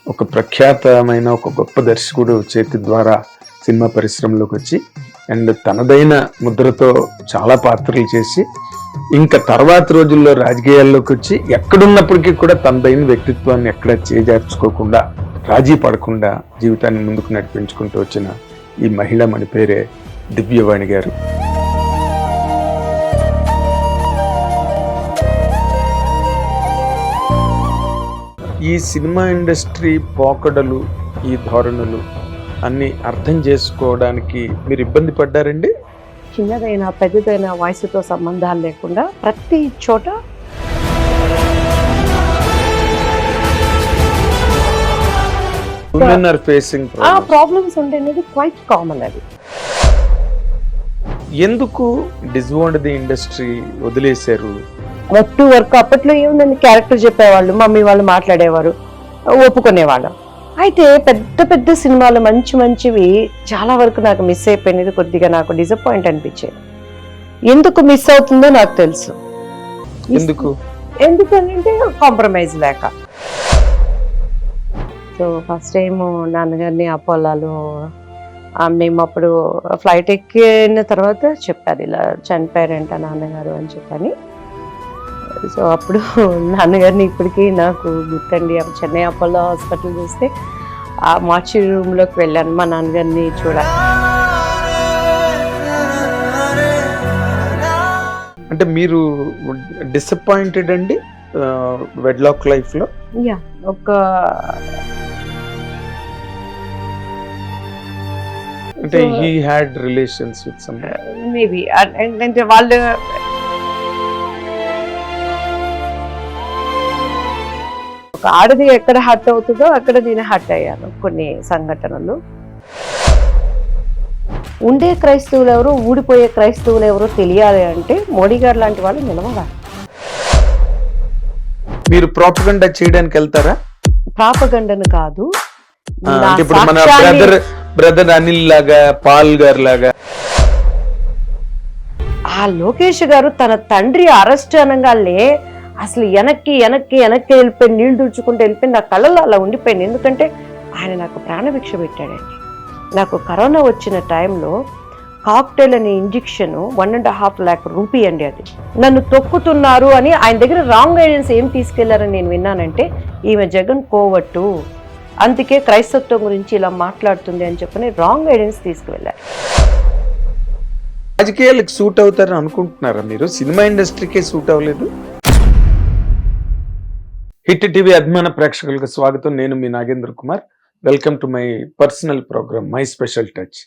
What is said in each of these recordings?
ఒక ప్రఖ్యాతమైన ఒక గొప్ప దర్శకుడు చేతి ద్వారా సినిమా పరిశ్రమలోకి వచ్చి అండ్ తనదైన ముద్రతో చాలా పాత్రలు చేసి ఇంకా తర్వాత రోజుల్లో రాజకీయాల్లోకి వచ్చి ఎక్కడున్నప్పటికీ కూడా తనదైన వ్యక్తిత్వాన్ని ఎక్కడ చేజార్చుకోకుండా రాజీ పడకుండా జీవితాన్ని ముందుకు నడిపించుకుంటూ వచ్చిన ఈ మహిళ మన పేరే దివ్యవాణి గారు. ఈ సినిమా ఇండస్ట్రీ పోకడలు, ఈ ధోరణులు అన్ని అర్థం చేసుకోవడానికి మీరు ఇబ్బంది పడ్డారండి? చిన్నదైనా పెద్దదైనా వయసుతో సంబంధాలు లేకుండా ప్రతి చోట women are facing ప్రాబ్లమ్స్ ఉండేది క్వైట్ కామన్. అది ఎందుకు డిజోన్డ్ ది ఇండస్ట్రీ వదిలేశారు? వర్క్ అప్పట్లో ఏముందని క్యారెక్టర్ చెప్పేవాళ్ళు, మమ్మీ వాళ్ళు మాట్లాడేవారు, ఒప్పుకునేవాళ్ళం. అయితే పెద్ద పెద్ద సినిమాలు మంచి మంచివి చాలా వరకు నాకు మిస్ అయిపోయినది, కొద్దిగా నాకు డిసప్పాయింట్ అనిపించేది. ఎందుకు మిస్ అవుతుందో నాకు తెలుసు. ఎందుకంటే కాంప్రమైజ్ లేక. సో ఫస్ట్ టైం నాన్నగారిని అపోలాలో మేము అప్పుడు ఫ్లైట్ ఎక్కిన తర్వాత చెప్పారు, ఇలా చనిపోయారంట నాన్నగారు అని చెప్పని. సో అప్పుడు నాన్నగారిని ఇప్పటికీ నాకు గుర్తండి. చెన్నై అపోలో హాస్పిటల్ చూస్తే ఆ మార్చి రూమ్లోకి వెళ్ళాను మా నాన్నగారిని చూడాలి. అంటే మీరు డిసప్పాయింటెడ్ అండి వెడ్లాక్ లైఫ్ లో? యా, ఒక అంటే he had relations with some maybe అంటే వాళ్ళు ఒక ఆడది ఎక్కడ హర్ట్ అవుతుందో అక్కడ నేను హర్ట్ అయ్యాను. కొన్ని సంఘటనలు ఉండే క్రైస్తవులు ఎవరు, ఊడిపోయే క్రైస్తవులు ఎవరో తెలియాలి అంటే మోడీ గారు లాంటి వాళ్ళు నిలవాలి. మీరు ప్రాపగండా చేయడానికి వెళ్తారా? ప్రాపగండను కాదు, ఇప్పుడు మన బ్రదర్ అనిల్ లాగా, పాల్ గారు లాగా. ఆ లోకేష్ గారు తన తండ్రి అరెస్ట్ అనగానే అసలు వెనక్కి వెళ్ళిపోయి నీళ్లు తుడుచుకుంటూ వెళ్ళిపోయి నా కళ్ళలో అలా ఉండిపోయింది. ఎందుకంటే ఆయన నాకు ప్రాణభిక్ష పెట్టాడండి. నాకు కరోనా వచ్చిన టైంలో కాక్టైల్ అనే ఇంజెక్షన్ 1.5 lakh రూపీ అండి. అది నన్ను తొక్కుతున్నారు అని ఆయన దగ్గర రాంగ్ గైడెన్స్ ఏం తీసుకెళ్లారని నేను విన్నానంటే, ఈమె జగన్ కోవట్టు, అందుకే క్రైస్తత్వం గురించి ఇలా మాట్లాడుతుంది అని చెప్పని రాంగ్ గైడెన్స్ తీసుకువెళ్ళారు. రాజకీయాలకు సూట్ అవుతారని అనుకుంటున్నారా మీరు? సినిమా ఇండస్ట్రీకే సూట్ అవ్వలేదు? హిట్ టీవీ అభిమాన ప్రేక్షకులకు స్వాగతం. నేను మీ Nagendra Kumar. Welcome to my personal programme my special touch.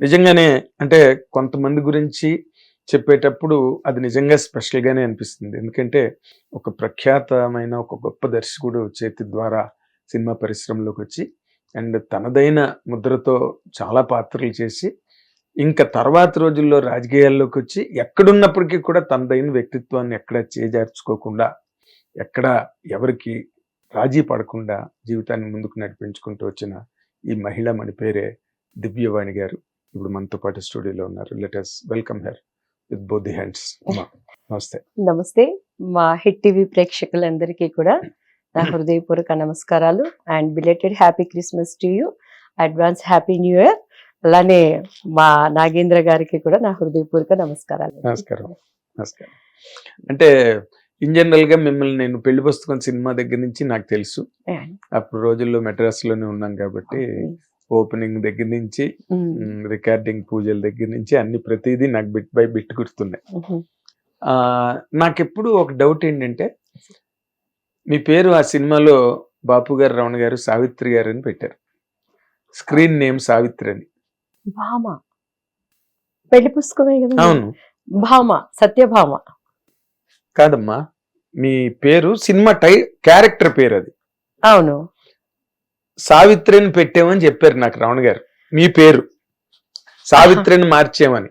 నిజంగానే అంటే కొంతమంది గురించి చెప్పేటప్పుడు అది నిజంగా స్పెషల్గానే అనిపిస్తుంది. ఎందుకంటే ఒక ప్రఖ్యాతమైన ఒక గొప్ప దర్శకుడు చేతి ద్వారా సినిమా పరిశ్రమలోకి వచ్చి అండ్ తనదైన ముద్రతో చాలా పాత్రలు చేసి ఇంకా తర్వాత రోజుల్లో రాజకీయాల్లోకి వచ్చి ఎక్కడున్నప్పటికీ కూడా తనదైన వ్యక్తిత్వాన్ని ఎక్కడ చేజార్చుకోకుండా, ఎక్కడ ఎవరికి రాజీ పడకుండా జీవితాన్ని ముందుకు నడిపించుకుంటూ వచ్చిన ఈ మహిళ మన పేరే దివ్యవాణి గారు. ఇప్పుడు మనతో పాటు స్టూడియోలో ఉన్నారు. Let us welcome her with both the hands. నమస్తే. నమస్తే. మా హిట్ టీవీ ప్రేక్షకులందరికీ కూడా నా హృదయపూర్వక నమస్కారాలు and belated happy Christmas to you, advance happy new year. అలానే మా నాగేంద్ర గారికి కూడా నా హృదయపూర్వక నమస్కారాలు. నమస్కారం. అంటే ఇన్ జనరల్ గా మిమ్మల్ని నేను పెళ్లి పుస్తకం సినిమా దగ్గర నుంచి నాకు తెలుసు. అప్పుడు రోజుల్లో మెడ్రాస్ లోనే ఉన్నాం కాబట్టి ఓపెనింగ్ దగ్గర నుంచి రికార్డింగ్ పూజల దగ్గర నుంచి అన్ని ప్రతిదీ నాకు బిట్ బై బిట్ గుర్తున్నాయి. నాకెప్పుడు ఒక డౌట్ ఏంటంటే, మీ పేరు ఆ సినిమాలో బాపు గారు, రమణ గారు, సావిత్రి గారు అని పెట్టారు. స్క్రీన్ నేమ్ సావిత్రి అని. భామ పెళ్లి పుస్తకమే కదా? అవును. భామ, సత్యభామ కాదమ్మా, మీ పేరు సినిమా క్యారెక్టర్ పేరు అది. అవును, సావిత్రిని పెట్టామని చెప్పారు నాకు రమణ గారు. మీ పేరు సావిత్రిని మార్చేమని.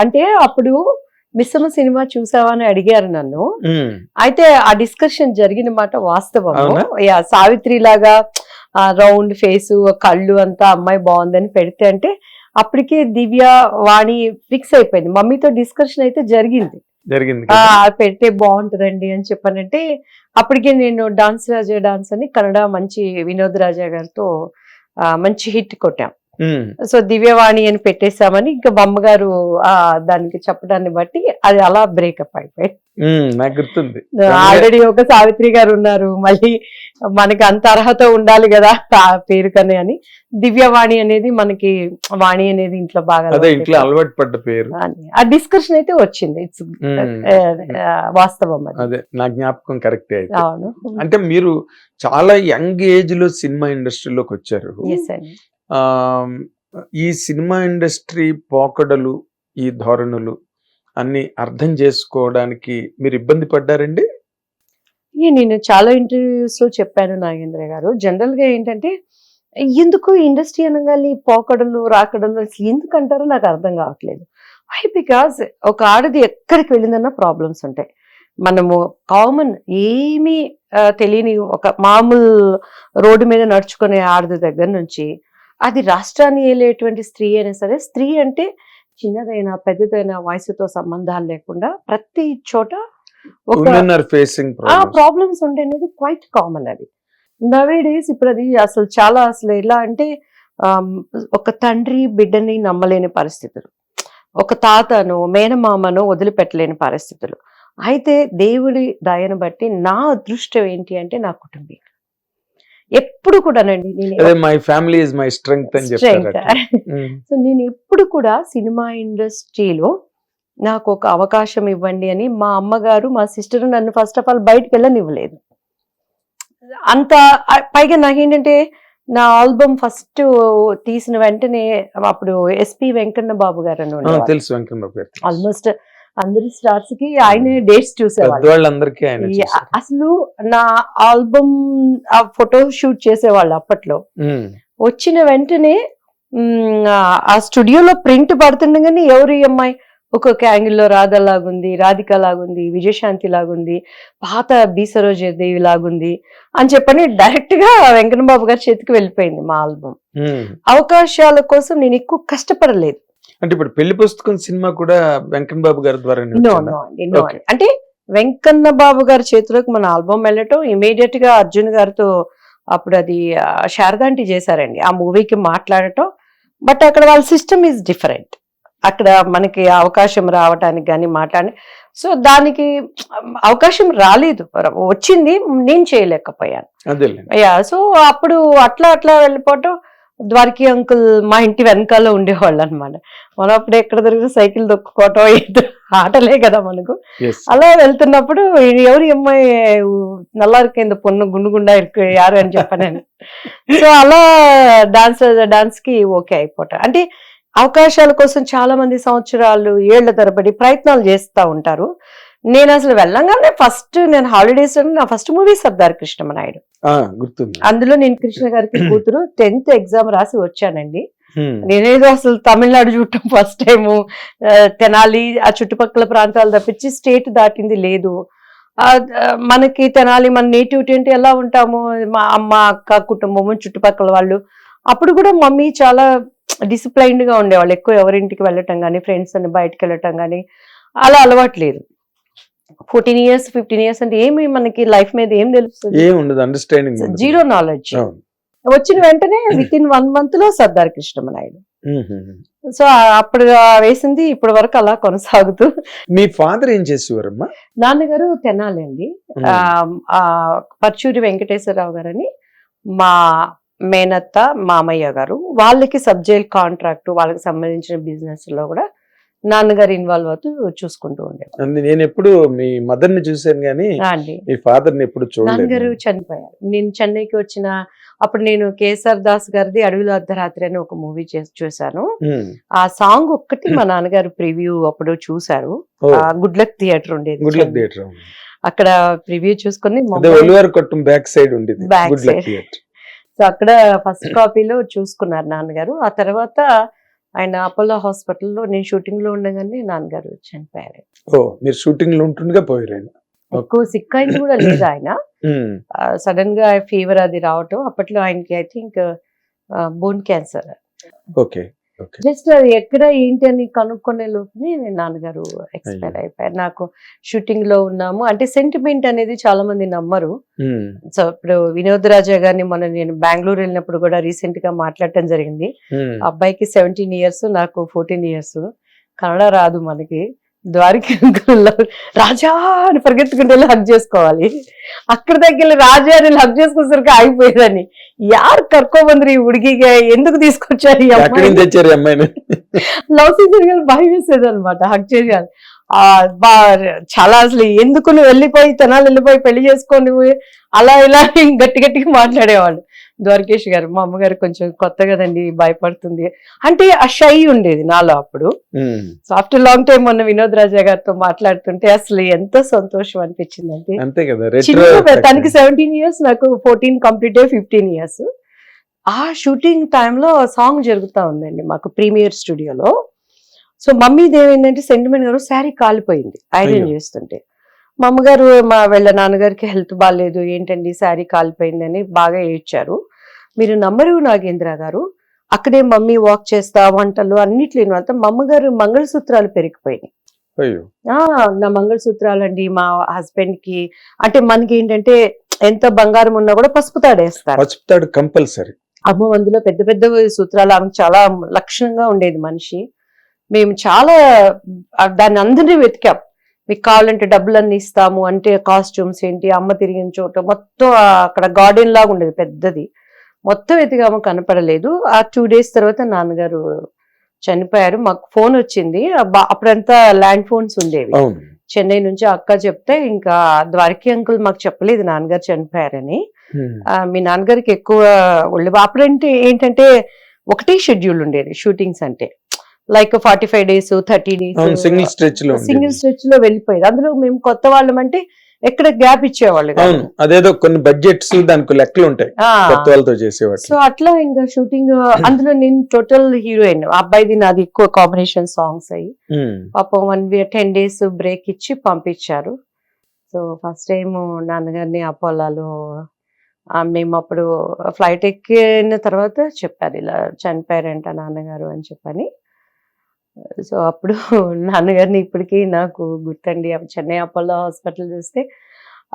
అంటే అప్పుడు మిస్సమ్మ సినిమా చూసావా అని అడిగారు నన్ను. అయితే ఆ డిస్కషన్ జరిగిన మాట వాస్తవం. సావిత్రి లాగా రౌండ్ ఫేస్, కళ్ళు అంతా అమ్మాయి బాగుందని పెడితే అంటే అప్పటికే దివ్య వాణి ఫిక్స్ అయిపోయింది. మమ్మీతో డిస్కషన్ అయితే జరిగింది. జరిగింది ఆ కదా? పెడితే బాగుంటదండి అని చెప్పానంటే, అప్పటికే నేను డాన్స్ రాజా డాన్స్ అని కన్నడ మంచి వినోద్ రాజా గారితో మంచి హిట్ కొట్టాం. ఉమ్, సో దివ్యవాణి అని పెట్టేశామని ఇంకా బొమ్మగారు దానికి చెప్పడాన్ని బట్టి అది అలా బ్రేకప్ అయిపోయి, నాకు గుర్తుంది. ఆల్రెడీ ఒక సావిత్రి గారు ఉన్నారు, మళ్ళీ మనకి అంత అర్హత ఉండాలి కదా ఆ పేరు కనే అని దివ్యవాణి అనేది మనకి వాణి అనేది ఇంట్లో బాగా అదే ఇంట్లో అలవాటు పడ్డ పేరు. ఆ డిస్కషన్ అయితే వచ్చింది. ఇట్స్ వాస్తవం అది. అదే నా జ్ఞాపకం కరెక్టే అయితే. అవును. అంటే మీరు చాలా యంగ్ ఏజ్ లో సినిమా ఇండస్ట్రీలోకి వచ్చారు. ఎస్ అండి. ఆ ఈ సినిమా ఇండస్ట్రీ పోకడలు, ఈ ధోరణులు అన్ని అర్థం చేసుకోవడానికి మీరు ఇబ్బంది పడ్డారండి? నేను చాలా ఇంటర్వ్యూస్ లో చెప్పాను నాగేంద్ర గారు. జనరల్ గా ఏంటంటే ఎందుకు ఇండస్ట్రీ అనగానే ఈ పోకడలు రాకడలు అసలు ఎందుకు అంటారో నాకు అర్థం కావట్లేదు. వై? బికాస్ ఒక ఆడది ఎక్కడికి వెళ్ళిందన్నా ప్రాబ్లమ్స్ ఉంటాయి. మనము కామన్ ఏమీ తెలియని ఒక మామూలు రోడ్డు మీద నడుచుకునే ఆడది దగ్గర నుంచి అది రాష్ట్రాన్ని ఏలేటువంటి స్త్రీ అయినా సరే, స్త్రీ అంటే చిన్నదైనా పెద్దదైనా వయసుతో సంబంధాలు లేకుండా ప్రతి చోట ఒక Women are facing problems. Problems ఉండే అనేది క్వైట్ కామన్. అది నవే డేస్ ఇప్పుడు అది అసలు చాలా అసలు ఎలా అంటే ఒక తండ్రి బిడ్డని నమ్మలేని పరిస్థితులు, ఒక తాతను మేనమామను వదిలిపెట్టలేని పరిస్థితులు. అయితే దేవుడి దయను బట్టి నా అదృష్టం ఏంటి అంటే నా కుటుంబం ఎప్పుడు కూడానండి అదే my family is my strength అని చెప్తారు. సో నేను ఎప్పుడు కూడా సినిమా ఇండస్ట్రీలో నాకు ఒక అవకాశం ఇవ్వండి అని మా అమ్మగారు మా సిస్టర్ నన్ను ఫస్ట్ ఆఫ్ ఆల్ బయటకు వెళ్ళనివ్వలేదు. అంత పైగా నాకేంటంటే నా ఆల్బమ్ ఫస్ట్ తీసిన వెంటనే అప్పుడు ఎస్పి వెంకన్న బాబు గారు అని తెలుసు. వెంకన్న బాబు గారు ఆల్మోస్ట్ అందరి స్టార్స్ కి ఆయన డేట్స్ చూసేవాళ్ళు. పెద్దవాళ్ళందరికీ ఆయన చూశారు. అసలు నా ఆల్బమ్ ఆ ఫోటో షూట్ చేసేవాళ్ళు అప్పట్లో. వచ్చిన వెంటనే ఆ స్టూడియోలో ప్రింట్ పడుతుండగానే ఎవరు ఈ అమ్మాయి, ఒక్కొక్క యాంగిల్లో రాధ లాగుంది, రాధిక లాగుంది, విజయశాంతి లాగుంది, పాత బీసరోజదేవి లాగుంది అని చెప్పని డైరెక్ట్ గా వెంకన్న బాబు గారి చేతికి వెళ్ళిపోయింది మా ఆల్బమ్. అవకాశాల కోసం నేను ఎక్కువ కష్టపడలేదు. అంటే ఇప్పుడు పెళ్లి పుస్తకం సినిమా కూడా వెంకన్న బాబు గారి ద్వారా అంటే వెంకన్న బాబు గారి చేతిలోకి మన ఆల్బమ్ వెళ్ళటం, ఇమీడియట్ గా అర్జున్ గారితో అప్పుడు అది శారదాంటి చేశారండి ఆ మూవీకి మాట్లాడటం. బట్ అక్కడ వాళ్ళ సిస్టమ్ ఈజ్ డిఫరెంట్. అక్కడ మనకి అవకాశం రావటానికి కానీ మాట్లాడి, సో దానికి అవకాశం రాలేదు, వచ్చింది, నేను చేయలేకపోయాను. సో అప్పుడు అట్లా అట్లా వెళ్ళిపోవటం. ద్వారకి అంకుల్ మా ఇంటి వెనకాల ఉండేవాళ్ళు అనమాట. మనం అప్పుడు ఎక్కడ దొరికిన సైకిల్ దొక్కుకోవటం ఆటలే కదా మనకు. అలా వెళ్తున్నప్పుడు ఎవరి అమ్మాయి నల్లారి కింద పొన్ను గుండుగుండా యారు అని చెప్పాను. సో అలా డాన్స్ కి ఓకే అయిపోవటం. అంటే అవకాశాల కోసం చాలా మంది సంవత్సరాలు ఏళ్ల తరబడి ప్రయత్నాలు చేస్తూ ఉంటారు. నేను అసలు వెళ్ళంగానే ఫస్ట్ నేను హాలిడేస్ నా ఫస్ట్ మూవీ సర్దార్ కృష్ణమనాయుడు. అందులో నేను కృష్ణ గారికి కూతురు 10th ఎగ్జామ్ రాసి వచ్చానండి. నేనేదో అసలు తమిళనాడు చూడటం ఫస్ట్ టైము, తెనాలి ఆ చుట్టుపక్కల ప్రాంతాలు తప్పించి స్టేట్ దాటింది లేదు. మనకి తెనాలి మన నేటివిటీ అంటే ఎలా ఉంటాము, మా అమ్మ అక్క కుటుంబము చుట్టుపక్కల వాళ్ళు. అప్పుడు కూడా మమ్మీ చాలా డిసిప్లైన్డ్ గా ఉండేవాళ్ళు. ఎక్కువ ఎవరింటికి వెళ్ళటం కానీ, ఫ్రెండ్స్ అని బయటకు వెళ్ళటం కానీ అలా అలవాటు లేదు. 14 years 15 years అంటే ఏమి మనకి లైఫ్ మీద ఏం తెలుస్తుంది, జీరో నాలెడ్జ్. వచ్చిన వెంటనే విత్ ఇన్ 1 month లో సర్దార్ కృష్ణమనాయుడు. సో అప్పుడు వేసింది ఇప్పటి వరకు అలా కొనసాగుతూ. మీ ఫాదర్ ఏం చేసేవారమ్మా? నాన్నగారు తెనాలి అండి, పర్చూరి వెంకటేశ్వరరావు గారని మా మేనత్త మామయ్య గారు. వాళ్ళకి సబ్ జైల్ కాంట్రాక్ట్, వాళ్ళకి సంబంధించిన బిజినెస్ లో కూడా నాన్నగారు ఇన్వాల్వ్ అవుతూ చూసుకుంటూ ఉండేవారు. నేను ఎప్పుడు మీ మదర్ ని చూసాను కానీ మీ ఫాదర్ ని ఎప్పుడు చూడలేదు. నాన్నగారు చనిపోయారు. నేను చెన్నైకి వచ్చిన అప్పుడు నేను కేసర్ దాస్ గారిది అడవిలో అర్ధరాత్రి అని ఒక మూవీ చూసాను. ఆ సాంగ్ ఒక్కటి మా నాన్నగారు ప్రివ్యూ అప్పుడు చూసారు. గుడ్ లక్ థియేటర్ ఉండేది, అక్కడ ప్రివ్యూ చూసుకుని బ్యాక్ సైడ్ ఉండేది. సో అక్కడ ఫస్ట్ కాపీలో చూసుకున్నారు నాన్నగారు. ఆ తర్వాత ఆయన అపోలో హాస్పిటల్లో నేను షూటింగ్ లో ఉండగానే నాన్నగారు చనిపోయారు. మీరు షూటింగ్ లో ఉంటుండగా పోయారు. ఎక్కువ సిక్ అయింది కూడా లేదు ఆయన. సడన్ గా ఫీవర్ అది రావటం, అప్పట్లో ఆయనకి I think bone cancer. Okay. Okay. Just అది ఎక్కడ ఏంటి అని కనుక్కునే లోపునే నాన్నగారు ఎక్స్పైర్ అయిపోయారు. నాకు షూటింగ్ లో ఉన్నాము అంటే సెంటిమెంట్ అనేది చాలా మంది నమ్మరు. ఉమ్, సో ఇప్పుడు వినోద్ రాజా గారిని మొన్న నేను బెంగళూరు వెళ్ళినప్పుడు కూడా రీసెంట్ గా మాట్లాడటం జరిగింది. ఉమ్. అబ్బాయికి 17 years, నాకు 14 years. కన్నడ రాదు మనకి. ద్వారకా రాజా అని పరిగెత్తుకుంటే హక్ చేసుకోవాలి. అక్కడ దగ్గర రాజా అని హక్ చేసుకునేసరికి ఆగిపోయేదని. యారు కర్కోబంద్రి ఉడికిగా ఎందుకు తీసుకొచ్చారు ఈ ఎక్కడి అమ్మాయిని? నుంచి తెచ్చారు ఈ అమ్మాయిని? లవ్ సీజన్ గా భయం వేసేది అనమాట హక్ చేయాలి. చాలా అసలు ఎందుకు నువ్వు వెళ్ళిపోయి తెనాలి వెళ్ళిపోయి పెళ్లి చేసుకొని అలా ఇలా గట్టి గట్టిగా మాట్లాడేవాళ్ళు. ద్వారకేష్ గారు మా అమ్మగారు కొంచెం కొత్త కదండి భయపడుతుంది అంటే ఆ షై ఉండేది నాలో అప్పుడు. ఉమ్, సో ఆఫ్టర్ లాంగ్ టైం మొన్న వినోద్ రాజా గారితో మాట్లాడుతుంటే అసలు ఎంతో సంతోషం అనిపించింది అంటే. అంతే కదా, తనకి 17 years, నాకు 14 కంప్లీట్ 15 years. ఆ షూటింగ్ టైంలో సాంగ్ జరుగుతా ఉందండి మాకు ప్రీమియర్ స్టూడియోలో. సో మమ్మీది ఏమైందంటే సెంటిమెంట్ గారు శారీ కాలిపోయింది ఐరన్ అయ్యో. చేస్తుంటే. మా అమ్మగారు వీళ్ళ నాన్నగారికి హెల్త్ బాగాలేదు, ఏంటండి శారీ కాలిపోయిందని బాగా ఏడ్చారు. మీరు నమ్మరు నాగేంద్ర గారు, అక్కడే మమ్మీ వాక్ చేస్తా వంటలు అన్నిట్లేను అంతా మా అమ్మగారు మంగళసూత్రాలు పెరిగిపోయినాయి. అయ్యో. నా మంగళసూత్రాలు అండి మా హస్బెండ్ కి. అంటే మనకి ఏంటంటే ఎంత బంగారం ఉన్నా కూడా పసుపు తాడేస్తారు. పసుపు తాడు కంపల్సరీ. అమ్మ అందులో పెద్ద పెద్ద సూత్రాలు, ఆమె చాలా లక్షణంగా ఉండేది మనిషి. మేము చాలా దాన్ని అందరినీ వెతికాం. మీకు కావాలంటే డబ్బులన్నీ ఇస్తాము అంటే కాస్ట్యూమ్స్ ఏంటి, అమ్మ తిరిగిన చోట మొత్తం అక్కడ గార్డెన్ లాగా ఉండేది పెద్దది, మొత్తం వెతికాము కనపడలేదు. ఆ 2 days తర్వాత నాన్నగారు చనిపోయారు. మాకు ఫోన్ వచ్చింది, అప్పుడంతా ల్యాండ్ ఫోన్స్ ఉండేవి. అవును. చెన్నై నుంచి అక్క చెప్తే ఇంకా ద్వారకి అంకుల్ మాకు చెప్పలేదు నాన్నగారు చనిపోయారని. ఉమ్, మీ నాన్నగారికి ఎక్కువ ఒళ్ళు అప్పుడంటే ఏంటంటే ఒకటే షెడ్యూల్ ఉండేది షూటింగ్స్ అంటే, లైక్ 45 days 30 days అవును, సింగిల్ స్ట్రెచ్ లో ఉండేది. సింగిల్ స్ట్రెచ్ లో వెళ్ళిపోయేది. అందులో మేము కొత్త వాళ్ళం అంటే ఎక్కడ గ్యాప్ ఇచ్చేవాళ్ళు కాదు. అవును, అదేదో కొన్ని బడ్జెట్స్ దానికి లెక్కలు ఉంటాయి కొత్త వాళ్ళతో చేసేవాళ్ళు. సో అట్లా ఇంకా షూటింగ్ అందులో నేను టోటల్ హీరోయిన్. అబ్బాయిది నాది ఎక్కువ కాంబినేషన్ సాంగ్స్ అయ్యి ఉమ్, పాపం 10 days బ్రేక్ ఇచ్చి పంపించారు. సో ఫస్ట్ టైం నాన్నగారిని అపోలాలో మేము అప్పుడు ఫ్లైట్ ఎక్కిన తర్వాత చెప్పారు ఇలా చనిపోయారంట నాన్నగారు అని చెప్పని. సో అప్పుడు నాన్నగారిని ఇప్పటికీ నాకు గుర్తండి. చెన్నై అపోలో హాస్పిటల్ చూస్తే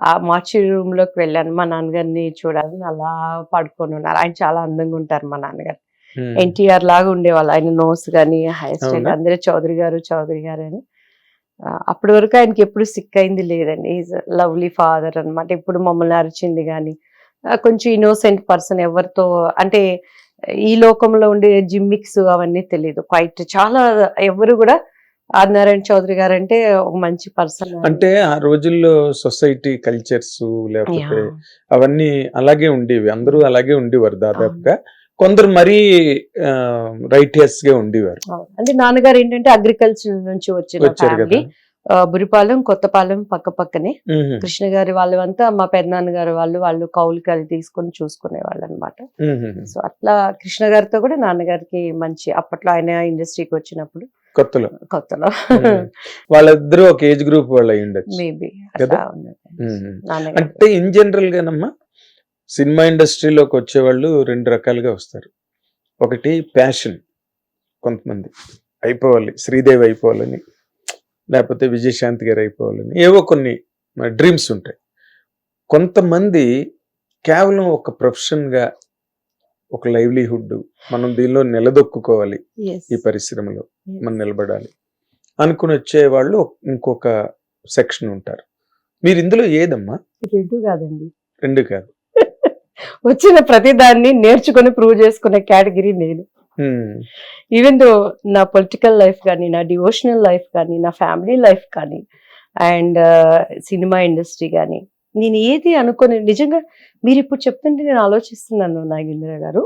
ఆ మార్చి రూమ్ లోకి వెళ్ళాను మా నాన్నగారిని చూడాలని. అలా పడుకొని ఉన్నారు. ఆయన చాలా అందంగా ఉంటారు మా నాన్నగారు. ఉమ్. ఎన్టీఆర్ లాగా ఉండేవాళ్ళు ఆయన నోస్ కానీ హెయిర్ స్టైల్. అవునా? అందరూ చౌదరి గారు అని. అప్పటి వరకు ఆయనకి ఎప్పుడు సిక్ అయింది లేదండి. ఈజ్ లవ్లీ ఫాదర్ అన్నమాట. ఎప్పుడు మమ్మల్ని అరిచింది కానీ కొంచెం ఇన్నోసెంట్ పర్సన్. ఎవరితో అంటే ఈ లోకంలో ఉండే జిమ్మిక్స్ అవన్నీ తెలియదు క్వైట్. చాలా ఎవరు కూడా ఆదినారాయణ చౌదరి గారు అంటే ఒక మంచి పర్సన్. అంటే ఆ రోజుల్లో సొసైటీ కల్చర్స్ లేకపోతే అవన్నీ అలాగే ఉండేవి, అందరూ అలాగే ఉండేవారు దాదాపుగా. కొందరు మరీ రైటియస్ గా ఉండేవారు. అంటే నాన్నగారు ఏంటంటే అగ్రికల్చర్ నుంచి వచ్చిన వచ్చారు కదా. ఫ్యామిలీ. బురిపాలెం కొత్తపాలెం పక్క పక్కనే. ఉహు, కృష్ణ గారి వాళ్ళంతా మా పెద్దనాన్నగారు వాళ్ళు కౌలుకి అది తీసుకొని చూసుకునే వాళ్ళు అనమాట. ఉహు. సో అట్లా కృష్ణ గారితో కూడా నాన్నగారికి మంచి, అప్పట్లో ఆయన ఇండస్ట్రీకి వచ్చినప్పుడు కొత్తలో కొత్తలో వాళ్ళిద్దరూ ఒక ఏజ్ గ్రూప్ వాళ్ళు అయి ఉండొచ్చు మేబీ కదా? అట్లా ఉన్నది ఉహు. నాన్నగారు. అంటే ఇన్ జనరల్ గానమ్మా సినిమా ఇండస్ట్రీలోకి వచ్చేవాళ్ళు 2 రకాలుగా వస్తారు. ఒకటి ప్యాషన్, కొంతమంది అయిపోవాలి, శ్రీదేవి అయిపోవాలని, లేకపోతే విజయశాంతి గారు అయిపోవాలని, ఏవో కొన్ని డ్రీమ్స్ ఉంటాయి. కొంతమంది కేవలం ఒక ప్రొఫెషన్గా, ఒక లైవ్లీహుడ్, మనం దీనిలో నిలదొక్కుకోవాలి, Yes. ఈ పరిశ్రమలో మనం నిలబడాలి అనుకుని వచ్చేవాళ్ళు ఇంకొక సెక్షన్ ఉంటారు. మీరు ఇందులో ఏదమ్మా? రెండు కాదండి, 2 కాదు. వచ్చిన ప్రతి దాన్ని నేర్చుకుని ప్రూవ్ చేసుకునే కేటగిరీ నేను. ఉమ్, ఈవెన్ దో నా పొలిటికల్ లైఫ్ కానీ, నా డివోషనల్ లైఫ్ కానీ, నా ఫ్యామిలీ లైఫ్ కానీ, అండ్ సినిమా ఇండస్ట్రీ కానీ, నేను ఏది అనుకోని నిజంగా మీరు ఇప్పుడు చెప్తుంటే నేను ఆలోచిస్తున్నాను నాగేంద్ర గారు.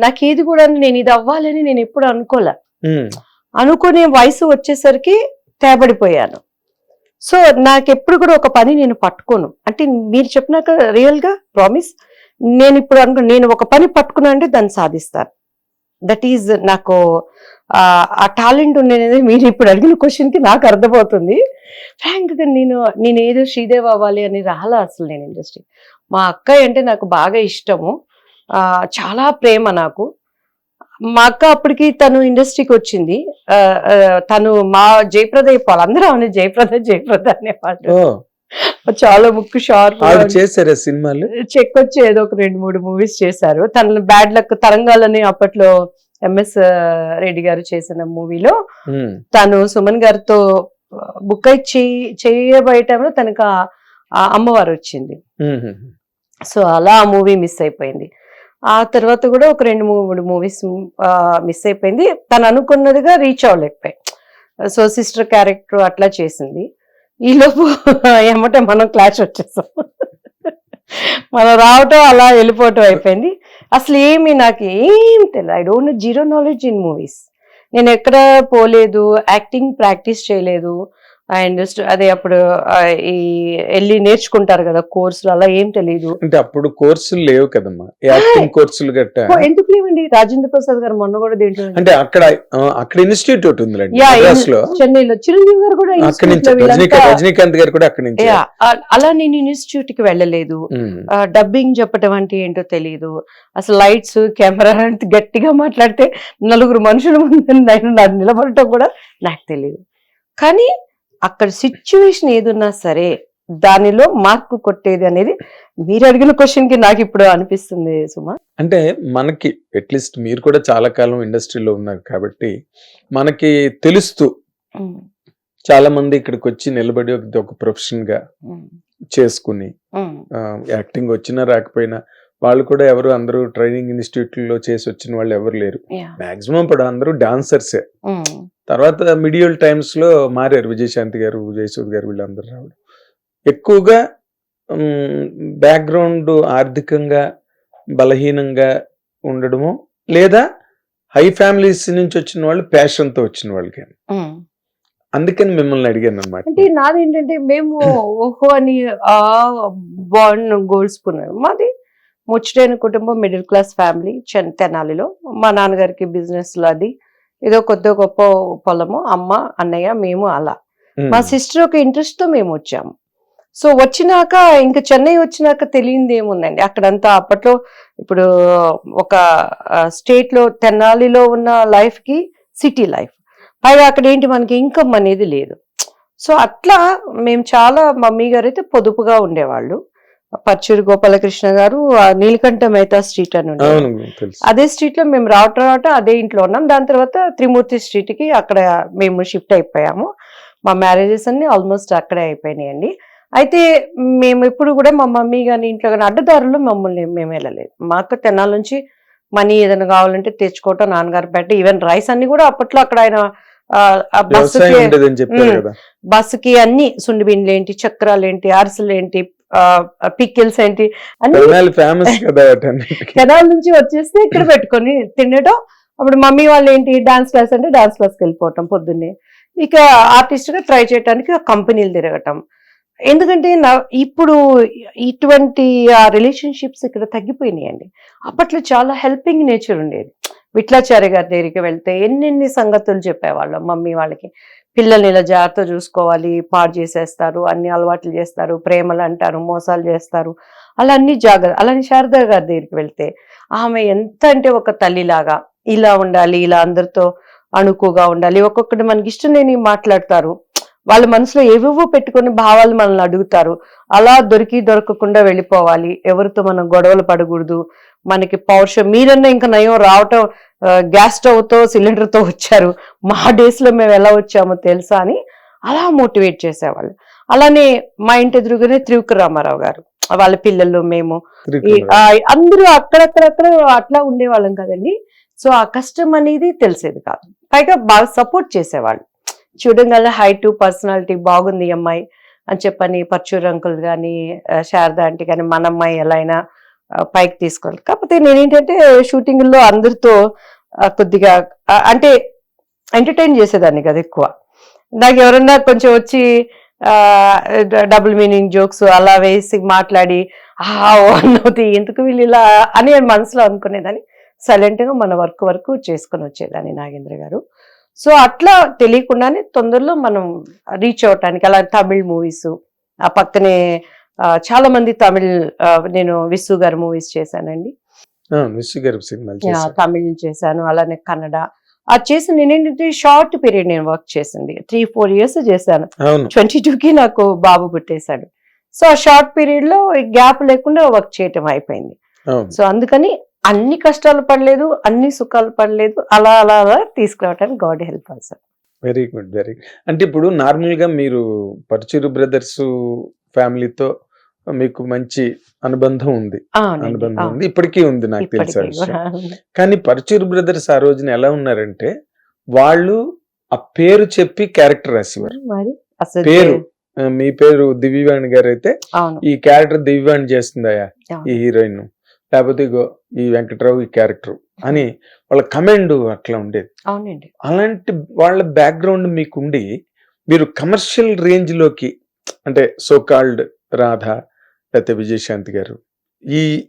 నాకేది కూడా నేను ఇది అవ్వాలని నేను ఎప్పుడు అనుకోలే. ఉమ్, అనుకునే వయసు వచ్చేసరికి తేబడిపోయాను. సో నాకెప్పుడు కూడా ఒక పని నేను పట్టుకోను. అంటే మీరు చెప్పినాక రియల్ గా ప్రామిస్, నేను ఇప్పుడు నేను ఒక పని పట్టుకున్నా అంటే దాన్ని సాధిస్తాను. దట్ ఈజ్ నాకు ఆ టాలెంట్ ఉండేది. మీరు ఇప్పుడు అడిగిన క్వశ్చన్ కి నాకు అర్థమవుతుంది. ఫ్రాంక్ గా నేను ఏదో శ్రీదేవి అవ్వాలి అని రాలా అసలు నేను ఇండస్ట్రీ. మా అక్కయ్య అంటే నాకు బాగా ఇష్టము, చాలా ప్రేమ నాకు. మా అక్క అప్పటికి తను ఇండస్ట్రీకి వచ్చింది. తను మా జయప్రద చెప్పాలి, అందరూ అవును జయప్రద అనేవాళ్ళు. ఓ చాలా ముక్కు షార్ప్ ఆవిడ చేశారా సినిమాలు? చెక్ వచ్చి ఏదో ఒక 2-3 మూవీస్ చేశారు. తన బ్యాడ్ లక్ తరంగాలని అప్పట్లో ఎంఎస్ రెడ్డి గారు చేసిన మూవీలో తను సుమన్ గారితో బుక్ అయి చేయబోయే టైంలో తనకు ఆ అమ్మవారు వచ్చింది. సో అలా ఆ మూవీ మిస్ అయిపోయింది. ఆ తర్వాత కూడా ఒక 2-3 మూవీస్ మిస్ అయిపోయింది. తను అనుకున్నదిగా రీచ్ అవ్వలేకపోయి. సో సిస్టర్ క్యారెక్టర్ అట్లా చేసింది. ఈలోపు ఏమంటే మనం క్లాష్ వచ్చేసాం. మనం రావటం అలా వెళ్ళిపోవటం అయిపోయింది. అసలు నాకు ఏం తెలియదు. I don't no, zero knowledge in movies. నేను ఎక్కడ పోలేదు, యాక్టింగ్ ప్రాక్టీస్ చేయలేదు. అండ్ అదే అప్పుడు ఈ వెళ్ళి నేర్చుకుంటారు కదా కోర్సులు, అలా ఏం తెలియదు. అంటే అప్పుడు కోర్సులు లేవు కదమ్మా, యాక్టింగ్ కోర్సులు గట్టా. ఎందుకు లేవండి? రాజేంద్ర ప్రసాద్ గారు మొన్న కూడా దేంట్లో అంటే అక్కడ ఇన్స్టిట్యూట్ ఉందిలేండి, చెన్నైలో. చిరంజీవి గారు కూడా రజనీకాంత్ గారు కూడా అక్కడి నుంచి. అలా నేను ఇన్స్టిట్యూట్ కి వెళ్ళలేదు. డబ్బింగ్ చెప్పటం అంటే ఏంటో తెలియదు. అసలు లైట్స్ కెమెరా అంటే గట్టిగా మాట్లాడితే 4 మనుషుల ముందు నిలబడటం కూడా నాకు తెలియదు. కానీ అక్కడ సిచ్యువేషన్ ఏదున్నా సరే దానిలో మార్కు కొట్టేది అనేది మీరు అడిగిన క్వశ్చన్ కి నాకు ఇప్పుడు అనిపిస్తుంది సుమా. అంటే మనకి అట్లీస్ట్ మీరు కూడా చాలా కాలం ఇండస్ట్రీలో ఉన్నారు కాబట్టి మనకి తెలుస్తూ చాలా మంది ఇక్కడికి వచ్చి నిలబడి ఒక ప్రొఫెషన్ గా చేసుకుని యాక్టింగ్ వచ్చినా రాకపోయినా వాళ్ళు కూడా ఎవరు అందరూ ట్రైనింగ్ ఇన్స్టిట్యూట్ లో చేసి వచ్చిన వాళ్ళు ఎవరు లేరు. మాక్సిమం ఇప్పుడు అందరూ డాన్సర్సే. తర్వాత మిడియల్ టైమ్స్ లో మారారు, విజయశాంతి గారు, జయసూద్ గారు, వీళ్ళందరూ రావడం. ఎక్కువగా బ్యాక్గ్రౌండ్ ఆర్థికంగా బలహీనంగా ఉండడము, లేదా హై ఫ్యామిలీస్ నుంచి వచ్చిన వాళ్ళు ప్యాషన్తో వచ్చిన వాళ్ళకి. అందుకని మిమ్మల్ని అడిగాను అనమాట. అంటే నాది ఏంటంటే మేము ఓహో అని బాండ్ గోల్స్కున్నాము. మాది ముచ్చటైన కుటుంబం, మిడిల్ క్లాస్ ఫ్యామిలీ, తెనాలిలో. మా నాన్నగారికి బిజినెస్ లో అది ఏదో కొద్ది గొప్ప పొలము, అమ్మ అన్నయ్య మేము అలా. మా సిస్టర్ ఒక ఇంట్రెస్ట్ తో మేము వచ్చాము. సో వచ్చినాక ఇంకా చెన్నై వచ్చినాక తెలియంది ఏముందండి అక్కడంతా. అప్పట్లో ఇప్పుడు ఒక స్టేట్ లో తెనాలిలో ఉన్న లైఫ్ కి సిటీ లైఫ్, పైగా అక్కడ ఏంటి మనకి ఇన్కమ్ అనేది లేదు. సో అట్లా మేము చాలా, మమ్మీ గారు అయితే పొదుపుగా ఉండేవాళ్ళు. పచ్చూరి గోపాలకృష్ణ గారు నీలకంఠ మెహతా స్ట్రీట్ అని ఉండేది. అదే స్ట్రీట్ లో మేము రావటం అదే ఇంట్లో ఉన్నాం. దాని తర్వాత త్రిమూర్తి స్ట్రీట్ కి అక్కడ మేము షిఫ్ట్ అయిపోయాము. మా మ్యారేజెస్ అన్ని ఆల్మోస్ట్ అక్కడే అయిపోయినాయండి. అయితే మేము ఎప్పుడు కూడా మా మమ్మీ కానీ ఇంట్లో కానీ అడ్డదారుల్లో మమ్మల్ని మేము వెళ్ళలేదు. మాకు తెనాల నుంచి మనీ ఏదైనా కావాలంటే తెచ్చుకోవటం, నాన్నగారు పెట్ట, ఈవెన్ రైస్ అన్ని కూడా అప్పట్లో అక్కడ ఆయన బస్సుకి అన్ని సుండి బిండ్లు ఏంటి, చక్రాలు ఏంటి, అరిసెలు ఏంటి, పికిల్స్ ఏంటి అన్ని కెనాల్ నుంచి వచ్చేస్తే ఇక్కడ పెట్టుకొని తినడం. అప్పుడు మమ్మీ వాళ్ళు ఏంటి డాన్స్ క్లాస్ అంటే డాన్స్ క్లాస్కి వెళ్ళిపోవటం పొద్దున్నే. ఇక ఆర్టిస్ట్ గా ట్రై చేయడానికి కంపెనీలు తిరగటం. ఎందుకంటే ఇప్పుడు ఇటువంటి రిలేషన్షిప్స్ ఇక్కడ తగ్గిపోయినాయండి. అప్పట్లో చాలా హెల్పింగ్ నేచర్ ఉండేది. విట్లాచార్య గారి దగ్గరికి వెళ్తే ఎన్నెన్ని సంగతులు చెప్పేవాళ్ళం మమ్మీ వాళ్ళకి. పిల్లల్ని ఇలా జాగ్రత్త చూసుకోవాలి, పాడు చేసేస్తారు, అన్ని అలవాట్లు చేస్తారు, ప్రేమలు అంటారు, మోసాలు చేస్తారు, అలా అన్ని జాగ్రత్త. అలానే శారదా గారి దగ్గరికి వెళ్తే ఆమె ఎంత అంటే ఒక తల్లిలాగా, ఇలా ఉండాలి, ఇలా అందరితో అణుకుగా ఉండాలి. ఒక్కొక్కటి మనకి ఇష్టం లేని మాట్లాడతారు, వాళ్ళ మనసులో ఏవేవో పెట్టుకుని భావాలు మనల్ని అడుగుతారు. అలా దొరకకుండా వెళ్ళిపోవాలి, ఎవరితో మనం గొడవలు పడకూడదు. మనకి పౌరుషం, మీరన్నా ఇంకా నయం రావటం గ్యాస్ స్టవ్ తో సిలిండర్ తో వచ్చారు, మా డేస్ లో మేము ఎలా వచ్చామో తెలుసా అని అలా మోటివేట్ చేసేవాళ్ళు. అలానే మా ఇంటి ఎదురుగానే త్రివిక్ర రామారావు గారు, వాళ్ళ పిల్లలు, మేము అందరూ అక్కడక్కడక్కడ అట్లా ఉండేవాళ్ళం కదండి. సో ఆ కష్టం అనేది తెలిసేది కాదు. పైగా బాగా సపోర్ట్ చేసేవాళ్ళు. చూడంగానే హైట్, పర్సనాలిటీ బాగుంది అమ్మాయి అని చెప్పని పర్చూర్ అంకుల్ కానీ, శారద ఆంటీ కానీ, మన అమ్మాయి ఎలా అయినా పైకి తీసుకోవాలి. కాకపోతే నేనేంటంటే షూటింగ్లో అందరితో కొద్దిగా అంటే ఎంటర్టైన్ చేసేదాన్ని కదా ఎక్కువ. నాకు ఎవరన్నా కొంచెం వచ్చి డబుల్ మీనింగ్ జోక్స్ అలా వేసి మాట్లాడి అన్నది ఎందుకు వీళ్ళు ఇలా అని మనసులో అనుకునేదాన్ని. సైలెంట్గా మన వరకు చేసుకొని వచ్చేదాన్ని నాగేంద్ర గారు. సో అట్లా తెలియకుండానే తొందరలో మనం రీచ్ అవటానికి, అలా తమిళ్ మూవీస్, ఆ పక్కనే చాలా మంది తమిళ్, నేను విసు గారు మూవీస్ చేశానండి. విశ్వ గారి సినిమాలు చేశారు. తమిళ్ చేశాను, అలానే కన్నడ. అది చేసి నేనేంటంటే షార్ట్ పీరియడ్ నేను వర్క్ చేసింది 3-4 years చేశాను. అవును 22కి నాకు బాబు పుట్టేశాడు. సో ఆ షార్ట్ పీరియడ్ లో గ్యాప్ లేకుండా వర్క్ చేయటం అయిపోయింది. అవును సో అందుకని అన్ని కష్టాలు పడలేదు, అన్ని సుఖాలు పడలేదు, అలా అలా అలా తీసుకురావటానికి God help also. Very good very good. అంటే ఇప్పుడు నార్మల్ గా మీరు పరుచూరి బ్రదర్స్ ఫ్యామిలీతో మీకు మంచి అనుబంధం ఉంది, ఇప్పటికీ ఉంది నాకు తెలిసిన విషయం. కానీ పరుచూరి బ్రదర్స్ ఆ రోజున ఎలా ఉన్నారంటే వాళ్ళు ఆ పేరు చెప్పి క్యారెక్టర్ రాసేవారు. పేరు మీ పేరు దివ్యవాణి గారు అయితే ఈ క్యారెక్టర్ దివ్యవాణి చేస్తుందయా ఈ హీరోయిన్, లేకపోతే ఇగో ఈ వెంకట్రావు ఈ క్యారెక్టర్ అని వాళ్ళ కమెండ్ అట్లా ఉండేది. అవునండి. అలాంటి వాళ్ళ బ్యాక్గ్రౌండ్ మీకుండి మీరు కమర్షియల్ రేంజ్ లోకి అంటే సోకాల్డ్ రాధ లేకపోతే విజయశాంతి గారు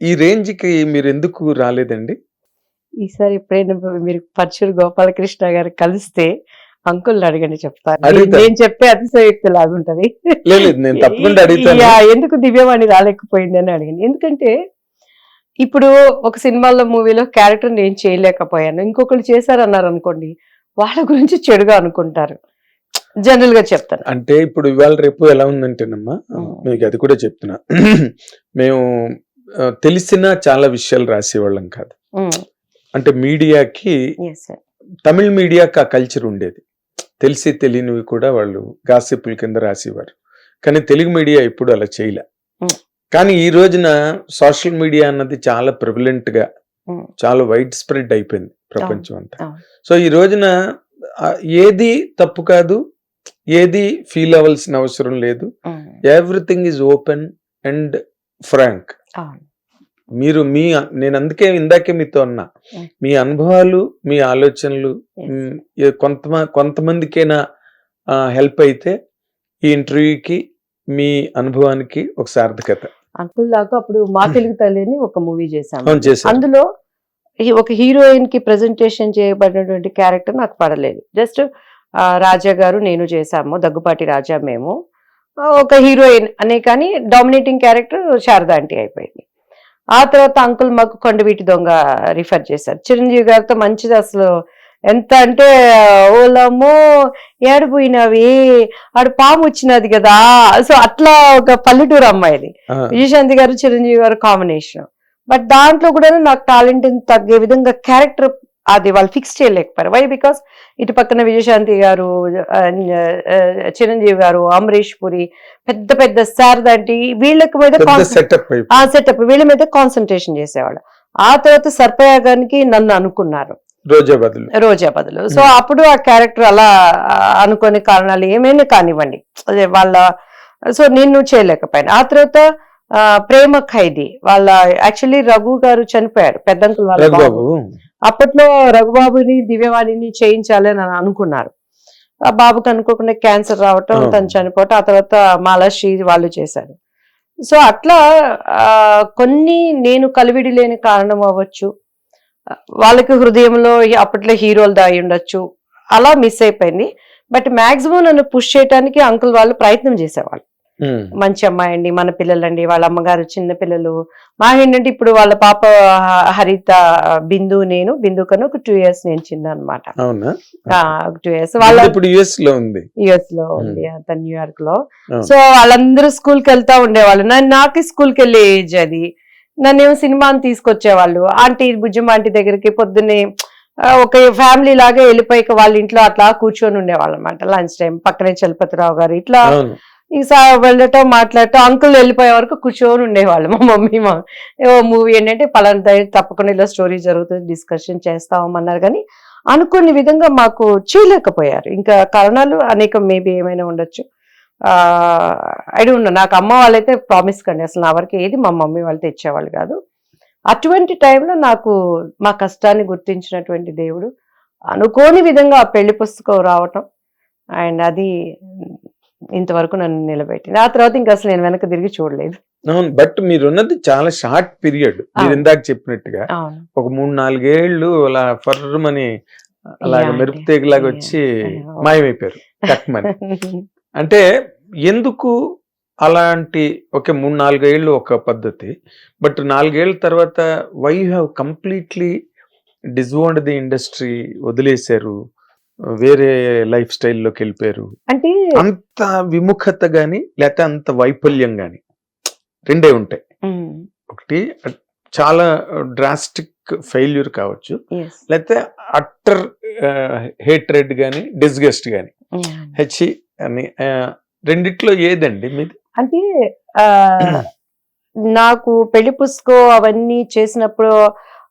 ఈ రేంజ్ కి మీరు ఎందుకు రాలేదండి? ఈసారి ఎప్పుడైనా మీరు పరుచూరి గోపాలకృష్ణ గారు కలిస్తే అంకుల్ అడగండి, చెప్తాను. నేను చెప్పే అతిశయోక్తి లాగుంటది. నేను తప్పకుండా అడుగుతాను. ఎందుకు దివ్యవాణి రాలేకపోయింది అని అడిగింది. ఎందుకంటే ఇప్పుడు ఒక సినిమాలో మూవీలో క్యారెక్టర్ నేను చేయలేకపోయాను, ఇంకొకరు చేశారన్నారు అనుకోండి, వాళ్ళ గురించి చెడుగా అనుకుంటారు. జనరల్ గా చెప్తాను. అంటే ఇప్పుడు ఇవాళ రేపు ఎలా ఉందంటేనమ్మా, మీకు అది కూడా చెప్తున్నా, మేము తెలిసిన చాలా విషయాలు రాసేవాళ్ళం కాదు. అంటే మీడియాకి తమిళ మీడియాకి ఆ కల్చర్ ఉండేది, తెలిసి తెలియనివి కూడా వాళ్ళు గాసిప్పుల కింద రాసేవారు. కానీ తెలుగు మీడియా ఎప్పుడు అలా చేయలే. కానీ ఈ రోజున సోషల్ మీడియా అన్నది చాలా ప్రివిలెంట్ గా చాలా వైడ్ స్ప్రెడ్ అయిపోయింది ప్రపంచం అంతా. సో ఈ రోజున ఏది తప్పు కాదు, ఏది ఫీల్ అవ్వాల్సిన అవసరం లేదు. Everything is open and frank. మీరు నేను అందుకే ఇందాకే మీతో అన్నా, మీ అనుభవాలు మీ ఆలోచనలు కొంతమందికైనా హెల్ప్ అయితే ఈ ఇంటర్వ్యూకి మీ అనుభవానికి ఒక సార్థకత. అంకుల్ దాకా అప్పుడు మా తెలుగు తల్లి అని ఒక మూవీ చేశాము. అందులో ఒక హీరోయిన్ కి ప్రెజెంటేషన్ చేయబడినటువంటి క్యారెక్టర్ నాకు పడలేదు. జస్ట్ రాజా గారు నేను చేశాము, దగ్గుపాటి రాజా మేము ఒక హీరోయిన్ అనే, కానీ డామినేటింగ్ క్యారెక్టర్ శారదా ఆంటీ అయిపోయింది. ఆ తర్వాత అంకుల్ మాకు కొండవీటి దొంగ రిఫర్ చేశారు. చిరంజీవి గారితో మంచిది, అసలు ఎంత అంటే ఓలమ్మో ఏడిపోయినవి ఆడు పాము వచ్చినది కదా. సో అట్లా ఒక పల్లెటూరు అమ్మాయిది విజయశాంతి గారు చిరంజీవి గారు కాంబినేషన్. బట్ దాంట్లో కూడా నాకు టాలెంట్ తగ్గే విధంగా క్యారెక్టర్ అది వాళ్ళు ఫిక్స్ చేయలేకపోయారు. వై? బికాస్ ఇటు పక్కన విజయశాంతి గారు, చిరంజీవి గారు, అమరీష్ పురి, పెద్ద పెద్ద శారదాంటి, వీళ్ళకి మీద సెటప్ వీళ్ళ మీద కాన్సన్ట్రేషన్ చేసేవాళ్ళు. ఆ తర్వాత సర్పయ్య గారికి నన్ను అనుకున్నారు, రోజా బదులు. సో అప్పుడు ఆ క్యారెక్టర్ అలా అనుకునే కారణాలు ఏమైనా కానివ్వండి, అదే వాళ్ళ, సో నేను చేయలేకపోయాను. ఆ తర్వాత ప్రేమ ఖైదీ వాళ్ళ యాక్చువల్లీ రఘు గారు చనిపోయారు, పెద్దంకులు వాళ్ళ బాబు. అప్పట్లో రఘుబాబుని దివ్యవాణిని చేయించాలి అని అనుకున్నారు. ఆ బాబుకి అనుకోకుండా క్యాన్సర్ రావటం, తను చనిపోవటం, ఆ తర్వాత మాలాశ్రీ వాళ్ళు చేశారు. సో అట్లా కొన్ని నేను కలివిడి లేని కారణం అవ్వచ్చు, వాళ్ళకి హృదయంలో అప్పట్లో హీరోలు దాయి ఉండొచ్చు, అలా మిస్ అయిపోయింది. బట్ మాక్సిమం నన్ను పుష్ చేయడానికి అంకుల్ వాళ్ళు ప్రయత్నం చేసేవాళ్ళు. మంచి అమ్మాయి అండి, మన పిల్లలండి, వాళ్ళ అమ్మగారు చిన్న పిల్లలు. మాకేంటంటే ఇప్పుడు వాళ్ళ పాప హరిత, బిందు, నేను బిందు కన్నా ఒక 2 years నేను చిన్న అనమాట. 2 years వాళ్ళ యుఎస్ లో ఉంది, అతను న్యూయార్క్ లో. సో వాళ్ళందరూ స్కూల్ కి వెళ్తా ఉండేవాళ్ళు. నాకు స్కూల్ కి వెళ్ళే ఏజ్ అది. నన్నేమో సినిమాని తీసుకొచ్చేవాళ్ళు. ఆంటీ బుజ్జమ్మ ఆంటీ దగ్గరికి పొద్దున్నే ఒక ఫ్యామిలీ లాగా వెళ్ళిపోయి వాళ్ళ ఇంట్లో అట్లా కూర్చొని ఉండేవాళ్ళు అనమాట. లంచ్ టైం పక్కనే చలపతిరావు గారు ఇట్లా ఈసారి వెళ్ళటం మాట్లాడటం, అంకుల్ వెళ్ళిపోయే వరకు కూర్చొని ఉండేవాళ్ళు. మా మమ్మీ మూవీ ఏంటంటే పలానా తప్పకుండా ఇలా స్టోరీ జరుగుతుంది, డిస్కషన్ చేస్తామన్నారు. కానీ అనుకునే విధంగా మాకు చేయలేకపోయారు. ఇంకా కారణాలు అనేకం మేబీ ఏమైనా ఉండొచ్చు. I don't no. నాకు అమ్మ వాళ్ళైతే ప్రామిస్ కండి అసలు నా వరకు ఏది మా మమ్మీ వాళ్ళతో ఇచ్చేవాళ్ళు కాదు. అటువంటి టైంలో నాకు మా కష్టాన్ని గుర్తించినటువంటి దేవుడు అనుకోని విధంగా ఆ పెళ్లి పుస్తకం రావటం, అండ్ అది ఇంతవరకు నన్ను నిలబెట్టింది. ఆ తర్వాత ఇంకా అసలు నేను వెనక తిరిగి చూడలేదు. అవును, బట్ మీరున్నది చాలా షార్ట్ పీరియడ్. మీరు ఇందాక చెప్పినట్టుగా ఒక 3-4 ఏళ్ళు అలా ఫర్మని అలాగ మెరుపు తీగలాగా వచ్చి మాయమైపోయారు టక్మని. అంటే ఎందుకు అలాంటి ఓకే 3-4 ఏళ్ళు ఒక పద్ధతి. బట్ 4 ఏళ్ల తర్వాత why you have completely disowned the industry, వదిలేశారు, వేరే లైఫ్ స్టైల్లోకి వెళ్ళిపోయారు. అంటే అంత విముఖత గాని లేకపోతే అంత వైఫల్యం గాని రెండే ఉంటాయి. ఒకటి చాలా డ్రాస్టిక్ ఫెయిల్యూర్ కావచ్చు, లేకపోతే అట్టర్ హేట్రెడ్ గాని డిస్గస్ట్ గాని హెచ్ఈ అని రెండిట్లో ఏదండి మీది? అంటే నాకు పెళ్లి పుస్తకం అవన్నీ చేసినప్పుడు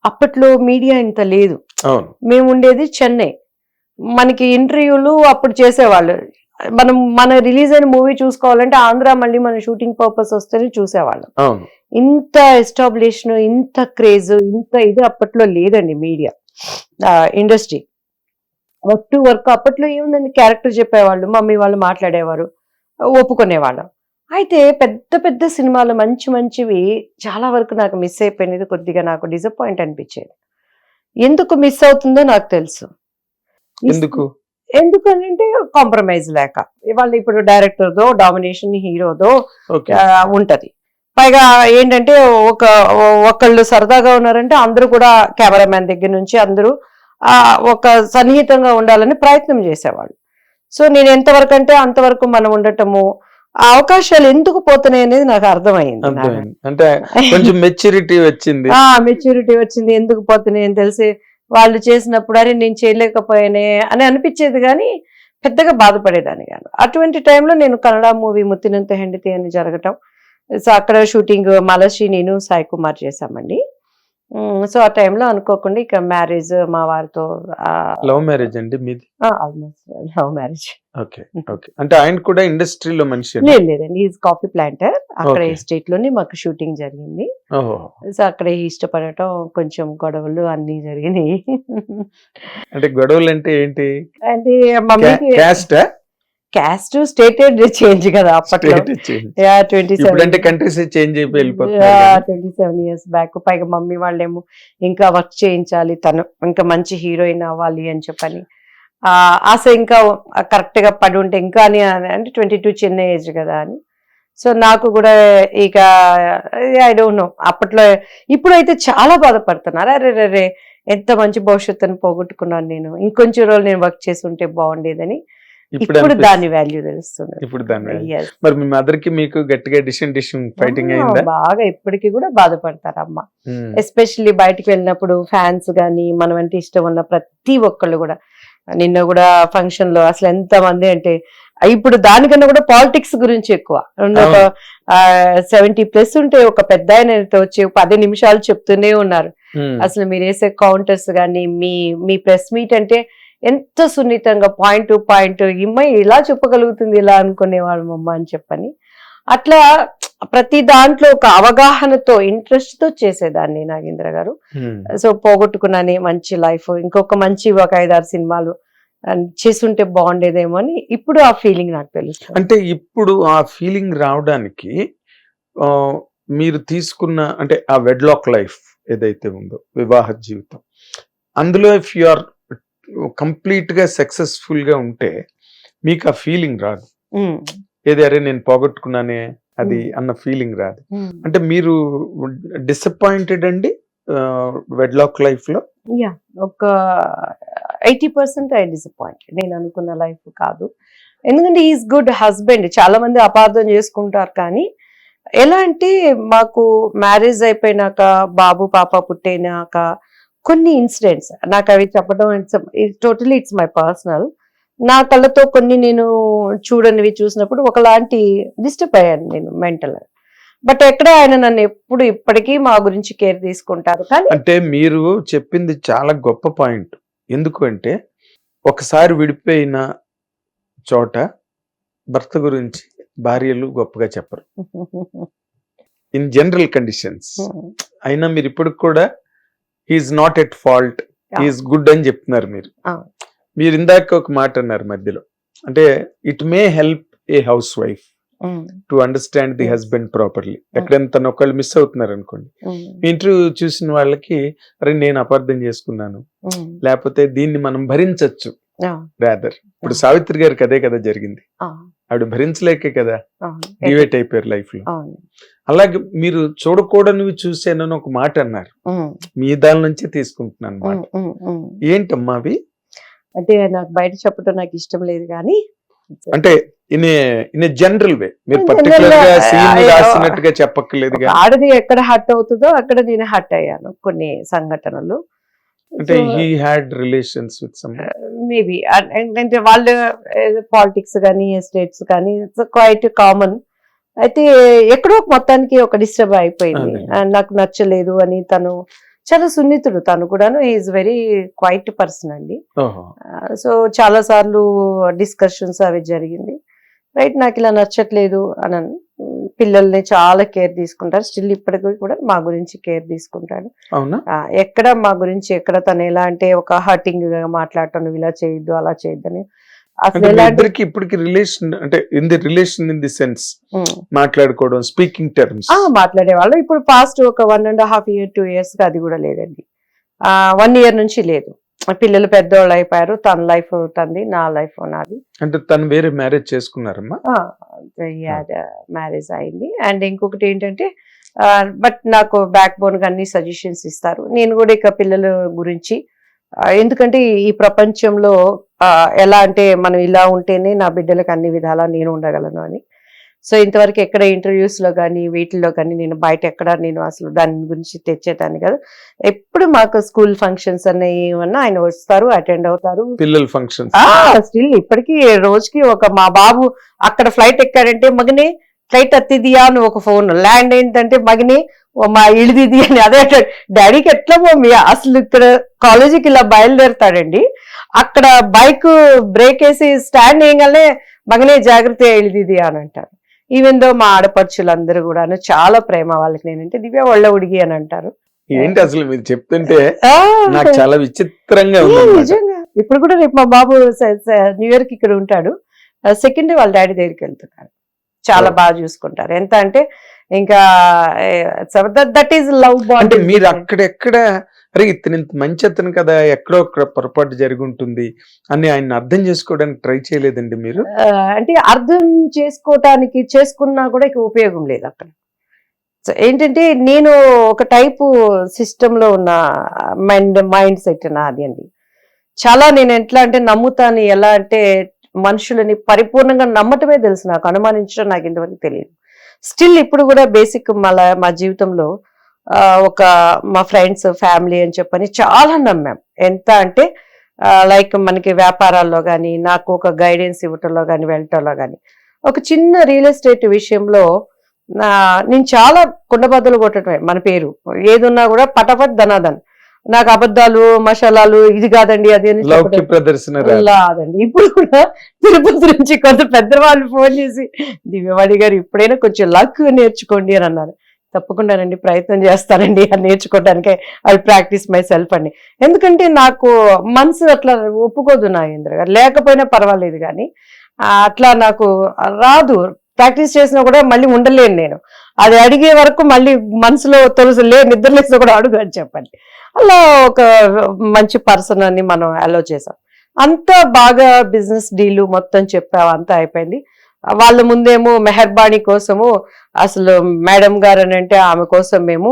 అప్పట్లో మీడియా ఇంత లేదు. అవును, మేము ఉండేది చెన్నై. మనకి ఇంటర్వ్యూలు అప్పుడు చేసేవాళ్ళు. మన రిలీజ్ అయిన మూవీ చూసుకోవాలంటే ఆంధ్ర మళ్ళీ మన షూటింగ్ పర్పస్ వస్తేనే చూసేవాళ్ళం. అవును. ఇంత ఎస్టాబ్లిషన్, ఇంత క్రేజ్, ఇంత ఇది అప్పట్లో లేదండి media industry. Work to work అప్పట్లో ఏముందండి, క్యారెక్టర్ చెప్పేవాళ్ళు, మమ్మీ వాళ్ళు మాట్లాడేవారు, ఒప్పుకునేవాళ్ళం. అయితే పెద్ద పెద్ద సినిమాలు మంచి మంచివి చాలా వరకు నాకు మిస్ అయిపోయినది, కొద్దిగా నాకు డిసప్పాయింట్ అనిపించేది. ఎందుకు మిస్ అవుతుందో నాకు తెలుసు. ఎందుకంటే కాంప్రమైజ్ లేక. ఇవాళ ఇప్పుడు డైరెక్టర్దో డామినేషన్, హీరోదో ఉంటది. పైగా ఏంటంటే ఒకళ్ళు సరదాగా ఉన్నారంటే అందరూ కూడా కెమెరామ్యాన్ దగ్గర నుంచి అందరూ ఒక సన్నిహితంగా ఉండాలని ప్రయత్నం చేసేవాళ్ళు. సో నేను ఎంతవరకు అంటే అంతవరకు మనం ఉండటము, ఆ అవకాశాలు ఎందుకు పోతున్నాయి అనేది నాకు అర్థమైంది. అంటే కొంచెం మెచ్యూరిటీ వచ్చింది. మెచ్యూరిటీ వచ్చింది, ఎందుకు పోతున్నాయి అని తెలిసి వాళ్ళు చేసినప్పుడు అరే నేను చేయలేకపోయానే అని అనిపించేది, కానీ పెద్దగా బాధపడేదాన్ని కాదు. అటువంటి టైంలో నేను కన్నడ మూవీ ముత్తినంత హెండితి అని జరగటం, సో అక్కడ షూటింగ్ మాలశ్రీ, నేను సాయి కుమార్ చేశామండి. సో ఆ టైంలో అనుకోకుండా ఇక మ్యారేజ్ మా వారితో. లవ్ మ్యారేజ్ అండి మీది? Almost love marriage. Okay okay. అంటే ఆయన కూడా ఇండస్ట్రీలో మనిషి? లేదండి, ఈజ్ కాఫీ ప్లాంటర్. అక్కడ ఎస్టేట్ లోనే మాకు షూటింగ్ జరిగింది. సో అక్కడ ఇష్టపడటం, కొంచెం గొడవలు అన్ని జరిగినాయి. అంటే గొడవలు అంటే ఏంటి? అంటే మమ్మీకి క్యాస్ట్ స్టేటెడ్ చేంజ్ కదా అప్పట్లో. 27 years బ్యాక్. పైగా మమ్మీ వాళ్ళేమో ఇంకా వర్క్ చేయించాలి, తను ఇంకా మంచి హీరోయిన్ అవ్వాలి అని చెప్పని ఆశ ఇంకా కరెక్ట్ గా పడి ఉంటే ఇంకా అని, అంటే 22 చిన్న ఏజ్ కదా అని. సో నాకు కూడా ఇక ఐ డోంట్ నో అప్పట్లో. ఇప్పుడైతే చాలా బాధపడుతున్నారు, అరే ఎంత మంచి భవిష్యత్తుని పోగొట్టుకున్నాను నేను, ఇంకొంచెం రోజులు నేను వర్క్ చేసి ఉంటే బాగుండేదని ఇప్పుడు దాని వాల్యూ తెలుస్తుంది. మరి మీ మదర్ కి మీకు గట్టిగా డిషన్ ఫైటింగ్ అయిందా? బాగా ఇప్పటికీ కూడా బాధపడతారు అమ్మ. ఎస్పెషల్లీ బయటకు వెళ్ళినప్పుడు ఫ్యాన్స్ గానీ, మనం అంటే ఇష్టం ఉన్న ప్రతి ఒక్కళ్ళు కూడా. నిన్న కూడా ఫంక్షన్ లో అసలు ఎంత మంది అంటే, ఇప్పుడు దానికన్నా కూడా పాలిటిక్స్ గురించి ఎక్కువ. 70+ ఉంటే ఒక పెద్ద ఆయన వచ్చి 10 నిమిషాలు చెప్తూనే ఉన్నారు. అసలు మీరు వేసే కౌంటర్స్ గానీ, మీ ప్రెస్ మీట్ అంటే ఎంత సున్నితంగా పాయింట్ టు పాయింట్, ఇమ్మాయి ఇలా చెప్పగలుగుతుంది ఇలా అనుకునేవాళ్ళం అమ్మ అని చెప్పని. అట్లా ప్రతి దాంట్లో ఒక అవగాహనతో, ఇంట్రెస్ట్ తో చేసేదాన్ని నాగేంద్ర గారు. సో పోగొట్టుకున్నానే మంచి లైఫ్, ఇంకొక మంచి ఒక 5-6 సినిమాలు చేసుంటే బాగుండేదేమో అని ఇప్పుడు ఆ ఫీలింగ్ నాకు తెలుస్తుంది. అంటే ఇప్పుడు ఆ ఫీలింగ్ రావడానికి మీరు తీసుకున్న అంటే ఆ వెడ్లాక్ లైఫ్ ఏదైతే ఉందో, వివాహ జీవితం, అందులో ఇఫ్ యు ఆర్ కంప్లీట్ గా సక్సెస్ఫుల్ గా ఉంటే మీకు ఆ ఫీలింగ్ రాదు. ఏది అరే నేను పోగొట్టుకున్నానే అది అన్న ఫీలింగ్ రాదు. అంటే మీరు డిసప్పాయింటెడ్ అండి వెడ్లాక్ లైఫ్ లో? ఒక 80% ఐ డిసప్పాయింటెడ్. నేను అనుకున్న లైఫ్ కాదు. ఎందుకంటే ఈజ్ గుడ్ హస్బెండ్. చాలా మంది అపార్థం చేసుకుంటారు, కానీ ఎలా అంటే మాకు మ్యారేజ్ అయిపోయినాక, బాబు పాప పుట్టినాక కొన్ని ఇన్సిడెంట్స్ నాకు అవి చెప్పడం టోటలీ ఇట్స్ మై పర్సనల్. నా కళ్ళతో కొన్ని నేను చూడనివి చూసినప్పుడు ఒకలాంటి డిస్టర్బ్ అయ్యాను నేను మెంటల్. బట్ ఎక్కడ ఆయన నన్ను ఎప్పుడు ఇప్పటికీ మా గురించి కేర్ తీసుకుంటారు. కానీ అంటే మీరు చెప్పింది చాలా గొప్ప పాయింట్. ఎందుకు అంటే ఒకసారి విడిపోయిన చోట భర్త గురించి భార్యలు గొప్పగా చెప్పరు ఇన్ జనరల్ కండిషన్స్. అయినా మీరు ఇప్పుడు కూడా is not at fault, is good అని చెప్తున్నారు మీరు. మీరు ఇందాక ఒక మాట అన్నారు మధ్యలో, అంటే it may help A house wife to understand the husband properly. ఎక్కడైనా తను ఒకళ్ళు మిస్ అవుతున్నారు అనుకోండి, ఇంటర్వ్యూ చూసిన వాళ్ళకి అరే నేను అపార్థం చేసుకున్నాను, లేకపోతే దీన్ని మనం భరించవచ్చు రాదర్. ఇప్పుడు సావిత్రి గారికి అదే కదా జరిగింది. ఆవిడ భరించలేకే కదా డివేట్ అయిపోయారు లైఫ్ లో. అలాగే మీరు చూడకూడనివి చూసానని ఒక మాట అన్నారు, మీ దాని నుంచే తీసుకుంటున్నాను మాట. ఏంటమ్మా అవి? అంటే నాకు బయట చెప్పడం నాకు ఇష్టం లేదు కానీ, అంటే ఇన్ జనరల్ వే, మీరు పర్టికులర్ గా సీన్ రాసినట్టుగా చెప్పక్కర్లేదు. ఆడది ఎక్కడ హర్ట్ అవుతుందో అక్కడ నేను హర్ట్ అయ్యాను కొన్ని సంఘటనలు. అంటే he had relations with some maybe, అంటే వాళ్ళు పాలిటిక్స్ కానీ ఎస్టేట్స్ కానీ క్వైట్ కామన్. అయితే ఎక్కడో మొత్తానికి ఒక డిస్టర్బ్ అయిపోయింది, నాకు నచ్చలేదు అని. తను చాలా సున్నితుడు, తను కూడాను ఈజ్ వెరీ క్వైట్ పర్సన్ అండి. సో చాలా సార్లు డిస్కషన్స్ అవి జరిగింది. రైట్, నాకు ఇలా నచ్చట్లేదు అని. పిల్లల్ని చాలా కేర్ తీసుకుంటారు, స్టిల్ ఇప్పటికీ కూడా మా గురించి కేర్ తీసుకుంటాడు. ఎక్కడ మా గురించి ఎక్కడ తను ఎలా అంటే ఒక హర్టింగ్ గా మాట్లాడటం, నువ్వు ఇలా చేయొద్దు అలా చేయొద్దు అని. అసలు ఇప్పటికి రిలేషన్ అంటే ఇన్ ది సెన్స్ మాట్లాడుకోవడం, స్పీకింగ్ టర్మ్స్ మాట్లాడేవాళ్ళు. ఇప్పుడు పాస్ట్ ఒక 1.5 year 2 years గా అది కూడా లేదండి. 1 year నుంచి లేదు. పిల్లలు పెద్దవాళ్ళు అయిపోయారు, తన లైఫ్ తంది, నా లైఫ్ నాది. అంటే తను వేరే మ్యారేజ్ చేసుకున్నారమ్మా? మ్యారేజ్ అయింది. అండ్ ఇంకొకటి ఏంటంటే, బట్ నాకు బ్యాక్ బోన్ గా అన్ని సజెషన్స్ ఇస్తారు. నేను కూడా ఇక పిల్లల గురించి, ఎందుకంటే ఈ ప్రపంచంలో ఎలా అంటే మనం ఇలా ఉంటేనే నా బిడ్డలకు అన్ని విధాలా నేను ఉండగలను అని. సో ఇంతవరకు ఎక్కడ ఇంటర్వ్యూస్ లో కానీ వీటిల్లో కానీ నేను బయట ఎక్కడ నేను అసలు దాని గురించి తెచ్చేదాన్ని కదా. ఎప్పుడు మాకు స్కూల్ ఫంక్షన్స్ అన్న ఏమన్నా ఆయన వస్తారు, అటెండ్ అవుతారు. పిల్లల ఫంక్షన్ స్టిల్ ఇప్పటికీ రోజుకి మా బాబు అక్కడ ఫ్లైట్ ఎక్కాడంటే, మగనే ఫ్లైట్ అత్తిదియా అని ఒక ఫోన్, ల్యాండ్ ఏంటంటే మగనే మా ఇడిదిది అని. అదే డాడీకి ఎట్లా మమ్మీ అసలు ఇక్కడ కాలేజీకి ఇలా బయలుదేరుతాడండి, అక్కడ బైక్ బ్రేక్ వేసి స్టాండ్ వేయగానే మగనే జాగ్రత్త ఇడిదిది అని అంటారు. ఈవెన్ దో మా ఆడపడుచులందరూ కూడా చాలా ప్రేమ వాళ్ళకి. నేనంటే దివ్య ఒళ్ళ ఉడిగి అని అంటారు. ఏంటి అసలు మీరు చెప్తుంటే నాకు చాలా విచిత్రంగా నిజంగా. ఇప్పుడు కూడా రేపు మా బాబు న్యూ ఇయర్ కి ఇక్కడ ఉంటాడు, సెకండ్ వాళ్ళ డాడీ దగ్గరికి వెళ్తున్నారు. చాలా బాగా చూసుకుంటారు. ఎంత అంటే ఇంకా దట్ ఈస్ లవ్ బాండ్. మీరు అక్కడెక్కడ అరే ఇతను ఇంత మంచి అతను కదా, ఎక్కడో పొరపాటు జరిగి ఉంటుంది అని ఆయన అర్థం చేసుకోవడానికి ట్రై చేయలేదండి మీరు? అంటే అర్థం చేసుకోవటానికి చేసుకున్నా కూడా ఇక ఉపయోగం లేదు అక్కడ. ఏంటంటే నేను ఒక టైపు సిస్టమ్ లో ఉన్న మైండ్ సెట్ నాది అండి. చాలా నేను ఎట్లా అంటే నమ్ముతాను, ఎలా అంటే మనుషులని పరిపూర్ణంగా నమ్మటమే తెలుసు, నాకు అనుమానించడం నాకు ఇంతవరకు తెలియదు. స్టిల్ ఇప్పుడు కూడా బేసిక్ మా జీవితంలో ఒక మా ఫ్రెండ్స్ ఫ్యామిలీ అని చెప్పని చాలా నమ్మాం. ఎంత అంటే లైక్ మనకి వ్యాపారాల్లో కానీ, నాకు ఒక గైడెన్స్ ఇవ్వటంలో కానీ, వెళ్ళటంలో కానీ. ఒక చిన్న రియల్ ఎస్టేట్ విషయంలో నేను చాలా కుండబద్దలు కొట్టడమే. మన పేరు ఏది ఉన్నా కూడా పటపట్ ధనాదన్. నాకు అబద్ధాలు మసాలాలు ఇది కాదండి అది అని రాదండి. ఇప్పుడు కూడా తిరుపతి నుంచి కొంత పెద్ద వాళ్ళు ఫోన్ చేసి, దివ్యవాణి గారు ఇప్పుడైనా కొంచెం లక్ నేర్చుకోండి అని అన్నారు. తప్పకుండానండి, ప్రయత్నం చేస్తానండి అది నేర్చుకోవడానికి. ఐ ప్రాక్టీస్ మై సెల్ఫ్ అండి. ఎందుకంటే నాకు మనసు అట్లా ఒప్పుకోదు నాగేంద్ర గారు, లేకపోయినా పర్వాలేదు కానీ అట్లా నాకు రాదు. ప్రాక్టీస్ చేసినా కూడా మళ్ళీ ఉండలేను నేను. అది అడిగే వరకు మళ్ళీ మనసులో తొలుసు నిద్రలేసినా కూడా అడుగు అని చెప్పండి. అలా ఒక మంచి పర్సన్ అని మనం అలో చేసాం. అంతా బాగా బిజినెస్ డీలు మొత్తం చెప్పావు, అంతా అయిపోయింది. వాళ్ళ ముందేమో మెహర్బానీ కోసము అసలు మేడం గారు అని అంటే ఆమె కోసం మేము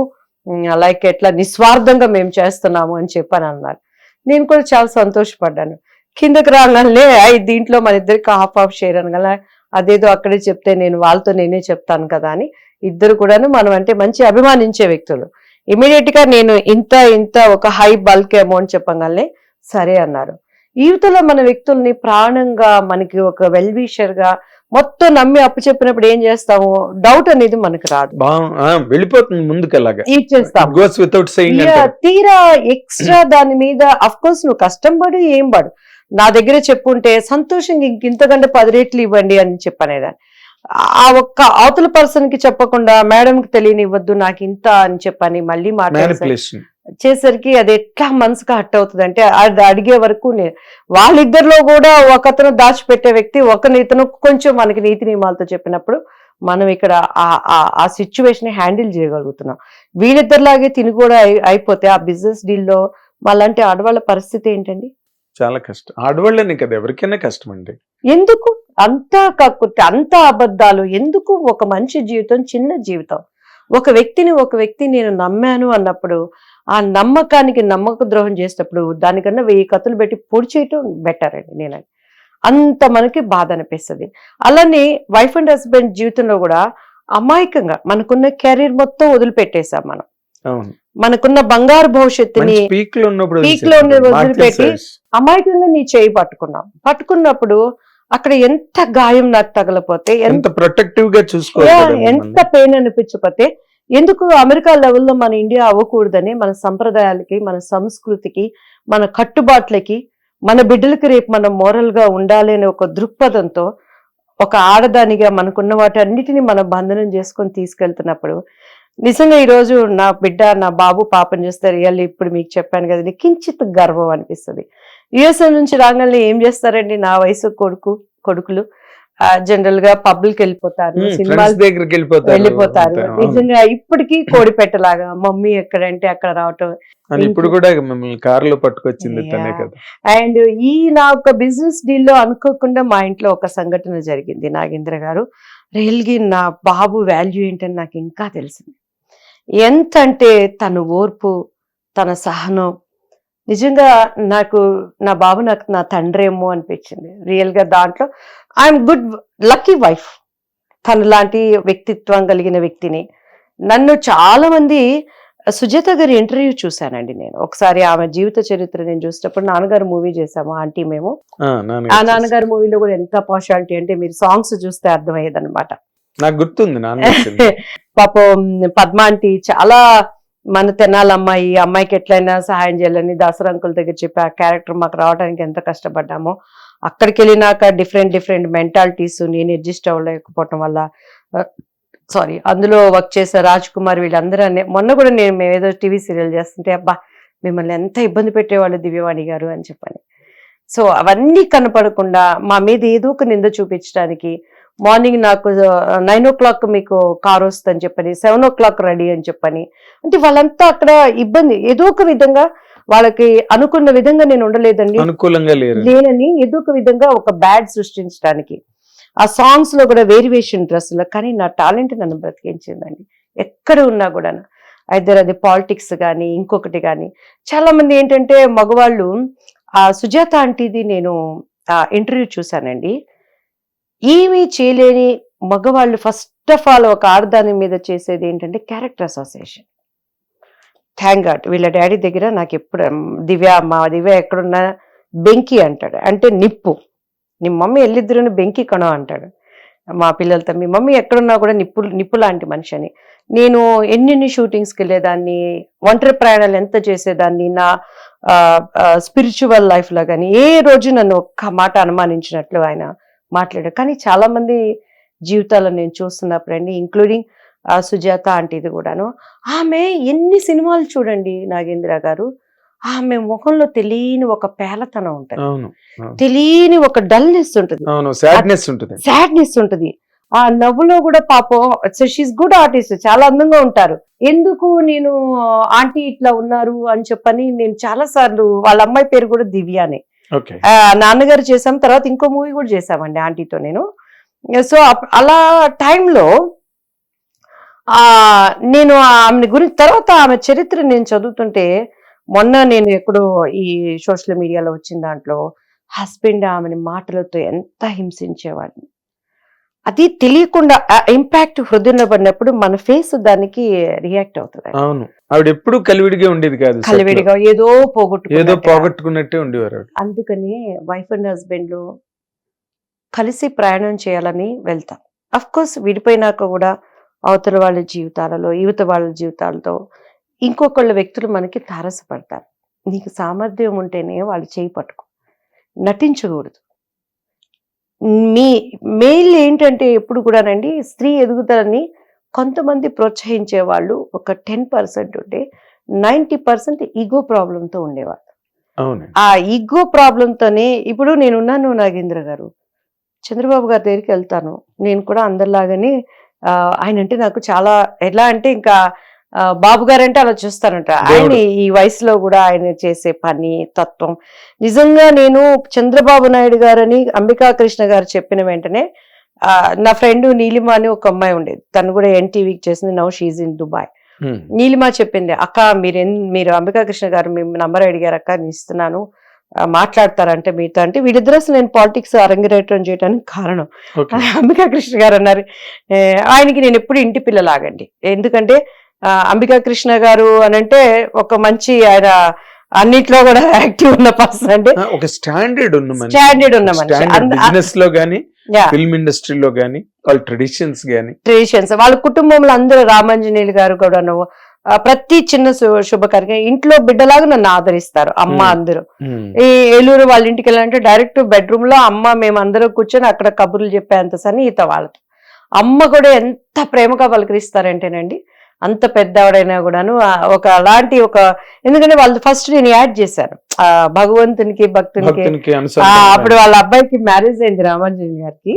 లైక్ ఎట్లా నిస్వార్థంగా మేము చేస్తున్నాము అని చెప్పని అన్నారు. నేను కూడా చాలా సంతోషపడ్డాను. కిందకి రాగానే దీంట్లో మన ఇద్దరికి హాఫ్ షేర్ అనగల, అదేదో అక్కడే చెప్తే నేను వాళ్ళతో నేనే చెప్తాను కదా అని ఇద్దరు కూడాను మనం అంటే మంచి అభిమానించే వ్యక్తులు. ఇమీడియట్ గా నేను ఇంత ఒక హై బల్క్ అమౌంట్ చెప్పగానే సరే అన్నారు. యువతలో మన వ్యక్తుల్ని ప్రాణంగా మనకి ఒక వెల్ విషర్ గా మొత్తం నమ్మి అప్పు చెప్పినప్పుడు ఏం చేస్తాము, డౌట్ అనేది మనకు రాదు, వెళ్ళిపోతుంది ముందుకెళ్ళగా తీరా ఎక్స్ట్రా దాని మీద అఫ్ కోర్స్ నువ్వు కష్టం పడు ఏం పడు, నా దగ్గర చెప్పుంటే సంతోషంగా ఇంతకంటే 10 రెట్లు ఇవ్వండి అని చెప్పనేదాన్ని. ఆ ఒక్క అవతల పర్సన్ కి చెప్పకుండా మేడంకి తెలియనివ్వద్దు నాకు ఇంత అని చెప్పని మళ్ళీ చేసరికి అది ఎట్లా మనసుకు హట్ అవుతుంది అంటే, అది అడిగే వరకు వాళ్ళిద్దరిలో కూడా ఒకతను దాచిపెట్టే వ్యక్తి, ఇతను కొంచెం మనకి నీతి నియమాలతో చెప్పినప్పుడు మనం ఇక్కడ ఆ సిచ్యువేషన్ హ్యాండిల్ చేయగలుగుతున్నాం. వీళ్ళిద్దరిలాగే తిని కూడా అయిపోతే ఆ బిజినెస్ డీల్లో వాళ్ళంటే ఆడవాళ్ళ పరిస్థితి ఏంటండి? చాలా కష్టం. ఆడవాళ్ళని కదా, ఎవరికైనా కష్టం అండి. ఎందుకు అంత కక్కుర్తి, అంత అబద్ధాలు ఎందుకు? ఒక మనిషి జీవితం చిన్న జీవితం. ఒక వ్యక్తి నేను నమ్మాను అన్నప్పుడు, ఆ నమ్మకానికి నమ్మక ద్రోహం చేసేటప్పుడు దానికన్నా 1000 కత్తులు పెట్టి పొడి చేయటం బెటర్ అండి. నేను అంత మనకి బాధ అనిపిస్తుంది. అలానే వైఫ్ అండ్ హస్బెండ్ జీవితంలో కూడా అమాయకంగా మనకున్న కెరీర్ మొత్తం వదిలిపెట్టేసాం మనం. అవును. మనకున్న బంగారు భవిష్యత్తుని పీక్ లో ఉన్నప్పుడు పీక్ లో వదిలిపెట్టి అమాయకంగా నీ చేయి పట్టుకున్నప్పుడు అక్కడ ఎంత గాయం నాకు తగలపోతే, ఎంత ప్రొటెక్టివ్ గా చూసుకోవాలి, ఎంత పెయిన్ అనిపించకపోతే, ఎందుకు అమెరికా లెవెల్లో మన ఇండియా అవ్వకూడదని, మన సంప్రదాయాలకి, మన సంస్కృతికి, మన కట్టుబాట్లకి, మన బిడ్డలకి రేపు మనం మోరల్ గా ఉండాలి అనే ఒక దృక్పథంతో ఒక ఆడదానిగా మనకున్న వాటి అన్నిటిని మనం బంధనం చేసుకొని తీసుకెళ్తున్నప్పుడు, నిజంగా ఈరోజు నా బిడ్డ, నా బాబు పాపని చూస్తే రియల్లీ ఇప్పుడు మీకు చెప్పాను కదండి, కించిత్ గర్వం అనిపిస్తుంది. యుఎస్ఏ నుంచి రాగానే ఏం చేస్తారండి నా వయసు కొడుకులు జనరల్ గా పబ్లిక్ వెళ్ళిపోతారు, సినిమాల దగ్గరికి వెళ్ళిపోతారు. నిజంగా ఇప్పటికీ కోడిపెట్టలాగా మమ్మీ ఎక్కడంటే అక్కడ రావటం. ఇప్పుడు కూడా మిమ్మల్ని కారులో పట్టుకొచ్చింది తనే కదా. అండ్ ఈ నా ఒక బిజినెస్ డీల్ లో అనుకోకుండా మా ఇంట్లో ఒక సంఘటన జరిగింది నాగేంద్ర గారు. రియల్గా నా బాబు వాల్యూ ఏంటని నాకు ఇంకా తెలిసింది. ఎంత అంటే తన ఓర్పు, తన సహనం, నిజంగా నాకు నా బాబు నాకు నా తండ్రి ఏమో అనిపించింది రియల్ గా. దాంట్లో ఐఎమ్ గుడ్ లక్కీ వైఫ్. తన లాంటి వ్యక్తిత్వం కలిగిన వ్యక్తిని. నన్ను చాలా మంది సుజాత గారి ఇంటర్వ్యూ చూశానండి నేను ఒకసారి. ఆమె జీవిత చరిత్ర నేను చూసినప్పుడు నాన్నగారు మూవీ చేశాము ఆంటీ మేము. ఆ నాన్నగారు మూవీలో కూడా ఎంత పార్షాలిటీ అంటే మీరు సాంగ్స్ చూస్తే అర్థమయ్యేది అనమాట. నాకు గుర్తుంది. పాపం పద్మ ఆంటీ చాలా మన తెనాలి అమ్మాయికి ఎట్లయినా సహాయం చేయాలని దసరా అంకుల్ దగ్గర చెప్పి ఆ క్యారెక్టర్ మాకు రావడానికి ఎంత కష్టపడ్డామో, అక్కడికి వెళ్ళినాక డిఫరెంట్ మెంటాలిటీస్ నేను అడ్జస్ట్ అవ్వలేకపోవటం వల్ల అందులో వర్క్ చేసే రాజ్ కుమార్ వీళ్ళందరూ మొన్న కూడా మేము ఏదో టీవీ సీరియల్ చేస్తుంటే అబ్బా మిమ్మల్ని ఎంత ఇబ్బంది పెట్టేవాళ్ళు దివ్యవాణి గారు అని చెప్పని. సో అవన్నీ కనపడకుండా మా మీద ఏదో ఒక నింద చూపించడానికి మార్నింగ్ నాకు 9 o'clock మీకు కార్ వస్తుందని చెప్పని 7 o'clock రెడీ అని చెప్పని, అంటే వాళ్ళంతా అక్కడ ఇబ్బంది ఏదో ఒక విధంగా వాళ్ళకి అనుకున్న విధంగా నేను ఉండలేదండి, అనుకూలంగా లేనని ఏదో ఒక విధంగా ఒక బ్యాడ్ సృష్టించడానికి. ఆ సాంగ్స్ లో కూడా వేరియేషన్ డ్రెస్సులో, కానీ నా టాలెంట్ నన్ను బ్రతికించిందండి ఎక్కడ ఉన్నా కూడా. ఐదర్ అది పాలిటిక్స్ కానీ ఇంకొకటి కానీ. చాలా మంది ఏంటంటే మగవాళ్ళు, ఆ సుజాత ఆంటీది నేను ఇంటర్వ్యూ చూశానండి. ఏమీ చేయలేని మగవాళ్ళు ఫస్ట్ ఆఫ్ ఆల్ ఒక ఆడదాని మీద చేసేది ఏంటంటే క్యారెక్టర్ అసోసియేషన్. థ్యాంక్ గాడ్ వీళ్ళ డాడీ దగ్గర నాకు ఎప్పుడు మా దివ్య ఎక్కడున్నా బెంకి అంటాడు, అంటే నిప్పు. నీ మమ్మీ వెళ్ళిద్దరు బెంకి కణం అంటాడు మా పిల్లలతో. మీ మమ్మీ ఎక్కడున్నా కూడా నిప్పు లాంటి మనిషి అని. నేను ఎన్ని షూటింగ్స్కి వెళ్ళేదాన్ని, ఒంటరి ప్రయాణాలు ఎంత చేసేదాన్ని, నా స్పిరిచువల్ లైఫ్లో కానీ ఏ రోజు నన్ను ఒక్క మాట అనుమానించినట్లు ఆయన మాట్లాడారు. కానీ చాలా మంది జీవితాలను నేను చూస్తున్నప్పుడు అండి, ఇంక్లూడింగ్ సుజాత ఆంటీది కూడాను, ఆమె ఎన్ని సినిమాలు చూడండి నాగేంద్ర గారు, ఆమె ముఖంలో తెలియని ఒక పేలతనం ఉంటుంది, తెలియని ఒక డల్నెస్ ఉంటుంది, సాడ్నెస్ ఉంటుంది. ఆ నవ్వులో కూడా పాపం షీస్ గుడ్ ఆర్టిస్ట్, చాలా అందంగా ఉంటారు. ఎందుకు నేను ఆంటీ ఇట్లా ఉన్నారు అని చెప్పని నేను చాలా సార్లు, వాళ్ళ అమ్మాయి పేరు కూడా దివ్యానే, నాన్నగారు చేసాం, తర్వాత ఇంకో మూవీ కూడా చేసామండి ఆంటీతో నేను. సో అలా టైంలో నేను ఆమె గురించి తర్వాత ఆమె చరిత్ర నేను చదువుతుంటే, మొన్న నేను ఎక్కడో ఈ సోషల్ మీడియాలో వచ్చిన దాంట్లో హస్బెండ్ ఆమెని మాటలతో ఎంత హింసించేవాడిని, అది తెలియకుండా ఇంపాక్ట్ హృదయంలో పడినప్పుడు మన ఫేస్ దానికి రియాక్ట్ అవుతుంది. అవును, ఆవిడ ఎప్పుడు కలివిడిగా ఉండేది కాదు, కలివిడిగా ఏదో పోగొట్టుకున్నట్టే ఉండేవారు. అందుకని వైఫ్ అండ్ హస్బెండ్ కలిసి ప్రయాణం చేయాలని వెళ్తాం. అఫ్ కోర్స్ విడిపోయినాక కూడా అవతల వాళ్ళ జీవితాలలో, యువత వాళ్ళ జీవితాలతో ఇంకొకళ్ళ వ్యక్తులు మనకి తారసపడతారు. నీకు సామర్థ్యం ఉంటేనే వాళ్ళు చేయి పట్టుకో, నటించకూడదు. మెయిల్ ఏంటంటే ఎప్పుడు కూడానండి, స్త్రీ ఎదుగుదలని కొంతమంది ప్రోత్సహించే వాళ్ళు ఒక 10% ఉంటే 90% ఈగో ప్రాబ్లంతో ఉండేవాళ్ళు. ఆ ఈగో ప్రాబ్లంతోనే ఇప్పుడు నేనున్నాను నాగేంద్ర గారు, చంద్రబాబు గారి దగ్గరికి వెళ్తాను, నేను కూడా అందరిలాగానే ఆయన అంటే నాకు చాలా ఎలా అంటే ఇంకా బాబు గారు అంటే అలా చూస్తారంట. ఆయన ఈ వయసులో కూడా ఆయన చేసే పని తత్వం నిజంగా నేను చంద్రబాబు నాయుడు గారని అంబికా కృష్ణ గారు చెప్పిన వెంటనే నా ఫ్రెండ్ నీలిమ అని ఒక అమ్మాయి ఉండేది, తను కూడా ఎన్టీవీకి చేసింది, now she's in Dubai. Neelima చెప్పింది, అక్క మీరు అంబికా కృష్ణ గారు మీ నంబర్ అడిగారు అక్క, నేను ఇస్తున్నాను, మాట్లాడతారంటే మీతో. అంటే వీళ్ళిద్దరు అసలు నేను పాలిటిక్స్ అరంగేట్రం చేయడానికి కారణం అంబికా కృష్ణ గారు అన్నారు. ఆయనకి నేను ఎప్పుడు ఇంటి పిల్లలాగండి, ఎందుకంటే అంబికా కృష్ణ గారు అనంటే ఒక మంచి ఆయన అన్నిట్లో కూడా యాక్టివ్ ఉన్న పర్సన్, అంటే ఒక స్టాండర్డ్ ఉన్న బిజినెస్ లో గానీ ఫిల్మ్ ఇండస్ట్రీలో గానీ వాళ్ళ ట్రెడిషన్స్ వాళ్ళ కుటుంబంలో అందరూ రామాంజనేయులు గారు కూడా ప్రతి చిన్న శుభకార్యం ఇంట్లో బిడ్డలాగా నన్ను ఆదరిస్తారు అమ్మ అందరూ. ఈ ఏలూరు వాళ్ళ ఇంటికి వెళ్ళాలంటే డైరెక్ట్ బెడ్రూమ్ లో అమ్మ మేమందరూ కూర్చొని అక్కడ కబుర్లు చెప్పేంత సన్నిహిత వాళ్ళతో. అమ్మ కూడా ఎంత ప్రేమగా పలకరిస్తారంటేనండి, అంత పెద్దవాడైనా కూడాను ఒక అలాంటి ఒక, ఎందుకంటే వాళ్ళు ఫస్ట్ నేను యాడ్ చేశాను భగవంతునికి భక్తునికి. అప్పుడు వాళ్ళ అబ్బాయికి మ్యారేజ్ అయింది రామాంజనేయులు గారికి,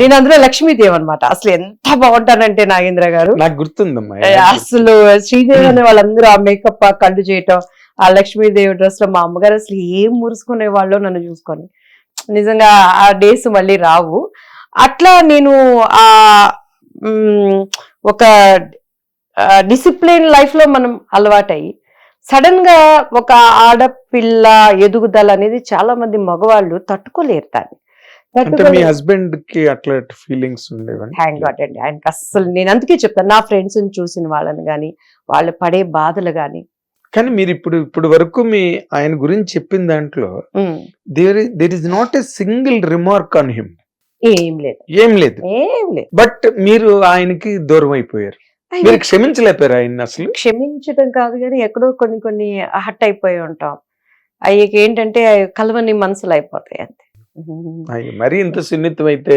నేను అందులో లక్ష్మీదేవి అనమాట. అసలు ఎంత బాగుంటానంటే నాగేంద్ర గారు, నాకు గుర్తుందమ్మా, అసలు శ్రీదేవి అనే వాళ్ళందరూ ఆ మేకప్ కళ్ళు చేయటం, ఆ లక్ష్మీదేవి డ్రెస్ లో మా అమ్మగారు అసలు ఏం మురుసుకునే వాళ్ళు నన్ను చూసుకొని. నిజంగా ఆ డేస్ మళ్ళీ రావు. అట్లా నేను ఆ ఒక డిసిప్లిన్ లైఫ్ లో మనం అలవాటయ్యి సడన్ గా ఒక ఆడపిల్ల ఎదుగుదల అనేది చాలా మంది మగవాళ్ళు తట్టుకోలేరు దాన్ని. మీ హస్బెండ్ కి అట్లా ఫీలింగ్స్ ఉండేవి? థ్యాంక్ గాడ్ అండి, ఆయనకి అస్సలు, నేను అందుకే చెప్తాను, నా ఫ్రెండ్స్ చూసిన వాళ్ళని గాని వాళ్ళు పడే బాధలు గాని. కానీ మీరు ఇప్పుడు వరకు మీ ఆయన గురించి చెప్పిన దాంట్లో there is not a single remark on him. ఏం లేదు. బట్ మీరు ఆయనకి దూరం అయిపోయారు, మీరు క్షమించలేపారు ఆయన? అసలు క్షమించడం కాదు కానీ ఎక్కడో కొన్ని హట్ అయిపోయి ఉంటాం. అయ్యకి ఏంటంటే కలవని మనసులు అయిపోతాయి అంతే. మరి ఇంత సున్నితం అయితే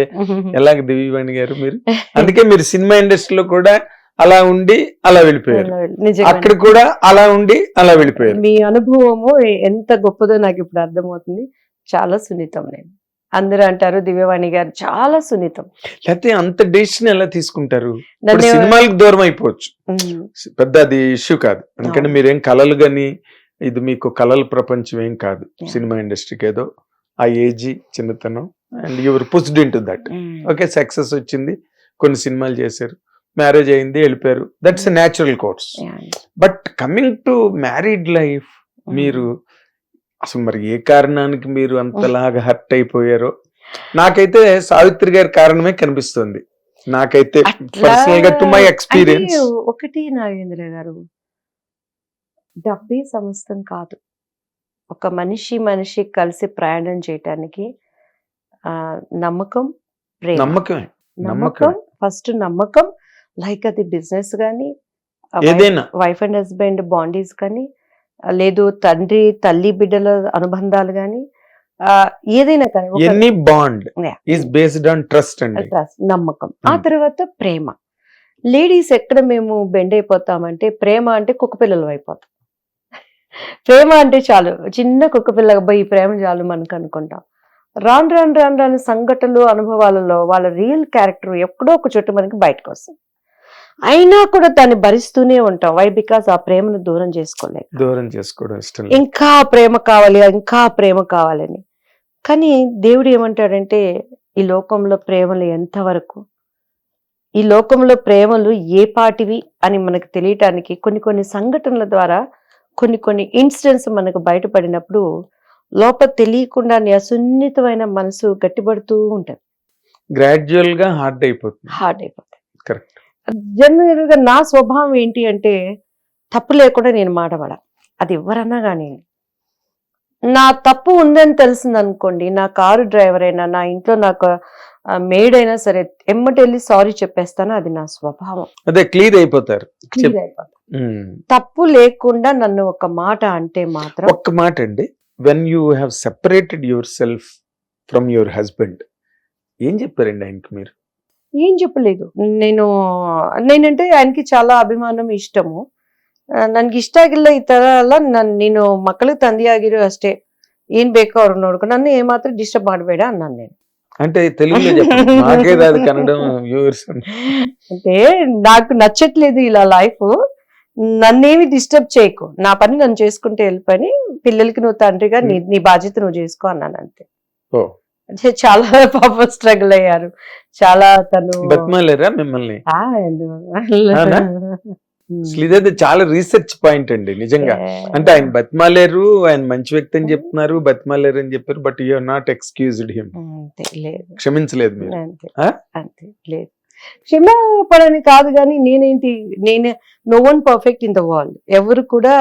ఎలాగ దివ్యవాణి గారు మీరు? అందుకే మీరు సినిమా ఇండస్ట్రీలో కూడా అలా ఉండి అలా వెళ్ళిపోయారు, అక్కడ కూడా అలా ఉండి అలా వెళ్ళిపోయారు. మీ అనుభవము ఎంత గొప్పదో నాకు ఇప్పుడు అర్థమవుతుంది. చాలా సున్నితం. నేను అందరూ అంటారు దివ్యవాణి గారు చాలా సున్నితం. లేకపోతే అంత డెసిషన్ ఎలా తీసుకుంటారు? సినిమాలకు దూరం అయిపోవచ్చు, పెద్ద అది ఇష్యూ కాదు, ఎందుకంటే మీరేం కళలు గాని ఇది మీకు కళల ప్రపంచం ఏం కాదు. సినిమా ఇండస్ట్రీకి ఏదో ఆ ఏజీ చిన్నతనం and your pushed in to that. Okay, success వచ్చింది, కొన్ని సినిమాలు చేశారు, మ్యారేజ్ అయింది, వెళ్ళిపోయారు, that's a natural course. But coming to married life, మీరు అసలు మరి ఏ కారణానికి మీరు అంతలాగా హర్ట్ అయిపోయారో నాకైతే సావిత్రి గారి కారణమే కనిపిస్తుంది. నాకైతే పర్సనల్ గా టు మై ఎక్స్పీరియన్స్. ఒకటి నాగేంద్ర గారు, డబ్బే సమస్తం కాదు. ఒక మనిషి కలిసి ప్రయాణం చేయటానికి నమ్మకం, ప్రేమ. నమ్మకం ఫస్ట్, నమ్మకం. లైక్ అది బిజినెస్ గానీ, ఏదైనా వైఫ్ అండ్ హస్బెండ్ బాండీస్ కానీ, లేదు తండ్రి తల్లి బిడ్డల అనుబంధాలు గాని, ఏదైనా కానీ any bond is based on trust అండి, నమ్మకం. ఆ తర్వాత ప్రేమ. లేడీస్ ఎక్కడ మేము బెండ్ అయిపోతామంటే, ప్రేమ అంటే కుక్క పిల్లలు అయిపోతాం. ప్రేమ అంటే చాలు, చిన్న కుక్క పిల్ల, ఈ ప్రేమ చాలు మనకు అనుకుంటాం. రాను సంఘటనలు అనుభవాలలో వాళ్ళ రియల్ క్యారెక్టర్ ఎక్కడో ఒక చోట మనకి బయటకు వస్తుంది. అయినా కూడా దాన్ని భరిస్తూనే ఉంటాం. వై? బికాస్ ఆ ప్రేమను దూరం చేసుకోవడం ఇష్టం, ఇంకా ప్రేమ కావాలని. కానీ దేవుడు ఏమంటాడంటే, ఈ లోకంలో ప్రేమలు ఎంతవరకు, ఈ లోకంలో ప్రేమలు ఏ పాటివి అని మనకు తెలియటానికి కొన్ని సంఘటనల ద్వారా కొన్ని ఇన్సిడెంట్స్ మనకు బయటపడినప్పుడు లోపల తెలియకుండా సున్నితమైన మనసు గట్టిపడుతూ ఉంటది, గ్రాడ్యువల్ గా హార్డ్ అయిపోతుంది. కరెక్ట్. జనరల్ గా నా స్వభావం ఏంటి అంటే, తప్పు లేకుండా నేను మాటపడ, అది ఎవరన్నా కానీ. నా తప్పు ఉందని తెలిసింది అనుకోండి, నా కారు డ్రైవర్ అయినా, నా ఇంట్లో నాకు మేడ్ అయినా సరే, ఎమ్మటి వెళ్ళి సారీ చెప్పేస్తాను. అది నా స్వభావం. అదే క్లియర్ అయిపోతారు. తప్పు లేకుండా నన్ను ఒక మాట అంటే మాత్రం. ఒక్క మాట అండి, when you have separated your self from your husband, ఏం చెప్పారండి ఆయనకి మీరు? ఏం చెప్పలేదు. నేనంటే ఆయనకి చాలా ಅಭಿಮಾನಂ ಇಷ್ಟಮು. ನನ್ಗೆ ಇಷ್ಟ ಆಗಿಲ್ಲ ಈ ತರ ಎಲ್ಲ. ನೀನು ಮಕ್ಕಳಿಗೆ ತಂದೆ ಆಗಿರೋ ಅಷ್ಟೇ, ಏನ್ ಬೇಕೋ ಅವ್ರು ನೋಡ್ಕೊ, ನನ್ನ ಏಮಾತ್ರ ಡಿಸ್ಟರ್ಬ್ ಮಾಡಬೇಡ ಅన్నాను నేను. అంటే తెలుగులో చెప్పండి, నాకే రాదు కన్నడం. వ్యూవర్స్ అంటే నాకు నచ్చట్లేదు ఇలా లైఫ్, నన్నేమి డిస్టర్బ్ చేయకు, నా పని నన్ను చేసుకుంటే వెళ్ళిపోయి, పిల్లలకి నువ్వు తండ్రిగా నీ బాధ్యత నువ్వు చేసుకో అన్నాను అంతే. ఓ అంటే చాలా పాపం స్ట్రగుల్ అయ్యారు, చాలా తను బతిమాలేరా మిమ్మల్ని? ఆ, అవునా? అసలు ఇదే చాలా రీసెర్చ్ పాయింట్ అండి నిజంగా. అంటే ఆయన బతిమాలేరు, ఆయన మంచి వ్యక్తి అని చెప్తున్నారు, బతిమాలేరు అని చెప్పారు, but you are not excused him. అంతే, లేదు క్షమించలేదు మీరు. అంతే ఆ? అంతే, లేదు క్షమాపణని కాదు, కానీ నేనే no one perfect in the world. ఎవరు కూడా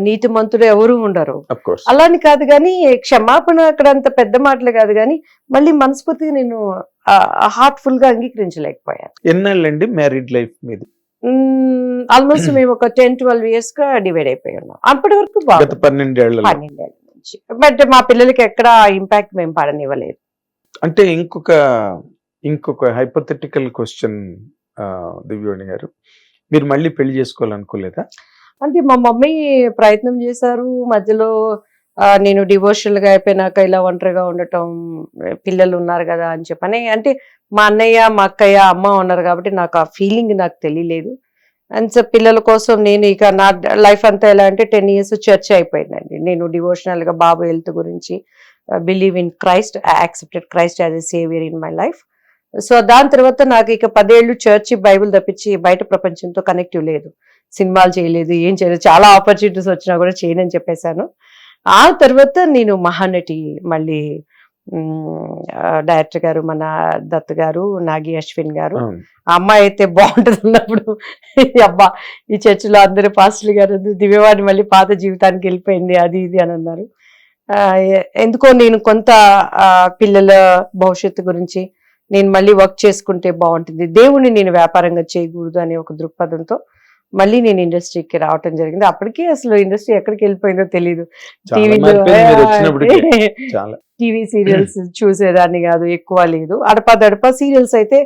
నీతిమంతుడు ఎవరు ఉండరు, Of course. అలాని కాదు, కానీ క్షమాపణ అక్కడ అంత పెద్ద మాటలు కాదు, కానీ మళ్ళీ మనస్ఫూర్తిగా నేను హార్ట్ఫుల్ గా అంగీకరించలేకపోయాను. ఎన్నాళ్ళండి మ్యారీడ్ లైఫ్ మీద? ఆల్మోస్ట్ మేము ఒక 10-12 years గా డివైడ్ అయిపోయి ఉన్నాం. అప్పటి వరకు గత 12 ఏళ్లలో. 12 ఏళ్ళ నుంచి. బట్ మా పిల్లలకి ఎక్కడ ఇంపాక్ట్ మేము పడనివ్వలేదు. అంటే ఇంకొక హైపోథెటికల్ క్వశ్చన్ దివ్యవాణి గారు, మీరు మళ్ళీ పెళ్లి చేసుకోవాలనుకోలేదా? అంటే మా మమ్మీ ప్రయత్నం చేశారు మధ్యలో. నేను డివోషనల్ గా అయిపోయినాక ఇలా ఒంటరిగా ఉండటం, పిల్లలు ఉన్నారు కదా అని చెప్పని, అంటే మా అన్నయ్య మా అక్కయ్య అమ్మ ఉన్నారు కాబట్టి నాకు ఆ ఫీలింగ్ నాకు తెలియలేదు. అండ్ సో పిల్లల కోసం నేను ఇక నా లైఫ్ అంతా ఎలా అంటే 10 years చర్చ్ అయిపోయిందండి. నేను డివోషనల్ గా బాబు హెల్త్ గురించి believe in Christ, I accepted Christ as a saviour in my life. So దాని తర్వాత నాకు ఇక 10 ఏళ్ళు చర్చి బైబిల్ తప్పించి బయట ప్రపంచంతో కనెక్టివ్ లేదు. సినిమాలు చేయలేదు, ఏం చేయలేదు, చాలా ఆపర్చునిటీస్ వచ్చినా కూడా చేయనని చెప్పేశాను. ఆ తర్వాత నేను మహానటి మళ్ళీ డైరెక్టర్ గారు మన దత్ గారు, నాగి అశ్విన్ గారు, ఆ అమ్మాయి అయితే బాగుంటుంది అన్నప్పుడు, అబ్బా ఈ చర్చిలో అందరూ పాస్టర్లు గారు దివ్యవాణి మళ్ళీ పాత జీవితానికి వెళ్ళిపోయింది అది ఇది అని అన్నారు. ఎందుకో నేను కొంత పిల్లల భవిష్యత్తు గురించి నేను మళ్ళీ వర్క్ చేసుకుంటే బాగుంటుంది, దేవుణ్ణి నేను వ్యాపారంగా చేయకూడదు అనే ఒక దృక్పథంతో మళ్ళీ నేను ఇండస్ట్రీకి రావటం జరిగింది. అప్పటికి అసలు ఇండస్ట్రీ ఎక్కడికి వెళ్ళిపోయిందో తెలియదు. టీవీ సీరియల్స్ చూసేదాన్ని కాదు, ఎక్కువ లేదు. అడపా సీరియల్స్ అయితే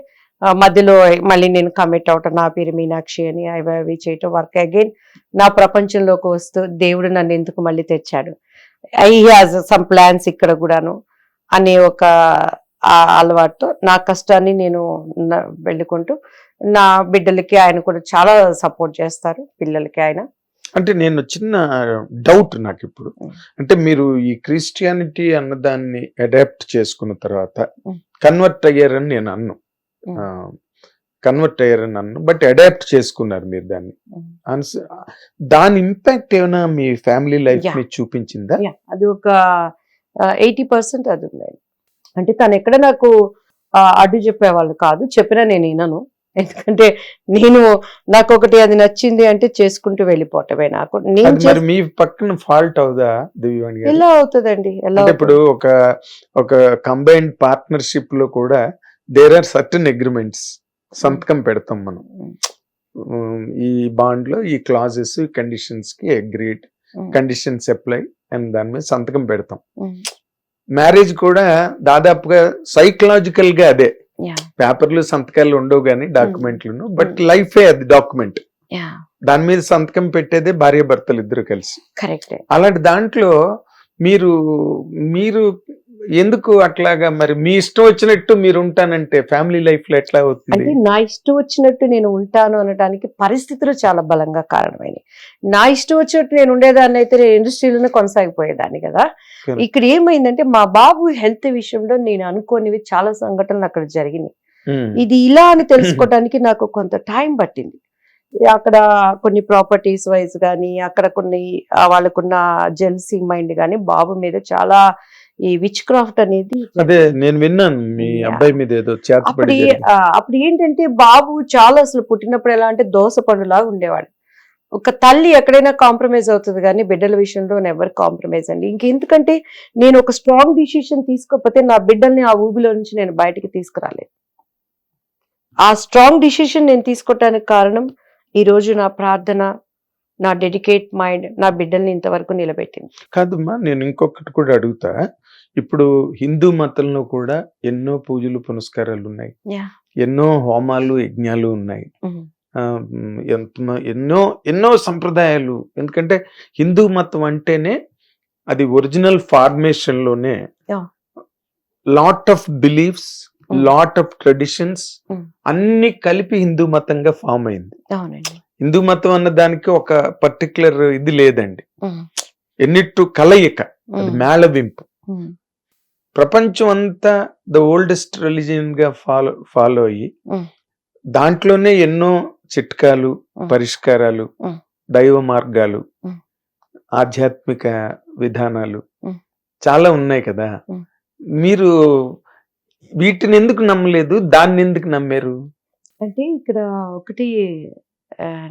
మధ్యలో మళ్ళీ నేను కమిట్ అవటం, నా పేరు మీనాక్షి అని అవి చేయటం, వర్క్ అగైన్ నా ప్రపంచంలోకి వస్తూ దేవుడు నన్ను ఎందుకు మళ్ళీ తెచ్చాడు, ఐ హాజ్ సమ్ ప్లాన్స్ ఇక్కడ కూడాను అనే ఒక అలవాటుతో నా కష్టాన్ని నేను వెళ్ళుకుంటూ, నా బిడ్డలకి ఆయన కూడా చాలా సపోర్ట్ చేస్తారు, పిల్లలకి ఆయన. అంటే నేను చిన్న డౌట్ నాకు ఇప్పుడు, అంటే మీరు ఈ క్రిస్టియానిటీ అన్నదాన్ని అడాప్ట్ చేసుకున్న తర్వాత కన్వర్ట్ అయ్యారని నేను అన్ను, బట్ అడాప్ట్ చేసుకున్నారు మీరు దాన్ని. దాని ఇంపాక్ట్ ఏమైనా మీ ఫ్యామిలీ లైఫ్ మీద చూపించిందా? అది ఒక 80% అది ఉంది. అంటే తను ఎక్కడ నాకు అడ్డు చెప్పేవాళ్ళు కాదు, చెప్పినా నేను వినను. ఎందుకంటే నాకు ఒకటి అది నచ్చింది అంటే చేసుకుంటూ వెళ్ళిపోవటమే. నాకు మీ పక్కన ఫాల్ట్ అవుదా దివ్యవాణి గారు? ఎలా అవుతుందండి, ఎలా? ఇప్పుడు ఒక కంబైన్డ్ పార్ట్నర్షిప్ లో కూడా దేర్ ఆర్ సర్టన్ అగ్రిమెంట్స్, సంతకం పెడతాం మనం. ఈ బాండ్ లో ఈ క్లాజెస్ కండిషన్స్ కి అగ్రీడ్, కండిషన్స్ అప్లై అండ్ దాని మీద సంతకం పెడతాం. మ్యారేజ్ కూడా దాదాపుగా సైకలాజికల్ గా అదే, పేపర్లు సంతకాలు ఉండవు కానీ డాక్యుమెంట్లు, బట్ లైఫే అది డాక్యుమెంట్. దాని మీద సంతకం పెట్టేదే భార్య భర్తలు ఇద్దరు కలిసి. అలాంటి దాంట్లో మీరు ఎందుకు అట్లాగా, మరి మీ ఇష్టం వచ్చినట్టు మీరు ఉంటానంటే ఫ్యామిలీ లైఫ్ లో ఎట్లా అవుతుంది? అంటే నా ఇష్టం వచ్చినట్టు నేను ఉంటాను అనడానికి పరిస్థితులు చాలా బలంగా కారణమైనవి. నా ఇష్టం వచ్చినట్టు నేను ఉండేదాన్ని అయితే నేను ఇండస్ట్రీలోనే కొనసాగిపోయేదాన్ని కదా. ఇక్కడ ఏమైందంటే మా బాబు హెల్త్ విషయంలో నేను అనుకోనివి చాలా సంఘటనలు అక్కడ జరిగినాయి. ఇది ఇలా అని తెలుసుకోవడానికి నాకు కొంత టైం పట్టింది. అక్కడ కొన్ని ప్రాపర్టీస్ వైజ్ కానీ, అక్కడ కొన్ని వాళ్ళకున్న జెల్సీ మైండ్ కానీ బాబు మీద చాలా ఈ విచ్ క్రాఫ్ట్ అనేది. అదే నేను విన్నాను మీ అబ్బాయి మీద ఏదో అప్పుడు ఏంటంటే బాబు చాలా అసలు పుట్టినప్పుడు ఎలా అంటే దోస పండులాగా ఉండేవాడు. ఒక తల్లి ఎక్కడైనా కాంప్రమైజ్ అవుతుంది కానీ బిడ్డల విషయంలో ఎవరు కాంప్రమైజ్ అండి. ఇంకెందుకంటే నేను ఒక స్ట్రాంగ్ డిసిషన్ తీసుకోకపోతే నా బిడ్డల్ని ఆ ఊబిలో నుంచి నేను బయటికి తీసుకురాలేదు. ఆ స్ట్రాంగ్ డిసిషన్ నేను తీసుకోవటానికి కారణం ఈ రోజు నా ప్రార్థన, నా డెడికేట్ మైండ్ నా బిడ్డల్ని ఇంతవరకు నిలబెట్టింది. కాదమ్మా, నేను ఇంకొకటి కూడా అడుగుతా. ఇప్పుడు హిందూ మతంలో కూడా ఎన్నో పూజలు పునస్కారాలు ఉన్నాయి, ఎన్నో హోమాలు యజ్ఞాలు ఉన్నాయి, ఎన్నో సంప్రదాయాలు. ఎందుకంటే హిందూ మతం అంటేనే అది ఒరిజినల్ ఫార్మేషన్ లోనే lot of beliefs, lot of traditions అన్ని కలిపి హిందూ మతంగా ఫామ్ అయింది. హిందూ మతం అన్న దానికి ఒక పర్టికులర్ ఇది లేదండి. ఉమ్, ఎన్నిట్టు కలయిక, అది ఉమ్, మేళవింపు. ఉమ్, ప్రపంచం అంతా ద ఓల్డెస్ట్ రిలీజియన్ గా ఫాలో అయ్యి ఉమ్, దాంట్లోనే ఎన్నో చిట్కాలు, ఉమ్, పరిష్కారాలు, ఉమ్, దైవ మార్గాలు, ఉమ్, ఆధ్యాత్మిక విధానాలు ఉమ్, చాలా ఉన్నాయి కదా. ఉమ్. మీరు వీటిని ఎందుకు నమ్మలేదు, దాన్ని ఎందుకు నమ్మారు? అంటే ఇక్కడ ఒకటి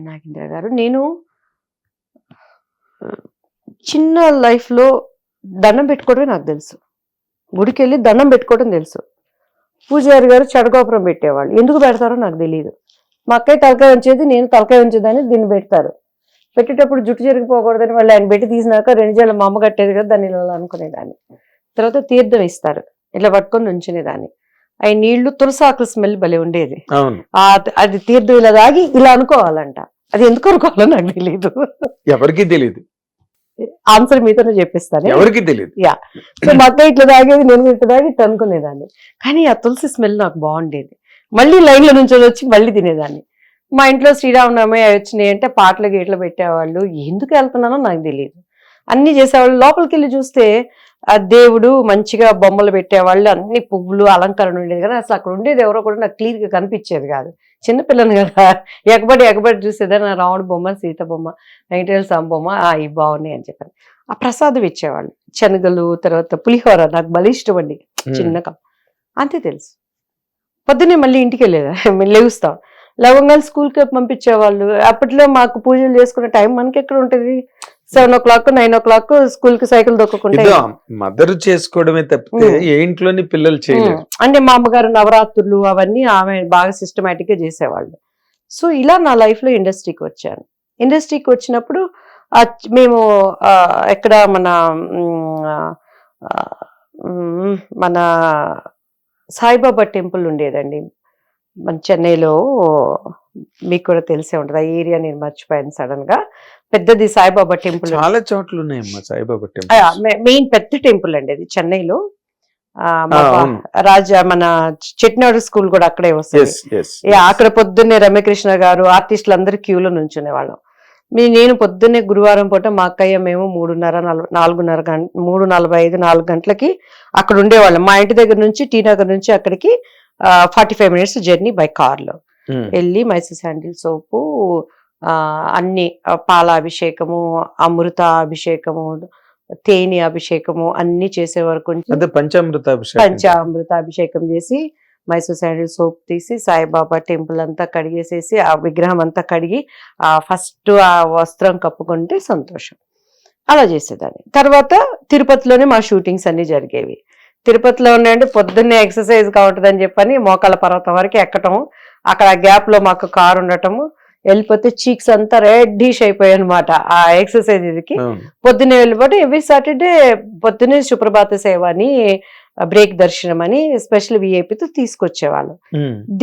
నాగేంద్ర గారు, నేను చిన్న లైఫ్ లో దండం పెట్టుకోవడమే నాకు తెలుసు. గుడికి వెళ్ళి దండం పెట్టుకోవడం తెలుసు. పూజారి గారు చెడగోపురం పెట్టేవాళ్ళు, ఎందుకు పెడతారో నాకు తెలియదు. మా అక్కయ్య తలకాయ ఉంచేది, నేను తలకాయ ఉంచేదాన్ని, దీన్ని పెడతారు. పెట్టేటప్పుడు జుట్టు చెరిగిపోకూడదని వాళ్ళు ఆయన పెట్టి తీసినాక 2 జడలు మా అమ్మ కట్టేది కదా, దాన్ని ఇలా అనుకునేదాన్ని. తర్వాత తీర్థం ఇస్తారు, ఇట్లా పట్టుకొని ఉంచునేదాన్ని. అవి నీళ్లు తులసాకుల స్మెల్ భలే ఉండేది. అవును, అది తీర్థం ఇలా తాగి ఇలా అనుకోవాలంట. అది ఎందుకు అనుకోవాలో నాకు తెలియదు. ఎవరికి తెలియదు, ఆన్సర్ మీతోనే చెప్పిస్తాను. ఎవరికి తెలియదు. యా, సో మా అక్క ఇట్లా తాగేది, నేను ఇట్లా తాగి ఇట్లా అనుకునేదాన్ని. కానీ ఆ తులసి స్మెల్ నాకు బాగుండేది. మళ్ళీ లైన్లో నుంచి వచ్చి మళ్ళీ తినేదాన్ని. మా ఇంట్లో శ్రీరామనవమి అవి వచ్చినాయి అంటే పాటలు గీట్లు పెట్టేవాళ్ళు. ఎందుకు వెళ్తున్నానో నాకు తెలియదు. అన్ని చేసేవాళ్ళు. లోపలికి వెళ్ళి చూస్తే ఆ దేవుడు మంచిగా బొమ్మలు పెట్టేవాళ్ళు, అన్ని పువ్వులు అలంకరణ ఉండేది. కానీ అసలు అక్కడ ఉండేది ఎవరో కూడా నాకు క్లియర్గా కనిపించేది కాదు. చిన్నపిల్లని కదా, ఎగబడి చూసేదాన్ని. నా రాముడు బొమ్మ, సీత బొమ్మ, వెంకటేశ్వర స్వామి బొమ్మ, ఇవి బాగున్నాయి అని చెప్పాను. ఆ ప్రసాదం ఇచ్చేవాళ్ళు, శనగలు, తర్వాత పులిహోర నాకు భలే ఇష్టం అండి చిన్నగా. అంతే తెలుసు. పొద్దున్నే మళ్ళీ ఇంటికి వెళ్ళేదా, లేవుస్తాం. లవంగాలు స్కూల్కి పంపించేవాళ్ళు. అప్పట్లో మాకు పూజలు చేసుకునే టైం మనకి ఎక్కడ ఉంటుంది? 7 o'clock 9 o'clock స్కూల్కి సైకిల్ దొక్కకుంటే. మదర్ చేసుకోవడమే తప్పితే ఏ ఇంట్లోని పిల్లలు చేయలేరు. అంటే మా అమ్మగారు నవరాత్రులు అవన్నీ ఆమె బాగా సిస్టమేటిక్ గా చేసేవాళ్ళు. సో ఇలా నా లైఫ్ లో ఇండస్ట్రీకి వచ్చాను. ఇండస్ట్రీకి వచ్చినప్పుడు మేము ఎక్కడ మన సాయిబాబా టెంపుల్ ఉండేదండి మన చెన్నైలో. మీకు కూడా తెలిసే ఉంటుంది ఆ ఏరియా, నేను మర్చిపోయాను సడన్ గా. పెద్దది సాయిబాబా టెంపుల్, చాలా చోట్ల ఉన్నాయమ్మా సాయిబాబా టెంపుల్. మెయిన్ పెద్ద టెంపుల్ అండి అది చెన్నైలో. మన చెట్నాడు స్కూల్ కూడా అక్కడే వస్తుంది. అక్కడ పొద్దున్నే రమ్యకృష్ణ గారు ఆర్టిస్టులు అందరూ క్యూలో నుంచునే వాళ్ళం. నేను పొద్దున్నే గురువారం పూట మా అక్కయ్య మేము 3:45 గంటలకి అక్కడ ఉండేవాళ్ళం. మా ఇంటి దగ్గర నుంచి టీ నగర్ నుంచి అక్కడికి 45 minutes జర్నీ బై కార్లో వెళ్ళి మైసూర్ శాండిల్ సోపు, అన్ని పాలాభిషేకము, అమృతాభిషేకము, తేనె అభిషేకము అన్ని చేసే వరకు పంచామృతాభిషేకం చేసి మైసూర్ శాండిల్ సోప్ తీసి సాయిబాబా టెంపుల్ అంతా కడిగేసేసి ఆ విగ్రహం అంతా కడిగి ఫస్ట్ ఆ వస్త్రం కప్పుకుంటే సంతోషం. అలా చేసేదాన్ని. తర్వాత తిరుపతిలోనే మా షూటింగ్స్ అన్ని జరిగేవి. తిరుపతిలో ఉన్నాయంటే పొద్దున్నే ఎక్సర్సైజ్ కావట్దని చెప్పని మోకాళ్ళ పర్వతం వరకు ఎక్కటము, అక్కడ గ్యాప్ లో మాకు కారు ఉండటము, వెళ్ళిపోతే చీక్స్ అంతా రెడ్డిష్ అయిపోయాయి అనమాట ఆ ఎక్సర్సైజ్ ఇదికి. పొద్దున్నే వెళ్ళిపోతే ఎవ్రీ సాటర్డే పొద్దున్నే సుప్రభాత సేవ అని, బ్రేక్ దర్శనం అని స్పెషల్ విఐపితో తీసుకొచ్చేవాళ్ళు.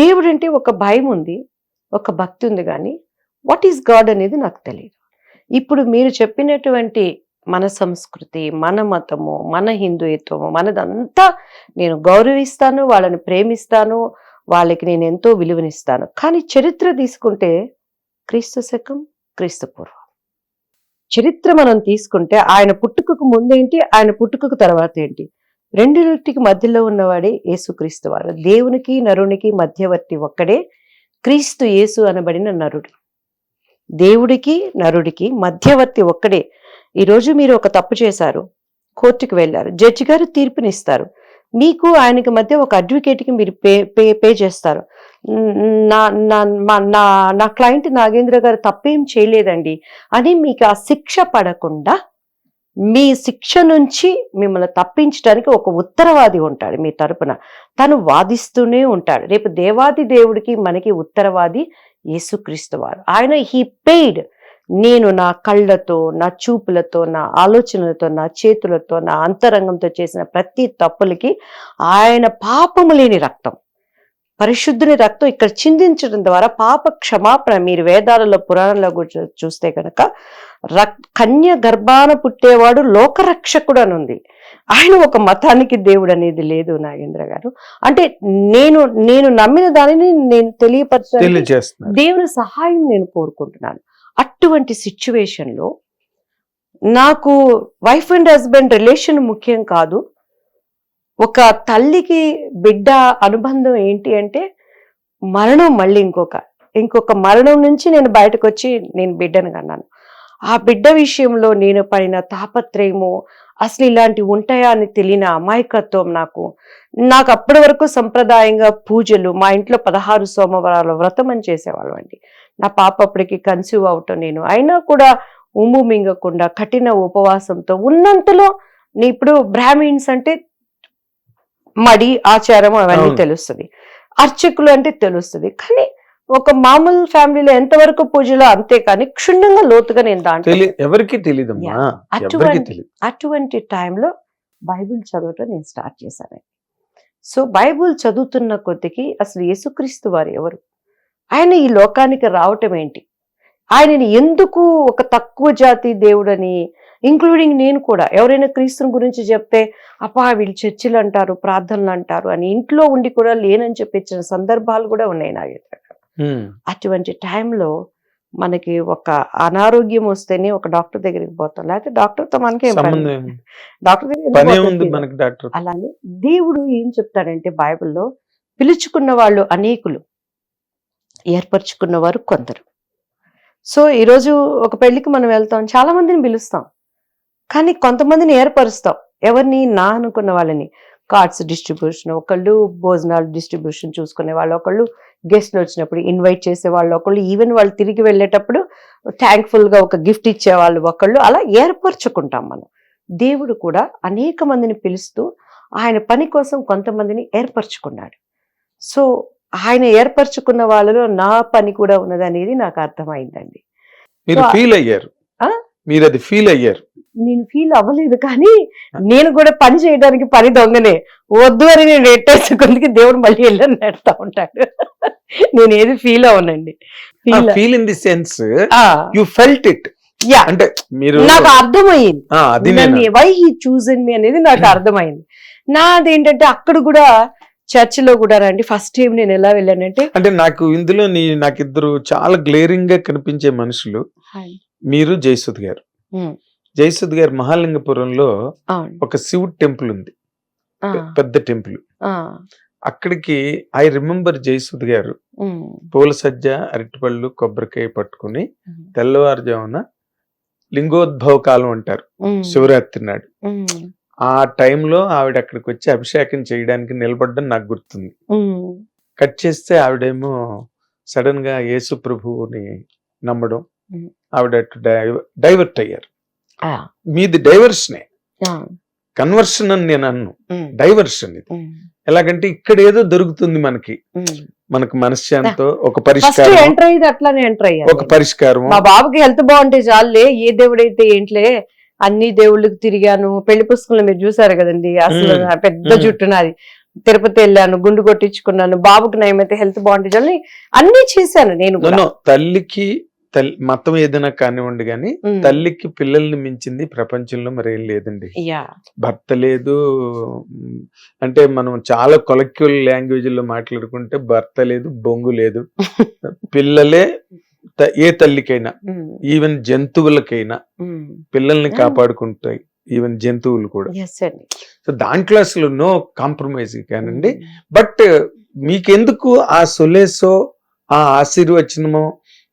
దేవుడు అంటే ఒక భయం ఉంది, ఒక భక్తి ఉంది, కానీ వాట్ ఈస్ గాడ్ అనేది నాకు తెలియదు. ఇప్పుడు మీరు చెప్పినటువంటి మన సంస్కృతి, మన మతము, మన హిందూయిత్వము, మనదంతా నేను గౌరవిస్తాను, వాళ్ళని ప్రేమిస్తాను, వాళ్ళకి నేను ఎంతో విలువనిస్తాను. కానీ చరిత్ర తీసుకుంటే క్రీస్తు శకం, క్రీస్తు పూర్వం చరిత్ర మనం తీసుకుంటే ఆయన పుట్టుకకు ముందేంటి, ఆయన పుట్టుకకు తర్వాత ఏంటి, రెండింటికి మధ్యలో ఉన్నవాడే యేసుక్రీస్తు వారు. దేవునికి నరునికి మధ్యవర్తి ఒక్కడే క్రీస్తు యేసు అనబడిన నరుడు. దేవుడికి నరుడికి మధ్యవర్తి ఒక్కడే. ఈరోజు మీరు ఒక తప్పు చేశారు, కోర్టుకు వెళ్ళారు, జడ్జి గారు తీర్పునిస్తారు, మీకు ఆయనకి మధ్య ఒక అడ్వకేట్కి మీరు పే చేస్తారు. నా క్లయింట్ నాగేంద్ర గారు తప్పేం చేయలేదండి అని మీకు ఆ శిక్ష పడకుండా మీ శిక్ష నుంచి మిమ్మల్ని తప్పించడానికి ఒక ఉత్తరవాది ఉంటాడు మీ తరపున. తను వాదిస్తూనే ఉంటాడు. రేపు దేవాది దేవుడికి మనకి ఉత్తరవాది యేసుక్రీస్తు వారు. ఆయన హీ పెయిడ్. నేను నా కళ్ళతో, నా చూపులతో, నా ఆలోచనలతో, నా చేతులతో, నా అంతరంగంతో చేసిన ప్రతి తప్పులకి ఆయన పాపము లేని రక్తం, పరిశుద్ధుని రక్తం ఇక్కడ చిందించడం ద్వారా పాప క్షమాపణ. మీరు వేదాలలో పురాణంలో కూడా చూస్తే కనుక కన్య గర్భాన పుట్టేవాడు లోకరక్షకుడు అని ఉంది. ఆయన ఒక మతానికి దేవుడు అనేది లేదు నాగేంద్ర గారు. అంటే నేను నమ్మిన దానిని నేను తెలియపరచాలి, దేవుని సహాయం నేను కోరుకుంటున్నాను. అటువంటి సిచ్యువేషన్ లో నాకు వైఫ్ అండ్ హస్బెండ్ రిలేషన్ ముఖ్యం కాదు. ఒక తల్లికి బిడ్డ అనుబంధం ఏంటి అంటే మరణం, మళ్ళీ ఇంకొక మరణం నుంచి నేను బయటకు వచ్చి నేను బిడ్డను కన్నాను. ఆ బిడ్డ విషయంలో నేను పడిన తాపత్రయము, అసలు ఇలాంటి ఉంటాయా అని తెలియని అమాయకత్వం నాకు అప్పటి వరకు సంప్రదాయంగా పూజలు, మా ఇంట్లో 16 సోమవారాల వ్రతం అని చేసేవాళ్ళం అండి. నా పాప అప్పటికి కన్సీవ్ అవటం, నేను అయినా కూడా ఉమ్ము మింగకుండా కఠిన ఉపవాసంతో ఉన్నంతలో ఇప్పుడు బ్రాహ్మిన్స్ అంటే మడి ఆచారం అవన్నీ తెలుస్తుంది, అర్చకులు అంటే తెలుస్తుంది. కానీ ఒక మామూలు ఫ్యామిలీలో ఎంతవరకు పూజలో అంతే, కానీ క్షుణ్ణంగా లోతుగా నేను దాంట్లో ఎవరికి తెలియదు. అటువంటి టైంలో బైబిల్ చదవటం నేను స్టార్ట్ చేశాను. సో బైబిల్ చదువుతున్న కొద్దికి అసలు యేసుక్రీస్తు వారు ఎవరు, ఆయన ఈ లోకానికి రావటం ఏంటి, ఆయనని ఎందుకు ఒక తక్కువ జాతి దేవుడని, ఇంక్లూడింగ్ నేను కూడా ఎవరైనా క్రీస్తుని గురించి చెప్తే అప్పా వీళ్ళు చర్చిలు అంటారు, ప్రార్థనలు అంటారు అని ఇంట్లో ఉండి కూడా లేనని చెప్పించిన సందర్భాలు కూడా ఉన్నాయి నా దగ్గర. అటువంటి టైంలో మనకి ఒక అనారోగ్యం వస్తేనే ఒక డాక్టర్ దగ్గరికి పోతాం, లేకపోతే డాక్టర్తో మనకి డాక్టర్ దగ్గర. అలానే దేవుడు ఏం చెప్తాడంటే బైబిల్లో పిలుచుకున్న వాళ్ళు అనేకులు, ఏర్పరచుకున్న వారు కొందరు. సో ఈరోజు ఒక పెళ్లికి మనం వెళ్తాం, చాలా మందిని పిలుస్తాం, కానీ కొంతమందిని ఏర్పరుస్తాం. ఎవరిని? నా అనుకున్న వాళ్ళని. కార్డ్స్ డిస్ట్రిబ్యూషన్ ఒకళ్ళు, భోజనాలు డిస్ట్రిబ్యూషన్ చూసుకునే వాళ్ళు ఒకళ్ళు, గెస్ట్లు వచ్చినప్పుడు ఇన్వైట్ చేసే వాళ్ళు ఒకళ్ళు, ఈవెన్ వాళ్ళు తిరిగి వెళ్ళేటప్పుడు థ్యాంక్ఫుల్ గా ఒక గిఫ్ట్ ఇచ్చే వాళ్ళు ఒకళ్ళు, అలా ఏర్పరచుకుంటాం మనం. దేవుడు కూడా అనేక మందిని పిలుస్తూ ఆయన పని కోసం కొంతమందిని ఏర్పరచుకున్నాడు. సో ఆయన ఏర్పరచుకున్న వాళ్ళలో నా పని కూడా ఉన్నదనేది నాకు అర్థమైందండి. నేను ఫీల్ అవ్వలేదు, కానీ నేను కూడా పని చేయడానికి పని దొంగనే. వద్దు అని నేను ఎట్టేసుకుందుకు దేవుడు మళ్ళీ వెళ్ళని నెడతా ఉంటాడు. నేను ఏది ఫీల్ అవ్వనండి. అంటే నాకు అర్థమైంది వై హీ చూజన్ మీ అనేది నాకు అర్థమైంది. నాదేంటంటే అక్కడ కూడా చర్చిలో కూడా రండి, ఫస్ట్ టైం నేను ఎలా వెళ్ళానంటే, అంటే నాకు ఇందులో నాకు ఇద్దరు చాలా గ్లేరింగ్ గా కనిపించే మనుషులు. మీరు జయసుద్ గారు. జయసుద్ గారు మహాలింగపురంలో ఒక శివుడు టెంపుల్ ఉంది, పెద్ద టెంపుల్. అక్కడికి ఐ రిమెంబర్ జయసుద్ గారు పూల సజ్జ, అరటిపళ్ళు, కొబ్బరికాయ పట్టుకుని తెల్లవారుజామున లింగోద్భవ కాలం అంటారు, శివరాత్రి నాడు, ఆ టైంలో ఆవిడ అక్కడికి వచ్చి అభిషేకం చేయడానికి నిలబడ్డం నాకు గుర్తుంది. కట్ చేస్తే ఆవిడేమో సడన్ గా యేసు ప్రభువుని నమ్మడం, ఆవిడ డైవర్ట్ అయ్యారు. మీది డైవర్షనే, కన్వర్షన్ అని నేను అన్ను, డైవర్షన్ ఇది. ఎలాగంటే ఇక్కడ ఏదో దొరుకుతుంది మనకు మనశ్శాంతితో ఒక పరిష్కారం, ఒక పరిష్కారం. మా బాబుకి హెల్త్ బాగుంటే చాలే, ఏ దేవుడైతే ఏంట్లే, అన్ని దేవుళ్ళకి తిరిగాను. పెళ్లి పుస్తకంలో మీరు చూసారు కదండి, అసలు పెద్ద జుట్టు నాది, తిరుపతి వెళ్ళాను, గుండు కొట్టించుకున్నాను, బాబుకి నయమైతే హెల్త్ బాగుంటే చాలు, అన్ని చేశాను నేను. తల్లికి మతం ఏదైనా కానివ్వండి, కానీ తల్లికి పిల్లల్ని మించింది ప్రపంచంలో మరేం లేదండి. భర్త లేదు అంటే మనం చాలా కొలెక్టివ్ లాంగ్వేజ్ లో మాట్లాడుకుంటే భర్త లేదు, బొంగు లేదు, పిల్లలే ఏ తల్లికైనా, ఈవెన్ జంతువులకైనా పిల్లల్ని కాపాడుకుంటాయి, ఈవెన్ జంతువులు కూడా. సో దాంట్లో అసలు నో కాంప్రమైజ్ కానండి. బట్ మీకెందుకు ఆ సొలేసో, ఆ ఆశీర్వచనమో,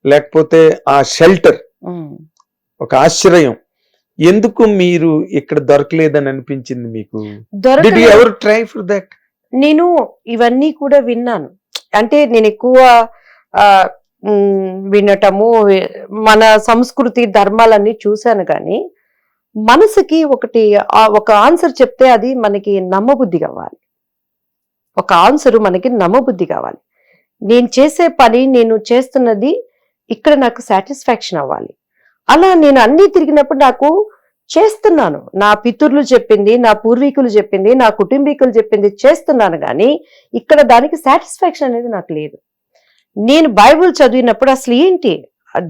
లేకపోతే ఆ షెల్టర్, ఒక ఆశ్రయం ఎందుకు మీరు ఇక్కడ దొరకలేదని అనిపించింది మీకు? Did you ever try for that? నేను ఇవన్నీ కూడా విన్నాను, అంటే నేను ఎక్కువ వినటము, మన సంస్కృతి ధర్మాలన్నీ చూశాను, కానీ మనసుకి ఒక ఆన్సర్ చెప్తే అది మనకి నమ్మబుద్ధి కావాలి. ఒక ఆన్సర్ మనకి నమ్మబుద్ధి కావాలి. నేను చేసే పని, నేను చేస్తున్నది ఇక్కడ నాకు సాటిస్ఫాక్షన్ అవ్వాలి. అలా నేను అన్ని తిరిగినప్పుడు నాకు చేస్తున్నాను. నా పితరులు చెప్పింది, నా పూర్వీకులు చెప్పింది, నా కుటుంబీకులు చెప్పింది చేస్తున్నాను, కానీ ఇక్కడ దానికి సాటిస్ఫాక్షన్ అనేది నాకు లేదు. నేను బైబుల్ చదివినప్పుడు అసలు ఏంటి,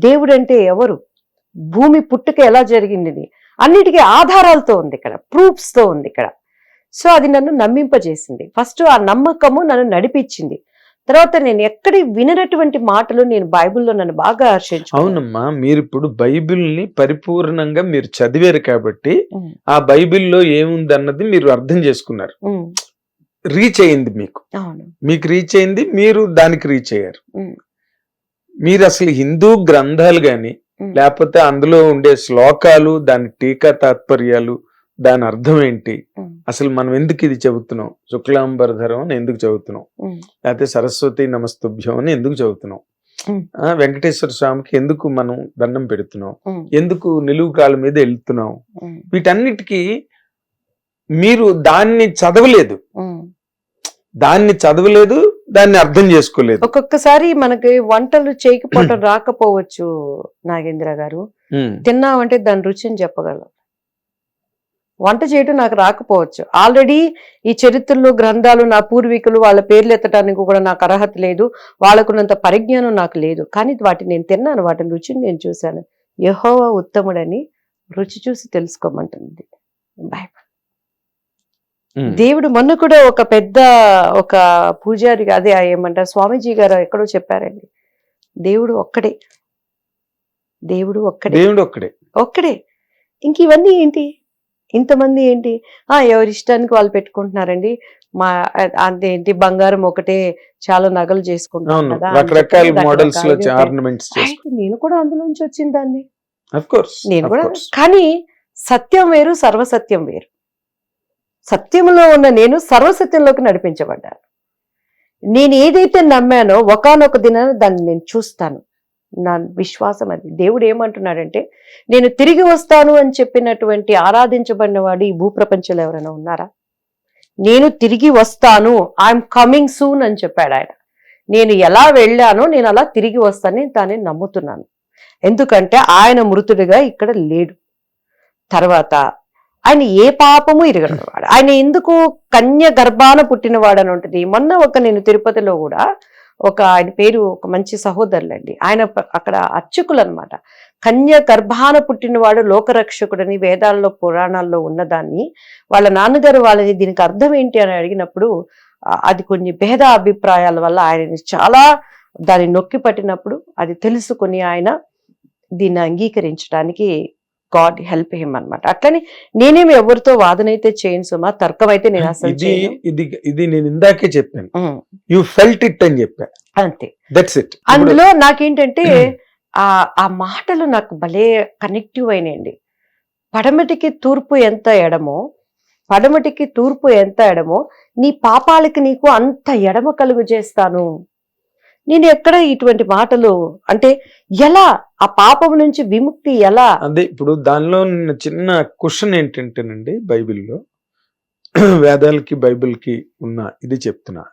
దేవుడు అంటే ఎవరు, భూమి పుట్టుక ఎలా జరిగింది, అన్నిటికీ ఆధారాలతో ఉంది ఇక్కడ, ప్రూఫ్స్తో ఉంది ఇక్కడ. సో అది నన్ను నమ్మింపజేసింది. ఫస్ట్ ఆ నమ్మకము నన్ను నడిపించింది. తర్వాత నేను ఎక్కడి విననటువంటి మాటలు నేను బైబిల్లో నన్ను బాగా హర్షించు. అవునమ్మా, మీరు ఇప్పుడు బైబిల్ని పరిపూర్ణంగా మీరు చదివారు కాబట్టి ఆ బైబిల్లో ఏముంది అన్నది మీరు అర్థం చేసుకున్నారు, రీచ్ అయింది మీకు రీచ్ అయింది, మీరు దానికి రీచ్ అయ్యారు. మీరు అసలు హిందూ గ్రంథాలు గాని లేకపోతే అందులో ఉండే శ్లోకాలు, దాని టీకా తాత్పర్యాలు, దాని అర్థం ఏంటి, అసలు మనం ఎందుకు ఇది చెబుతున్నాం, శుక్లాంబరధరం అని ఎందుకు చదువుతున్నాం, లేకపోతే సరస్వతి నమస్తుభ్యం అని ఎందుకు చదువుతున్నాం, వెంకటేశ్వర స్వామికి ఎందుకు మనం దండం పెడుతున్నాం, ఎందుకు నిలువు కాళ్ళ మీద వెళ్తున్నాం, వీటన్నిటికీ మీరు దాన్ని చదవలేదు, దాన్ని అర్థం చేసుకోలేదు. ఒక్కొక్కసారి మనకి వంటలు చేయకపోవటం రాకపోవచ్చు నాగేంద్ర గారు, తిన్నామంటే దాని రుచిని చెప్పగలం. వంట చేయటం నాకు రాకపోవచ్చు, ఆల్రెడీ ఈ చరిత్రలు గ్రంథాలు నా పూర్వీకులు వాళ్ళ పేర్లు ఎత్తడానికి కూడా నాకు అర్హత లేదు, వాళ్ళకున్నంత పరిజ్ఞానం నాకు లేదు, కానీ వాటిని నేను తిన్నాను, వాటిని రుచిని నేను చూశాను. యెహోవా ఉత్తముడని రుచి చూసి తెలుసుకోమంటుంది బైబిల్. దేవుడు మొన్న కూడా ఒక పెద్ద ఒక పూజారి, అదే ఏమంటారు స్వామీజీ గారు ఎక్కడో చెప్పారండి, దేవుడు ఒక్కడే, దేవుడు ఒక్కడే. ఇంక ఇవన్నీ ఏంటి, ఇంతమంది ఏంటి, ఎవరి ఇష్టానికి వాళ్ళు పెట్టుకుంటున్నారండి, మా అదేంటి బంగారం ఒకటే చాలా నగలు చేసుకుంటున్నాను కదా, నేను కూడా అందులోంచి వచ్చిన దాన్ని, నేను కూడా. కానీ సత్యం వేరు, సర్వసత్యం వేరు. సత్యంలో ఉన్న నేను సర్వసత్యంలోకి నడిపించబడ్డాను. నేను ఏదైతే నమ్మానో ఒకానొక దినాన దాన్ని నేను చూస్తాను, నా విశ్వాసం అది. దేవుడు ఏమంటున్నాడంటే, నేను తిరిగి వస్తాను అని చెప్పినటువంటి ఆరాధించబడిన వాడు ఈ భూప్రపంచంలో ఎవరైనా ఉన్నారా? నేను తిరిగి వస్తాను, ఐఎమ్ కమింగ్ సూన్ అని చెప్పాడు ఆయన. నేను ఎలా వెళ్ళానో నేను అలా తిరిగి వస్తానని దాన్ని నమ్ముతున్నాను. ఎందుకంటే ఆయన మృతుడిగా ఇక్కడ లేడు. తర్వాత ఆయన ఏ పాపము ఎరగనివాడు. ఆయన ఎందుకు కన్య గర్భాన పుట్టినవాడు అని ఉంటుంది. మొన్న నేను తిరుపతిలో కూడా ఆయన పేరు ఒక మంచి సహోదరులండి, ఆయన అక్కడ అర్చకులు అనమాట. కన్య గర్భాన పుట్టినవాడు లోకరక్షకుడని వేదాల్లో పురాణాల్లో ఉన్నదాన్ని వాళ్ళ నాన్నగారు వాళ్ళని దీనికి అర్థం ఏంటి అని అడిగినప్పుడు అది కొన్ని భేద అభిప్రాయాల వల్ల ఆయన చాలా దాన్ని నొక్కి పట్టినప్పుడు అది తెలుసుకుని ఆయన దీన్ని అంగీకరించడానికి గాడ్ హెల్ప్ హిమ్ అనమాట. అట్లని నేనేమి ఎవరితో వాదనైతే చేయను సుమా, తర్కం అయితే నేను అసలు ఇది నేను ఇందాకే చెప్పాను, యు ఫెల్ట్ ఇట్ అని చెప్పా, అంతే, దట్స్ ఇట్. అందులో నాకేంటంటే ఆ మాటలు నాకు భలే కనెక్టివ్ అయినాయండి. పడమటికి తూర్పు ఎంత ఎడమో నీ పాపాలకి నీకు అంత ఎడమ కలుగు చేస్తాను. నేను ఎక్కడ ఇటువంటి మాటలు అంటే ఎలా ఆ పాపం నుంచి విముక్తి ఎలా? అదే ఇప్పుడు దానిలో చిన్న క్వశ్చన్ ఏంటంటేనండి, బైబిల్లో వేదాలకి బైబిల్కి ఉన్న ఇది చెప్తున్నా.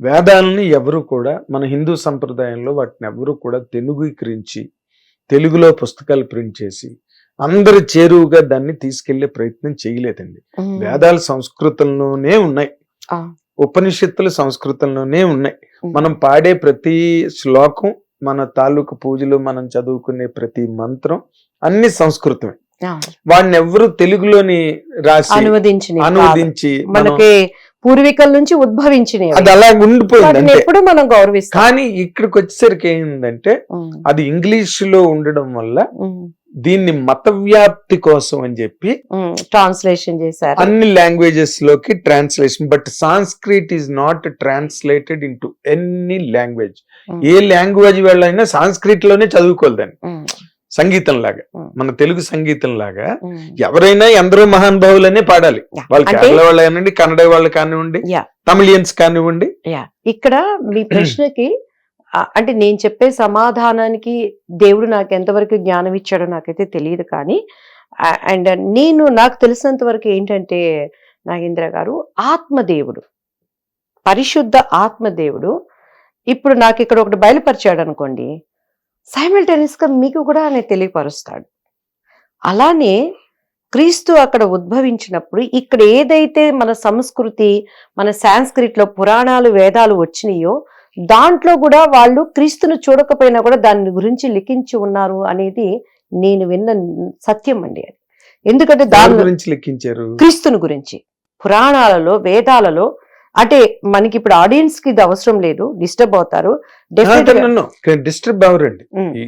వేదాలని ఎవరు కూడా మన హిందూ సంప్రదాయంలో వాటిని ఎవరు కూడా తెలుగుకరించి తెలుగులో పుస్తకాలు ప్రింట్ చేసి అందరు చేరువుగా దాన్ని తీసుకెళ్లే ప్రయత్నం చేయలేదండి. వేదాలు సంస్కృతంలోనే ఉన్నాయి, ఉపనిషత్తులు సంస్కృతంలోనే ఉన్నాయి. మనం పాడే ప్రతి శ్లోకం, మన తాలూకు పూజలు, మనం చదువుకునే ప్రతి మంత్రం అన్ని సంస్కృతమే. వాడిని ఎవరు తెలుగులోని రాసి అనువదించి మనకి పూర్వీకుల నుంచి ఉద్భవించినవి, అది అలా ఉండిపోయింది. ఎప్పుడు మనం గౌరవిస్తాం. కానీ ఇక్కడికి వచ్చేసరికి ఏంటంటే అది ఇంగ్లీష్ లో ఉండడం వల్ల దీన్ని మత వ్యాప్తి కోసం అని చెప్పి ట్రాన్స్లేషన్ చేశారు అన్ని లాంగ్వేజెస్ లోకి translation. But Sanskrit is not translated in to any language. A language వాళ్ళైనా సాంస్క్రిట్ లోనే చదువుకోలేదని, సంగీతం లాగా, మన తెలుగు సంగీతం లాగా ఎవరైనా ఎందరో మహానుభావులనే పాడాలి. వాళ్ళు కేరళ వాళ్ళు కానివ్వండి, కన్నడ వాళ్ళు కానివ్వండి, తమిళియన్స్ కానివ్వండి. ఇక్కడ మీ ప్రశ్నకి అంటే నేను చెప్పే సమాధానానికి దేవుడు నాకు ఎంతవరకు జ్ఞానం ఇచ్చాడో నాకైతే తెలియదు. కానీ అండ్ నాకు తెలిసినంత వరకు ఏంటంటే నాగేంద్ర గారు, ఆత్మదేవుడు, పరిశుద్ధ ఆత్మదేవుడు ఇప్పుడు నాకు ఇక్కడ ఒకటి బయలుపరిచాడు అనుకోండి, సైమల్టేనియస్ గా మీకు కూడా ఆయన తెలియపరుస్తాడు. అలానే క్రీస్తు అక్కడ ఉద్భవించినప్పుడు ఇక్కడ ఏదైతే మన సంస్కృతి, మన సాంస్క్రిట్ లో పురాణాలు వేదాలు వచ్చినాయో దాంట్లో కూడా వాళ్ళు క్రీస్తును చూడకపోయినా కూడా దాని గురించి లిఖించి ఉన్నారు అనేది నేను విన్న సత్యం అండి అది. ఎందుకంటే దాని గురించి లెక్కించారు, క్రీస్తుని గురించి పురాణాలలో వేదాలలో. అంటే మనకి ఇప్పుడు ఆడియన్స్ కి ఇది అవసరం లేదు, డిస్టర్బ్ అవుతారు. డిస్టర్బ్ అవరండి,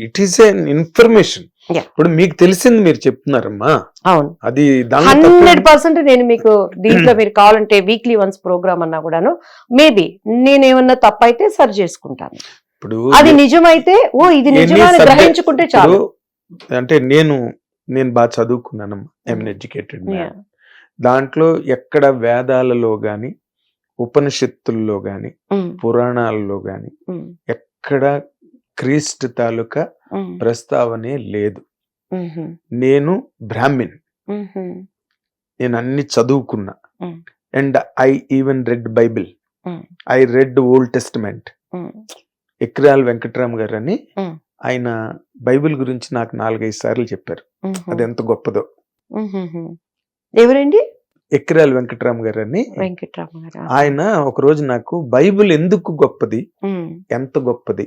ఇట్ ఈస్ ఎన్ ఇన్ఫర్మేషన్. ఇప్పుడు మీకు తెలిసింది మీరు చెప్తున్నారమ్మా. అవును, అది 100% నేను మీకు దీంట్లో మీరు కావాలంటే వీక్లీ వన్స్ ప్రోగ్రామ్ అన్నా కూడాను మేబీ నేనేమన్నా తప్పైతే సరి చేసుకుంటాను. ఇప్పుడు అది నిజమైతే ఓ ఇది నిజమని గ్రహించుకుంటే చాలు. అంటే నేను బాగా చదువుకున్నానమ్మా, ఐఎమ్ ఎడ్యుకేటెడ్. దాంట్లో ఎక్కడ వేదాలలో గాని ఉపనిషత్తుల్లో గాని పురాణాలలో గాని ఎక్కడ క్రీస్తు తాలూకా ప్రస్తావనే లేదు. నేను బ్రాహ్మిన్, నేను అన్ని చదువుకున్నా. And I even read Bible, I read Old Testament. ఎక్రాల్ వెంకటరామ్ గారు అని ఆయన బైబిల్ గురించి నాకు 4-5 సార్లు చెప్పారు, అది ఎంత గొప్పదో. ఎవరండి? ఎక్రాల్ వెంకటరామ్ గారు అని. ఆయన ఒక రోజు నాకు బైబిల్ ఎందుకు గొప్పది, ఎంత గొప్పది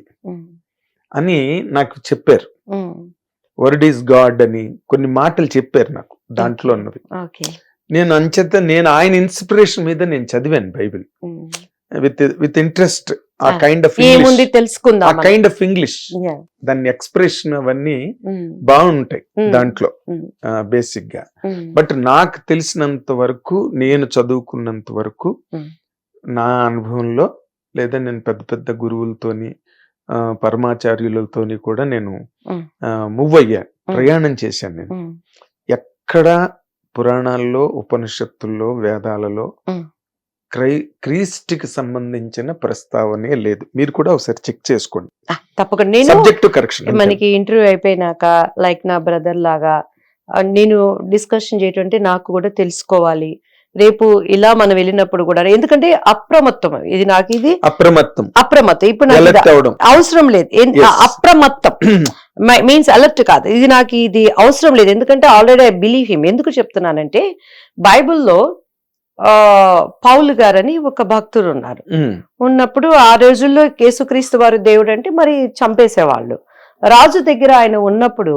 అని నాకు చెప్పారు. వర్డ్ ఈస్ గాడ్ అని కొన్ని మాటలు చెప్పారు నాకు దాంట్లో ఉన్నవి. నేను అంచేత నేను ఆయన ఇన్స్పిరేషన్ మీద నేను చదివాను బైబిల్ విత్ ఇంట్రెస్ట్. ఆ కైండ్ ఆఫ్ తెలుసుకుందాం, ఆ కైండ్ ఆఫ్ ఇంగ్లీష్, దాని ఎక్స్ప్రెషన్ అవన్నీ బాగుంటాయి దాంట్లో బేసిక్ గా. బట్ నాకు తెలిసినంత వరకు, నేను చదువుకున్నంత వరకు, నా అనుభవంలో లేదా నేను పెద్ద పెద్ద గురువులతోని పరమాచార్యులతోని కూడా నేను మూవ్ అయ్యా, ప్రయాణం చేశాను. నేను ఎక్కడ పురాణాల్లో ఉపనిషత్తుల్లో వేదాలలో క్రీస్తుకి సంబంధించిన ప్రస్తావనే లేదు. మీరు కూడా ఒకసారి చెక్ చేసుకోండి తప్పకుండా. నేను సబ్జెక్ట్ కరెక్షన్ మనకి ఇంటర్వ్యూ అయిపోయినాక లైక్ నా బ్రదర్ లాగా నేను డిస్కషన్ చేయటంటే నాకు కూడా తెలుసుకోవాలి. రేపు ఇలా మనం వెళ్ళినప్పుడు కూడా ఎందుకంటే అప్రమత్తం, ఇది నాకు ఇది అప్రమత్తం. ఇప్పుడు నాకు అవసరం లేదు, అప్రమత్తం మీన్స్ అలర్ట్ కాదు. ఇది నాకు ఇది అవసరం లేదు, ఎందుకంటే ఆల్రెడీ ఐ బిలీవ్ హిమ్. ఎందుకు చెప్తున్నానంటే బైబిల్లో పౌలు గారని ఒక భక్తుడు ఉన్నారు. ఉన్నప్పుడు ఆ రోజుల్లో యేసుక్రీస్తు వారు దేవుడు అంటే మరి చంపేసేవాళ్ళు. రాజు దగ్గర ఆయన ఉన్నప్పుడు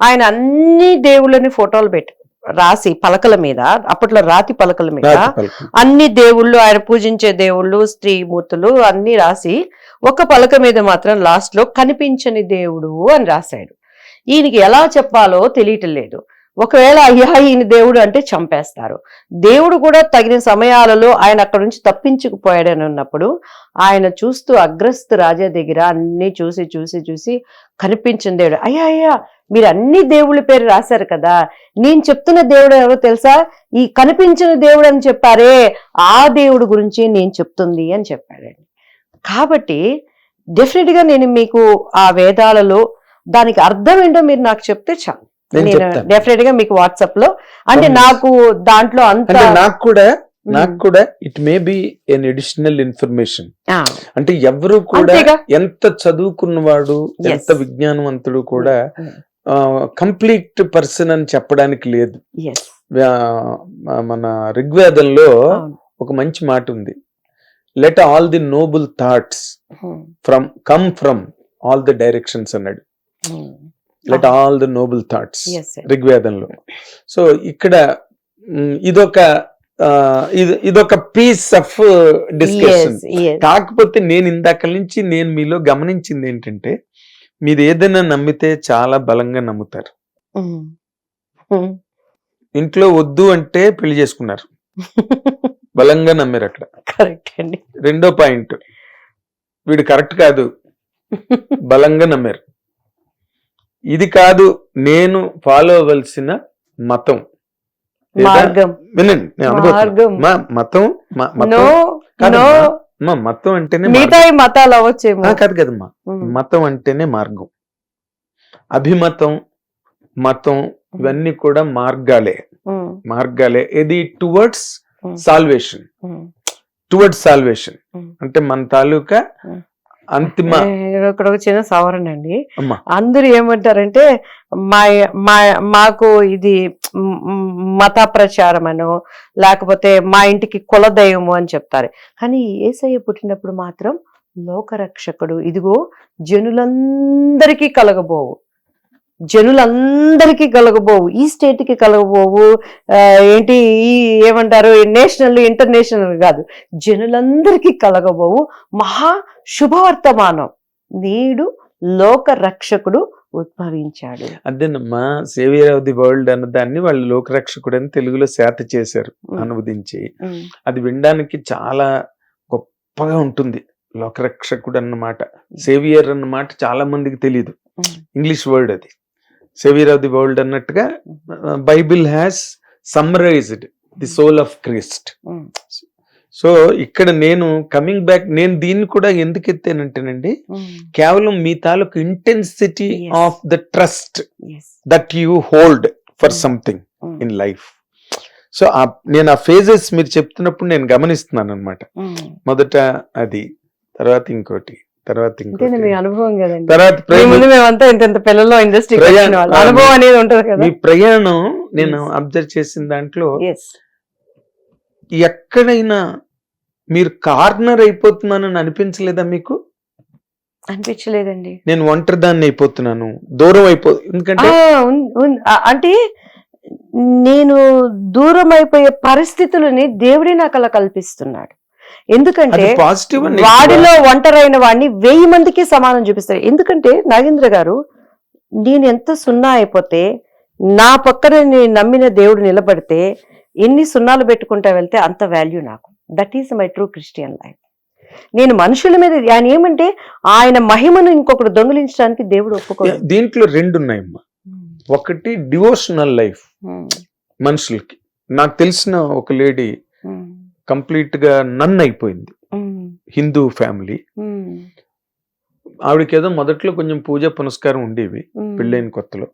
ఆయన అన్ని దేవుళ్ళని ఫోటోలు పెట్టి రాసి పలకల మీద, అప్పట్లో రాతి పలకల మీద అన్ని దేవుళ్ళు, ఆయన పూజించే దేవుళ్ళు, స్త్రీ మూర్తులు అన్ని రాసి ఒక పలక మీద మాత్రం లాస్ట్ లో కనిపించని దేవుడు అని రాశాడు. ఈయనకి ఎలా చెప్పాలో తెలియటం లేదు. ఒకవేళ అయ్యా ఈయన దేవుడు అంటే చంపేస్తారు. దేవుడు కూడా తగిన సమయాలలో ఆయన అక్కడ నుంచి తప్పించుకుపోయాడని ఉన్నప్పుడు ఆయన చూస్తూ అగ్రస్తు రాజా దగ్గర అన్ని చూసి చూసి చూసి కనిపించిన దేవుడు, అయ్యా మీరు అన్ని దేవుళ్ళ పేరు రాశారు కదా, నేను చెప్తున్న దేవుడు ఎవరో తెలుసా, ఈ కనిపించిన దేవుడు అని చెప్పారే ఆ దేవుడు గురించి నేను చెప్తుంది అని చెప్పాడండి. కాబట్టి డెఫినెట్ గా నేను మీకు ఆ వేదాలలో దానికి అర్థం ఏంటో మీరు నాకు చెప్తే చాలు. నేను డెఫినెట్ గా మీకు వాట్సాప్ లో, అంటే నాకు దాంట్లో అంత నాకు కూడా it may be N additional information. అంటే ఎవరు కూడా ఎంత చదువుకున్నవాడు, ఎంత విజ్ఞానవంతుడు కూడా కంప్లీట్ పర్సన్ అని చెప్పడానికి లేదు. మన ఋగ్వేదంలో ఒక మంచి మాట ఉంది, let all the noble thoughts come from all the directions అన్నాడు. Let all the noble thoughts ఋగ్వేదంలో. సో ఇక్కడ ఇదొక పీస్ ఆఫ్ డిస్కషన్. కాకపోతే నేను ఇందాక నుంచి నేను మీలో గమనించింది ఏంటంటే, మీరు ఏదైనా నమ్మితే చాలా బలంగా నమ్ముతారు. ఇంట్లో వద్దు అంటే పెళ్లి చేసుకున్నారు, బలంగా నమ్మారు అక్కడ. కరెక్ట్ అండి. రెండో పాయింట్, వీడు కరెక్ట్ కాదు, బలంగా నమ్మారు. ఇది కాదు నేను ఫాలో అవ్వాల్సిన మతం, వినండి మతం మతం అంటేనే మతాలు అవ్వచ్చేమో కాదు కదమ్మా, మతం అంటేనే మార్గం. అభిమతం, మతం ఇవన్నీ కూడా మార్గాలే. ఇది టువర్డ్స్ సాల్వేషన్. అంటే మన తాలూకా అంతిమ ఇక్కడ ఒక చిన్న సవరణ అండి. అమ్మా అందరూ ఏమంటారంటే మా మాకు ఇది మత ప్రచారం అనో లేకపోతే మా ఇంటికి కులదైవము అని చెప్తారు. కానీ యేసయ్య పుట్టినప్పుడు మాత్రం లోకరక్షకుడు, ఇదిగో జనులందరికీ కలగబోవు, జనులందరికీ కలగబోవు, ఈ స్టేట్ కి కలగబోవు, ఏంటి ఈ ఏమంటారు నేషనల్ ఇంటర్నేషనల్ కాదు, జనులందరికీ కలగబోవు మహా శుభవర్తమానం, నేడు లోక రక్షకుడు ఉద్భవించాడు. అదేనమ్మా, సేవియర్ ఆఫ్ ది వరల్డ్ అన్న దాన్ని వాళ్ళు లోకరక్షకుడు అని తెలుగులో శాత చేశారు అనువదించి. అది వినడానికి చాలా గొప్పగా ఉంటుంది. లోకరక్షకుడు అన్నమాట, సేవియర్ అన్నమాట చాలా మందికి తెలియదు. ఇంగ్లీష్ వర్డ్ అది, సేవియర్ ఆఫ్ ది వరల్డ్ అన్నట్టుగా Bible has summarised the soul of Christ. So ఇక్కడ నేను కమింగ్ బ్యాక్, నేను దీన్ని కూడా ఎందుకు ఎత్తానంటేనండి, కేవలం మీ తాలూకు intensity of the trust that you hold for something in life. So నేను ఆ ఫేజెస్ మీరు చెప్తున్నప్పుడు నేను గమనిస్తున్నాను అనమాట. మొదట అది, తర్వాత ఇంకోటి, తర్వాత ఇంకోటి, మీ అనుభవం కదండి. తర్వాత మేమంతా ఇంత పిల్లల్లో ఇండస్ట్రీ అనుభవం అనేది ఉంటది కదా. మీ ప్రయాణం నేను అబ్జర్వ్ చేసిన దాంట్లో ఎక్కడైనా మీరు కార్నర్ అయిపోతున్నానని అనిపించలేదా మీకు? అనిపించలేదండి. నేను ఒంటరి దాన్ని అయిపోతున్నాను, దూరం ఎందుకంటే అంటే నేను దూరం అయిపోయే పరిస్థితులని దేవుడే నాకు అలా కల్పిస్తున్నాడు. ఎందుకంటే వాడిలో ఒంటరైన వాడిని 1000 మందికి సమానం చూపిస్తారు. ఎందుకంటే నాగేంద్ర గారు, నేను ఎంత సున్నా అయిపోతే నా పక్కన నేను నమ్మిన దేవుడు నిలబడితే ఎన్ని సున్నాలు పెట్టుకుంటా వెళ్తే అంత వాల్యూ నాకు. That is my true Christian life. నేను మనుషుల మీద ఆయన ఏమంటే ఆయన మహిమను ఇంకొకటి దొంగిలించడానికి దేవుడు ఒప్పుకోడు. దీంట్లో 2 ఉన్నాయమ్మా. ఒకటి డివోషనల్ లైఫ్ మనుషులకి. నాకు తెలిసిన ఒక లేడీ కంప్లీట్ గా నన్ అయిపోయింది, హిందూ ఫ్యామిలీ. ఆవిడకి ఏదో మొదట్లో కొంచెం పూజ పునస్కారం ఉండేవి పెళ్ళైన కొత్తలో.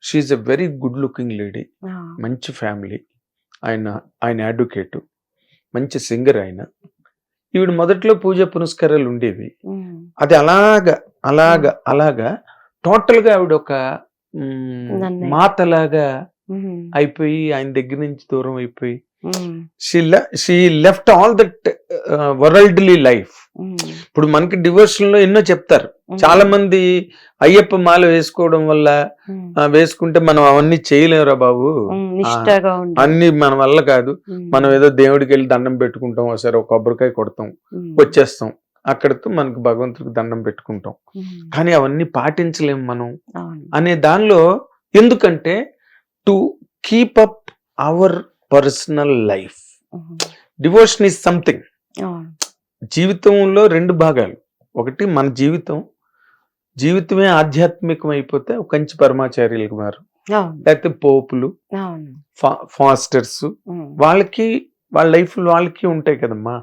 She's a very good looking lady, మంచి ఫ్యామిలీ. ఆయన అడ్వకేట్, మంచి సింగర్ ఆయన. ఈవిడ మొదట్లో పూజ పునస్కారాలు ఉండేవి. అది అలాగా టోటల్ గా ఆవిడ ఒక మాతలాగా అయిపోయి ఆయన దగ్గర నుంచి దూరం అయిపోయి she left all that worldly life. ఇప్పుడు మనకి డివోషన్ లో ఎన్నో చెప్తారు. చాలా మంది అయ్యప్ప మాల వేసుకోవడం వల్ల వేసుకుంటే మనం అవన్నీ చేయలేవురా బాబు, అన్ని మన వల్ల కాదు, మనం ఏదో దేవుడికి వెళ్ళి దండం పెట్టుకుంటాం, ఒకసారి ఒక కొబ్బరికాయ కొడతాం, వచ్చేస్తాం, అక్కడితో మనకు భగవంతుడికి దండం పెట్టుకుంటాం. కానీ అవన్నీ పాటించలేము మనం అనే దానిలో. ఎందుకంటే to keep up our personal life. Devotion is something. జీవితంలో 2 భాగాలు. ఒకటి మన జీవితమే ఆధ్యాత్మికం అయిపోతే ఒక కంచి పరమాచార్యులకు మారు, లేకపోతే పోపులు, ఫాస్టర్స్, వాళ్ళకి వాళ్ళ లైఫ్ వాళ్ళకి ఉంటాయి కదమ్మా.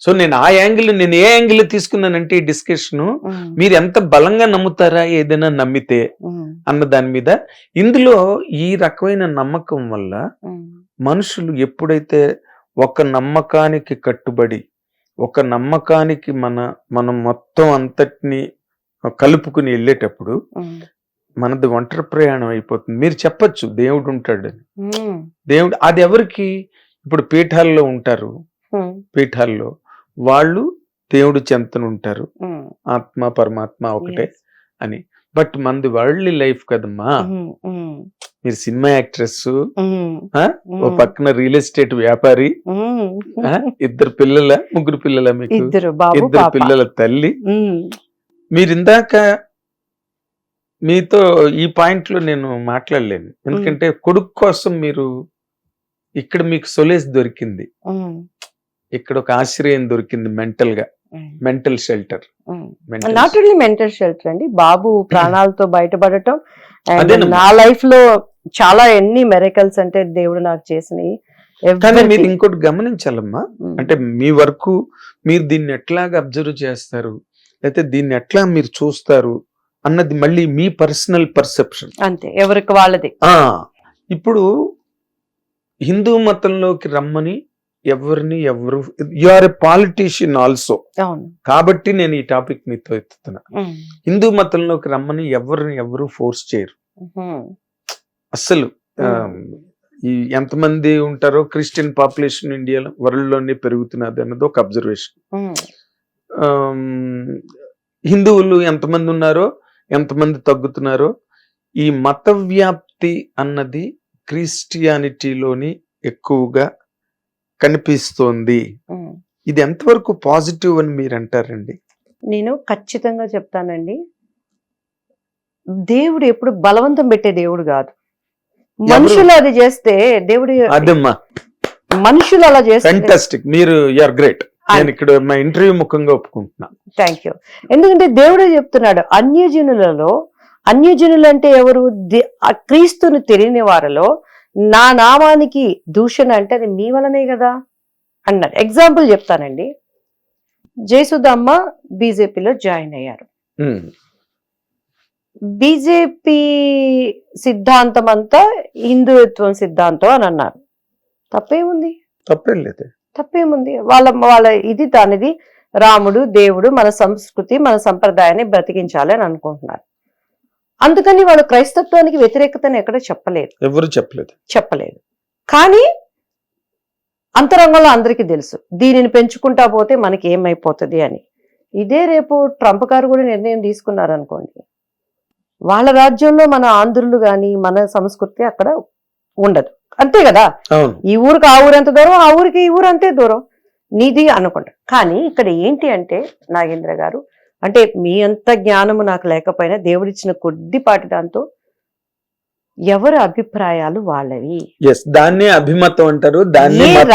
సో నేను ఏ యాంగిల్ తీసుకున్నానంటే ఈ డిస్కషన్, మీరు ఎంత బలంగా నమ్ముతారా ఏదైనా నమ్మితే అన్న దాని మీద. ఇందులో ఈ రకమైన నమ్మకం వల్ల మనుషులు ఎప్పుడైతే ఒక నమ్మకానికి కట్టుబడి, ఒక నమ్మకానికి మనం మొత్తం అంతటిని కలుపుకుని వెళ్ళేటప్పుడు మనది ఒంటరి ప్రయాణం అయిపోతుంది. మీరు చెప్పచ్చు దేవుడు ఉంటాడని. దేవుడు అది ఎవరికి? ఇప్పుడు పీఠాల్లో ఉంటారు, పీఠాల్లో వాళ్ళు దేవుడు చెంతను ఉంటారు, ఆత్మ పరమాత్మ ఒకటే అని. బట్ మనది వరల్డ్లీ లైఫ్ కదమ్మా. మీరు సినిమా యాక్ట్రెస్, ఓ పక్కన రియల్ ఎస్టేట్ వ్యాపారి, 2 పిల్లల 3 పిల్లల, మీకు 2 పిల్లల తల్లి. మీరు ఇందాక మీతో ఈ పాయింట్ లో నేను మాట్లాడలేను, ఎందుకంటే కొడుకు కోసం మీరు ఇక్కడ మీకు సొలేస్ దొరికింది, ఇక్కడ ఒక ఆశ్రయం దొరికింది mental shelter. Not only mental shelter అండి, బాబు ప్రాణాలతో బయటపడటం. నా లైఫ్ లో చాలా ఎన్ని మెరికల్స్ అంటే దేవుడు నాకు చేసినవి. కానీ మీరు ఇంకోటి గమనించాలమ్మా, అంటే మీ వరకు మీరు దీన్ని ఎట్లాగా అబ్జర్వ్ చేస్తారు, లేకపోతే దీన్ని ఎట్లా మీరు చూస్తారు అన్నది మళ్ళీ మీ పర్సనల్ పర్సెప్షన్. అంతే, ఎవరికి వాళ్ళది. ఇప్పుడు హిందూ మతంలోకి రమ్మని ఎవరిని ఎవరు, you are a politician also, అవును. కాబట్టి నేను ఈ టాపిక్ మీతో ఎత్తుతున్నా. హిందూ మతంలోకి రమ్మని ఎవరిని ఎవరు ఫోర్స్ చేయరు అస్సలు. ఈ ఎంతమంది ఉంటారో క్రిస్టియన్ పాపులేషన్ ఇండియాలో వరల్డ్ లోనే పెరుగుతున్నది అన్నది ఒక అబ్జర్వేషన్. హిందువులు ఎంతమంది ఉన్నారో ఎంతమంది తగ్గుతున్నారో ఈ మత వ్యాప్తి అన్నది క్రిస్టియానిటీలోని ఎక్కువగా కనిపిస్తోంది. ఇది ఎంతవరకు పాజిటివ్ అని మీరు అంటారండి? నేను ఖచ్చితంగా చెప్తానండి, దేవుడు ఎప్పుడు బలవంతం పెట్టే దేవుడు కాదు. మనుషులు అది చేస్తే దేవుడు, అదమ్మా మనుషులు అలా చేస్తే ఫెంటాస్టిక్, మీరు యూఆర్ గ్రేట్. నేను ఇక్కడ మా ఇంటర్వ్యూ ముఖంగా ఒప్పుకుంటున్నా. Thank you. ఎందుకంటే దేవుడే చెప్తున్నాడు, అన్యజనులు అంటే ఎవరు? ఆ క్రీస్తుని తెలియని వారిలో నా నామానికి దూషణ అంటే అది మీ వలనే కదా అన్నారు. ఎగ్జాంపుల్ చెప్తానండి. జయసుధమ్మ బీజేపీలో జాయిన్ అయ్యారు. బీజేపీ సిద్ధాంతం అంతా హిందుత్వం సిద్ధాంతం అని అన్నారు. తప్పేముంది? తప్పేముంది? వాళ్ళ ఇది దానిది రాముడు దేవుడు మన సంస్కృతి మన సంప్రదాయాన్ని బ్రతికించాలి అని అనుకుంటున్నారు. అందుకని వాళ్ళు క్రైస్తత్వానికి వ్యతిరేకతను ఎక్కడ చెప్పలేదు, ఎవరు చెప్పలేదు. కానీ అంతరంగంలో అందరికీ తెలుసు దీనిని పెంచుకుంటా పోతే మనకి ఏమైపోతుంది అని. ఇదే రేపు ట్రంప్ గారు కూడా నిర్ణయం తీసుకున్నారు అనుకోండి, వాళ్ళ రాజ్యంలో మన ఆంధ్రులు గాని మన సంస్కృతి అక్కడ ఉండదు. అంతే కదా, ఈ ఊరికి ఆ ఊరు ఎంత దూరం, ఆ ఊరికి ఈ ఊరు అంతే దూరం నీది అనుకుంటా. కానీ ఇక్కడ ఏంటి అంటే నాగేంద్ర గారు, అంటే మీ అంత జ్ఞానము నాకు లేకపోయినా దేవుడిచ్చిన కొద్దిపాటి దాంతో ఎవరి అభిప్రాయాలు వాళ్ళవి. దాన్నే అభిమతం అంటారు.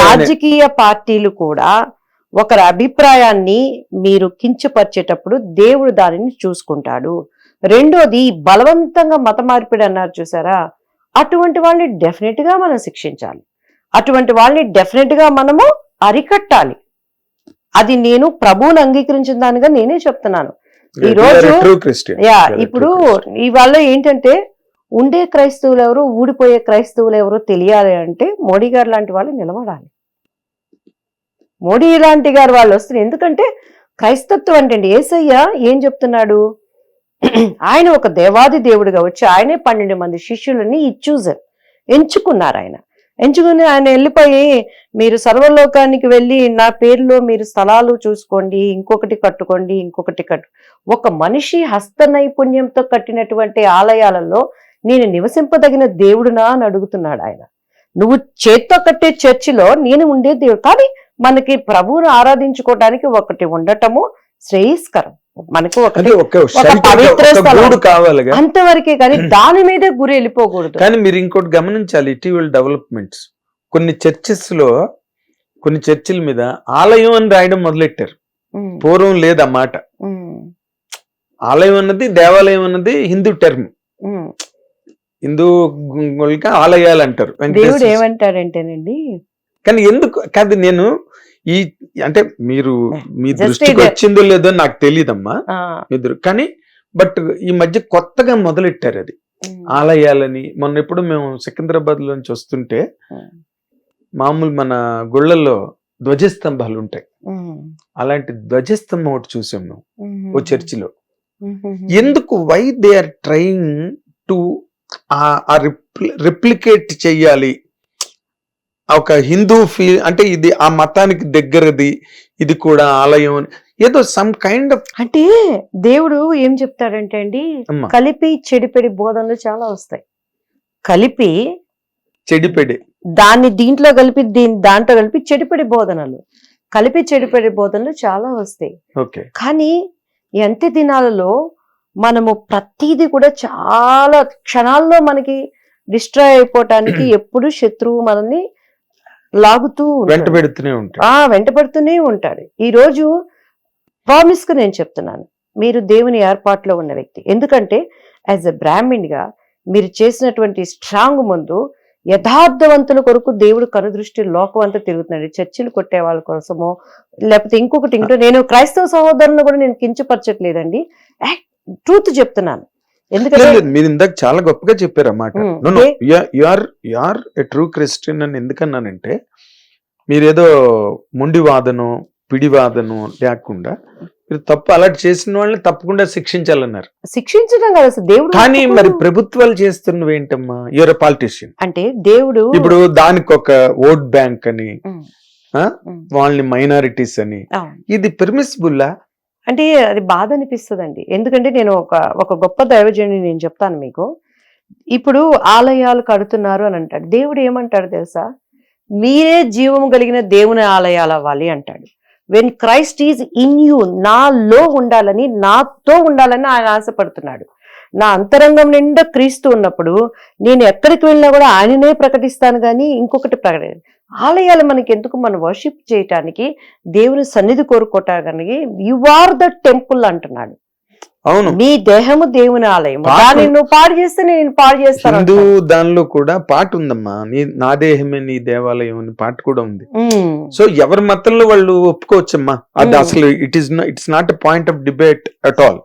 రాజకీయ పార్టీలు కూడా ఒకరి అభిప్రాయాన్ని మీరు కించపరిచేటప్పుడు దేవుడు దానిని చూసుకుంటాడు. రెండోది బలవంతంగా మత మార్పిడి అన్నారు చూసారా, అటువంటి వాళ్ళని డెఫినెట్ గా మనం శిక్షించాలి, అటువంటి వాళ్ళని డెఫినెట్ గా మనము అరికట్టాలి. అది నేను ప్రభువుని అంగీకరించిన దానిగా నేనే చెప్తున్నాను. ఈ రోజు ఇప్పుడు ఇవాళ ఏంటంటే ఉండే క్రైస్తవులు ఎవరు ఊడిపోయే క్రైస్తవులు ఎవరో తెలియాలి అంటే మోడీ గారు లాంటి వాళ్ళు నిలబడాలి. మోడీ లాంటి గారు వాళ్ళు వస్తున్నారు. ఎందుకంటే క్రైస్తత్వం అంటే యేసయ్య ఏం చెప్తున్నాడు, ఆయన ఒక దేవాది దేవుడిగా వచ్చి ఆయనే 12 మంది శిష్యులని ఎంచుకున్నారు. ఎంచుకుని ఆయన వెళ్ళిపోయి మీరు సర్వలోకానికి వెళ్ళి నా పేరులో మీరు స్థలాలు చూసుకోండి, ఇంకొకటి కట్టుకోండి, ఒక మనిషి హస్త నైపుణ్యంతో కట్టినటువంటి ఆలయాలలో నేను నివసింపదగిన దేవుడునా అని అడుగుతున్నాడు ఆయన. నువ్వు చేత్తో కట్టే చర్చిలో నేను ఉండే దేవుడు, కానీ మనకి ప్రభువును ఆరాధించుకోవడానికి ఒకటి ఉండటము శ్రేయస్కరం. మనకు పవిత్ర స్థలం అంతవరకే, కానీ దాని మీదే గురి వెళ్ళిపోకూడదు. కానీ మీరు ఇంకోటి గమనించాలి, ఇటీవల డెవలప్మెంట్స్ కొన్ని చర్చిల మీద ఆలయం అని రాయడం మొదలెట్టారు. పూర్వం లేదు ఆ మాట. ఆలయం అన్నది దేవాలయం అన్నది హిందూ టర్మ్. హిందూ ఆలయాలు అంటారు. దేవుడు ఏమంటాడంటేనండి, కానీ ఎందుకు కాదు, నేను అంటే మీ దృష్టికి వచ్చిందో లేదో నాకు తెలియదమ్మా ఇద్దరు, కానీ బట్ ఈ మధ్య కొత్తగా మొదలెట్టారు అది ఆలయాలని. మొన్న ఎప్పుడు మేము సికింద్రాబాద్ లోంచి వస్తుంటే మామూలు మన గుళ్ళల్లో ధ్వజస్తంభాలు ఉంటాయి, అలాంటి ధ్వజస్తంభం ఒకటి చూసాం మేము ఓ చర్చిలో. ఎందుకు why they are trying to replicate చెయ్యాలి ఒక హిందూ ఫీల్, అంటే ఇది ఆ మతానికి దగ్గరది, ఇది కూడా ఆలయం ఏదో సమ్ కైండ్ ఆఫ్. అంటే దేవుడు ఏం చెప్తాడంటే అండి, కలిపి చెడిపెడి బోధనలు చాలా వస్తాయి. కలిపి చెడిపెడి దాన్ని దీంట్లో కలిపి దాంట్లో కలిపి చెడిపెడి బోధనలు చాలా వస్తాయి. కానీ ఈ అంత్య దినాలలో మనము ప్రతిదీ కూడా చాలా క్షణాల్లో మనకి డిస్ట్రాయ్ అయిపోవటానికి ఎప్పుడు శత్రువు మనల్ని లాగుతూ వెంటబడుతూనే ఉంటాడు. ఈ రోజు ప్రామిస్ గా నేను చెప్తున్నాను, మీరు దేవుని ఏర్పాటులో ఉన్న వ్యక్తి. ఎందుకంటే యాజ్ ఎ బ్రాహ్మణ్ గా మీరు చేసినటువంటి స్ట్రాంగ్ ముందు యథార్థవంతుల కొరకు దేవుడు కనుదృష్టి లోకం అంతా తిరుగుతున్నాడు. చర్చిలు కొట్టే వాళ్ళ కోసమో లేకపోతే ఇంకొకటి నేను క్రైస్తవ సహోదరులను కూడా నేను కించపరచట్లేదండి, ట్రూత్ చెప్తున్నాను. ఎందుకంటే మీరు ఇందాక చాలా గొప్పగా చెప్పారు అన్నమాట. You are a true Christian అని ఎందుకన్నానంటే మీరేదో మొండివాదనో పిడివాదనో లేకుండా మీరు తప్పు అలర్ట్ చేసిన వాళ్ళని తప్పకుండా శిక్షించాలన్నారు. శిక్షించడం కాదు అసలు దేవుడు కానీ ఒప్పుకోడు. మరి ప్రభుత్వాలు చేస్తున్నవి ఏంటమ్మా? You are a politician. అంటే దేవుడు ఇప్పుడు దానికి ఒక ఓట్ బ్యాంక్ అని ఉమ్, ఆ? ఉమ్, వాళ్ళని మైనారిటీస్ అని, అవును. ఇది పెర్మిసిబుల్లా? అంటే అది బాధ అనిపిస్తుందండి. ఎందుకంటే నేను ఒక గొప్ప దైవజనుని నేను చెప్తాను మీకు. ఇప్పుడు ఆలయాలు కడుతున్నారు అని అంటాడు. దేవుడు ఏమంటాడు తెలుసా? మీరే జీవము కలిగిన దేవుని ఆలయాలు అవ్వాలి అంటాడు. When Christ is in you, నాలో ఉండాలని, నాతో ఉండాలని ఆయన ఆశపడుతున్నాడు. నా అంతరంగం నిండా క్రీస్తు ఉన్నప్పుడు నేను ఎక్కడికి వెళ్ళినా కూడా ఆయననే ప్రకటిస్తాను, కానీ ఇంకొకటి ఆలయాలు మనకి ఎందుకు? మనం వర్షిప్ చేయటానికి, దేవుని సన్నిధి కోరుకోవటానికి. యు ఆర్ ద టెంపుల్ అంటున్నాడు. అవును, మీ దేహము దేవుని ఆలయం. దాన్ని నువ్వు పాడు చేస్తే నేను పాడు చేస్తాను. హిందూ దానిలో కూడా పాట ఉందమ్మా, నా దేహమే నీ దేవాలయం అని పాట కూడా ఉంది. సో ఎవరి మతంలో వాళ్ళు ఒప్పుకోవచ్చమ్మా. అది అసలు it's not a point of debate at all.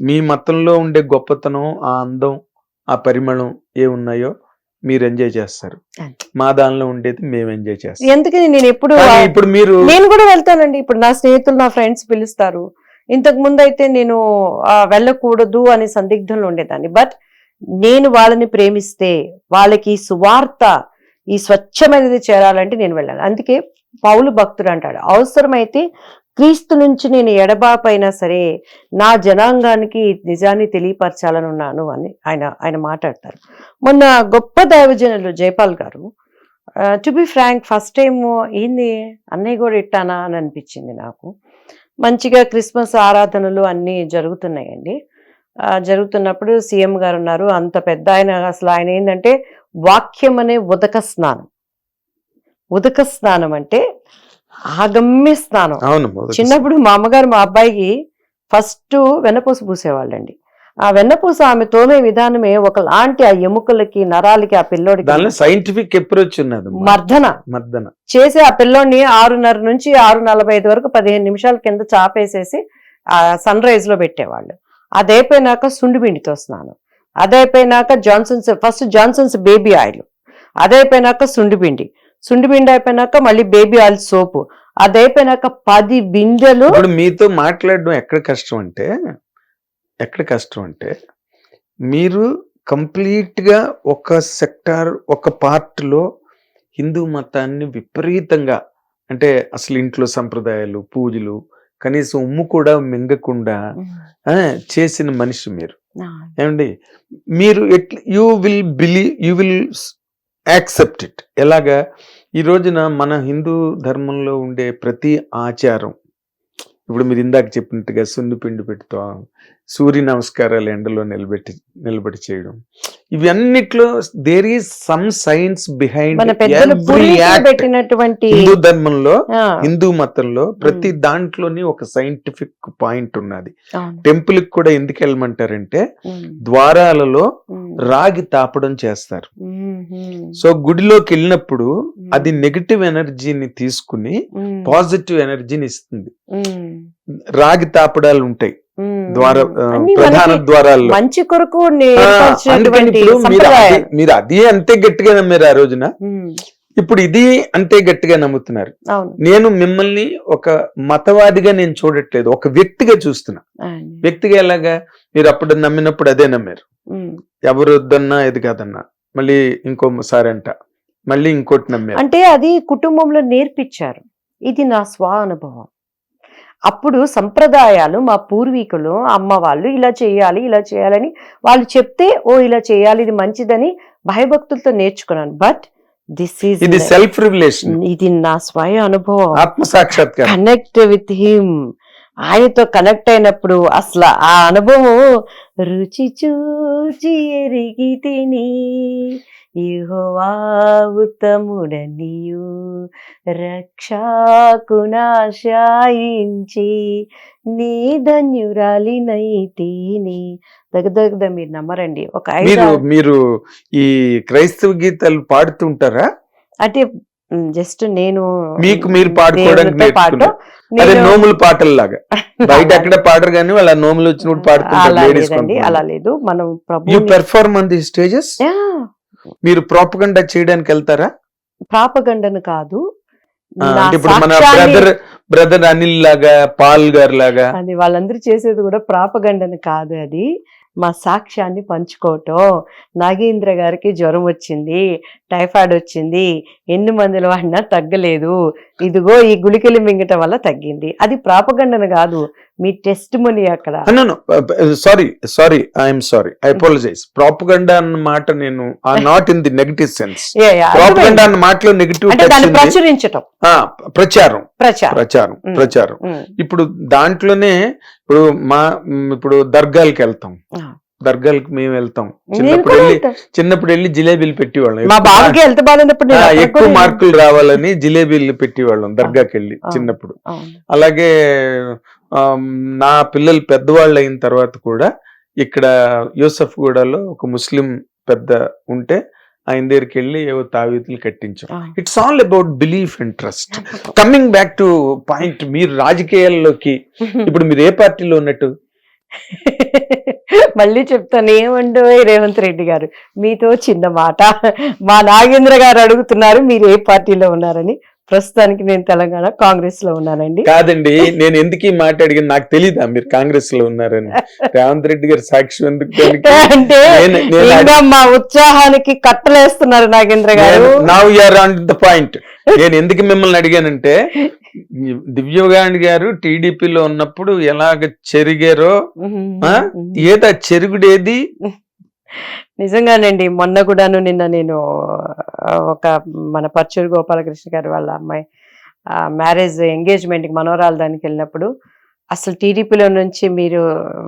మీ మతంలో ఉండే గొప్పతనం, ఆ అందం, ఆ పరిమళం ఏ ఉన్నాయో మీరు ఎంజాయ్ చేస్తారు. మా దానిలో ఉండేది మేము ఎంజాయ్ చేస్తాం. ఎందుకని నేను ఎప్పుడు ఇప్పుడు మీరు నేను కూడా వెళ్తానండి. ఇప్పుడు నా స్నేహితులు, నా ఫ్రెండ్స్ పిలుస్తారు. ఇంతకు ముందు అయితే నేను వెళ్ళకూడదు అనే సందిగ్ధంలో ఉండేదాన్ని. బట్ నేను వాళ్ళని ప్రేమిస్తే, వాళ్ళకి సువార్త, ఈ స్వచ్ఛమైనది చేరాలంటే నేను వెళ్ళాను. అందుకే పౌలు భక్తుడు అంటాడు, అవసరమైతే క్రీస్తు నుంచి నేను ఎడబాపైనా సరే నా జనాంగానికి నిజాన్ని తెలియపరచాలని ఉన్నాను అని ఆయన మాట్లాడతారు. మొన్న గొప్ప దైవజనులు జైపాల్ గారు, to be frank, first time ఏంది అన్నయ్య కూడా ఇట్టానా అని అనిపించింది నాకు. మంచిగా క్రిస్మస్ ఆరాధనలు అన్నీ జరుగుతున్నాయండి. జరుగుతున్నప్పుడు సీఎం గారు ఉన్నారు. అంత పెద్ద ఆయన, అసలు ఆయన ఏంటంటే వాక్యం అనే ఉదక స్నానం. ఉదక స్నానం అంటే ఆగమ్య స్నానం. చిన్నప్పుడు మా అమ్మగారు మా అబ్బాయికి ఫస్ట్ వెన్నపూస పూసేవాళ్ళండి. ఆ వెన్నపూస ఆమె తోమే విధానమే ఒకలాంటి, ఆ ఎముకలకి, నరాలకి, ఆ పిల్లోడికి సైంటిఫిక్ అప్రోచ్ ఉన్నది. మర్దన చేసి ఆ పిల్లోడిని 6:30 నుంచి 6:45 వరకు 15 నిమిషాల కింద చాపేసేసి ఆ సన్ రైజ్ లో పెట్టేవాళ్ళు. అదైపోయినాక సుండిపిండితో స్నానం, అదైపోయినాక జాన్సన్స్ బేబీ ఆయిల్, అదైపోయినాక సుండిపిండి అయిపోయినాక మళ్ళీ బేబీ ఆయిల్ సోపు, అదైపోయినాక 10 బిందెలు. మీతో మాట్లాడడం ఎక్కడ కష్టం అంటే మీరు కంప్లీట్ గా ఒక సెక్టార్, ఒక పార్ట్ లో హిందూ మతాన్ని విపరీతంగా, అంటే అసలు ఇంట్లో సంప్రదాయాలు, పూజలు, కనీసం ఉమ్ము కూడా మింగకుండా చేసిన మనిషి మీరు. ఏమండి, మీరు యూ విల్ యాక్సెప్ట్ ఇట్. ఎలాగా? ఈ రోజున మన హిందూ ధర్మంలో ఉండే ప్రతి ఆచారం, ఇప్పుడు మీరు ఇందాక చెప్పినట్టుగా సున్నిపిండి పెడతాం, సూర్య నమస్కారాలు ఎండలో నిలబెట్టి చేయడం, ఇవి అన్నిట్లో there is some science behind. Hindu ధర్మంలో, హిందూ మతంలో ప్రతి దాంట్లోని ఒక సైంటిఫిక్ పాయింట్ ఉన్నది. టెంపుల్ కి కూడా ఎందుకు వెళ్ళమంటారంటే ద్వారాలలో రాగి తాపడం చేస్తారు. సో గుడిలోకి వెళ్ళినప్పుడు అది నెగటివ్ ఎనర్జీని తీసుకుని పాజిటివ్ ఎనర్జీని ఇస్తుంది. రాగి తాపడాలు ఉంటాయి ప్రధాన ద్వారాల్లో. మంచి కొరకు మీరు అది అంతే గట్టిగా నమ్మారు ఆ రోజున, ఇప్పుడు ఇది అంతే గట్టిగా నమ్ముతున్నారు. నేను మిమ్మల్ని ఒక మతవాదిగా నేను చూడట్లేదు, ఒక వ్యక్తిగా చూస్తున్నా. వ్యక్తిగా ఎలాగా? మీరు అప్పుడు నమ్మినప్పుడు అదే నమ్మారు, ఎవరు వద్దన్నా ఇది కాదన్నా, మళ్ళీ ఇంకోసారి అంట, మళ్ళీ ఇంకోటి నమ్మారు. అంటే అది కుటుంబంలో నేర్పించారు. ఇది నా స్వ అనుభవం. అప్పుడు సంప్రదాయాలు మా పూర్వీకులు, అమ్మ వాళ్ళు ఇలా చేయాలని వాళ్ళు చెప్తే, ఓ ఇలా చేయాలి, ఇది మంచిదని భయభక్తులతో నేర్చుకున్నాను. బట్ ఇది సెల్ఫ్ రివలేషన్, ఇది నా స్వయ అనుభవం, ఆత్మ సాక్షాత్కారం, కనెక్ట్ విత్ హిమ్. ఆయనతో కనెక్ట్ అయినప్పుడు అసలు ఆ అనుభవం, రుచి చూచి ఎరిగితిని యెహోవా ఉత్తముడనియు రక్షకునాశ్రయించి నీ ధన్యురాలినైతిని. దగ్గర మీరు నమ్మరండి, ఒక మీరు ఈ క్రైస్తవ గీతాలు పాడుతుంటారా? అంటే జస్ట్ నేను మీరు పాడుకోవడానికి పాటు నోముల పాటల్లాగా బయట ఎక్కడ పాడరు కానీ వాళ్ళ నోములు వచ్చినప్పుడు పాడుతుంటారు. అలా లేదు, మనం you perform on the stages. మీరు ప్రాపగండా చేయడానికి వెళ్తారా? ప్రాపగండను కాదు, నా అంటే ఇప్పుడు మన సాక్ష్యాన్ని బ్రదర్ అనిల్ లాగా, పాల్ గారు లాగా. అది వాళ్ళందరూ చేసేది కూడా ప్రాపగండని కాదు, అది మా సాక్ష్యాన్ని పంచుకోవటం. నాగేంద్ర గారికి జ్వరం వచ్చింది, టైఫాయిడ్ వచ్చింది, ఎన్ని మందులు వాడినా తగ్గలేదు, ఇదిగో ఈ గుళికలు మింగటం వల్ల తగ్గింది. అది ప్రాపగండను కాదు, మీ టెస్ట్ మనీ అక్కడ. Sorry I'm sorry, I apologise. Propaganda అన్న మాట నేను not in the negative sense. Propaganda అన్న మాటలో నెగటివ్ అంటే దాన్ని ప్రచురించటం, ప్రచారం ప్రచారం. ప్రచారం ప్రచారం. ఇప్పుడు దాంట్లోనే ఇప్పుడు దర్గాలకు వెళ్తాం, దర్గాలకు మేము వెళ్తాం. చిన్నప్పుడు వెళ్ళి జిలేబీలు పెట్టేవాళ్ళం. మా బాబుకి హెల్త్ బాగాలేనప్పుడు ఎక్కువ మార్కులు రావాలని జిలేబీలు పెట్టేవాళ్ళం దర్గాకి వెళ్ళి చిన్నప్పుడు. అలాగే నా పిల్లలు పెద్దవాళ్ళు అయిన తర్వాత కూడా ఇక్కడ యూసఫ్ గూడలో ఒక ముస్లిం పెద్ద ఉంటే ఆయన దగ్గరికి వెళ్ళి ఏవో తావీతులు కట్టించాం. It's all about belief and trust. Coming back to point, మీరు రాజకీయాల్లోకి ఇప్పుడు మీరు ఏ పార్టీలో ఉన్నట్టు? మళ్ళీ చెప్తాను, ఏమండో రేవంత్ రెడ్డి గారు, మీతో చిన్న మాట. మా నాగేంద్ర గారు అడుగుతున్నారు మీరు ఏ పార్టీలో ఉన్నారని. ప్రస్తుతానికి నేను తెలంగాణ కాంగ్రెస్ లో ఉన్నానండి. కాదండి, నేను ఎందుకు ఈ మాట అడిగిన నాకు తెలీదా మీరు కాంగ్రెస్ లో ఉన్నారని? రేవంత్ రెడ్డి గారు సాక్షి ఎందుకు అంటే మా ఉత్సాహానికి కట్టలేస్తున్నారు నాగేంద్ర గారు. Now you are on the point. నేను ఎందుకు మిమ్మల్ని అడిగానంటే, దివ్యగాంధి గారు టీడీపీలో ఉన్నప్పుడు ఎలాగ చెరిగారో, ఏదా చెరుగుడేది? నిజంగానండి, మొన్న కూడాను నిన్న నేను ఒక మన పర్చూరు గోపాలకృష్ణ గారు వాళ్ళ అమ్మాయి మ్యారేజ్ ఎంగేజ్మెంట్కి మనోరాలు దానికి వెళ్ళినప్పుడు అసలు టీడీపీలో నుంచి మీరు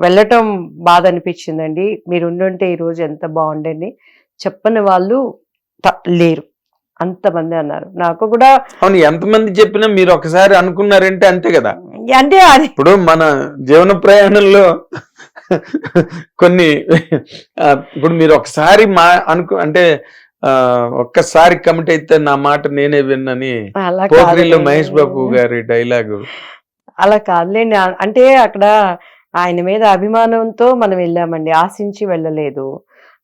వెళ్ళటం బాధ అనిపించిందండి. మీరు ఉండుంటే ఈరోజు ఎంత బాగుండేది, చెప్పని వాళ్ళు లేరు, అంతమంది అన్నారు. నాకు కూడా అవును, ఎంతమంది చెప్పినా మీరు ఒకసారి అనుకున్నారంటే అంతే కదా. అంటే అది ఇప్పుడు మన జీవన ప్రయాణంలో కొన్ని ఇప్పుడు మీరు ఒకసారి అంటే ఒక్కసారి కమిట్ అయితే నా మాట నేనే విన్నని పోఖ్రీలో మహేష్ బాబు గారి డైలాగు. అలా కాదులేండి, అంటే అక్కడ ఆయన మీద అభిమానంతో మనం వెళ్ళామండి, ఆశించి వెళ్ళలేదు.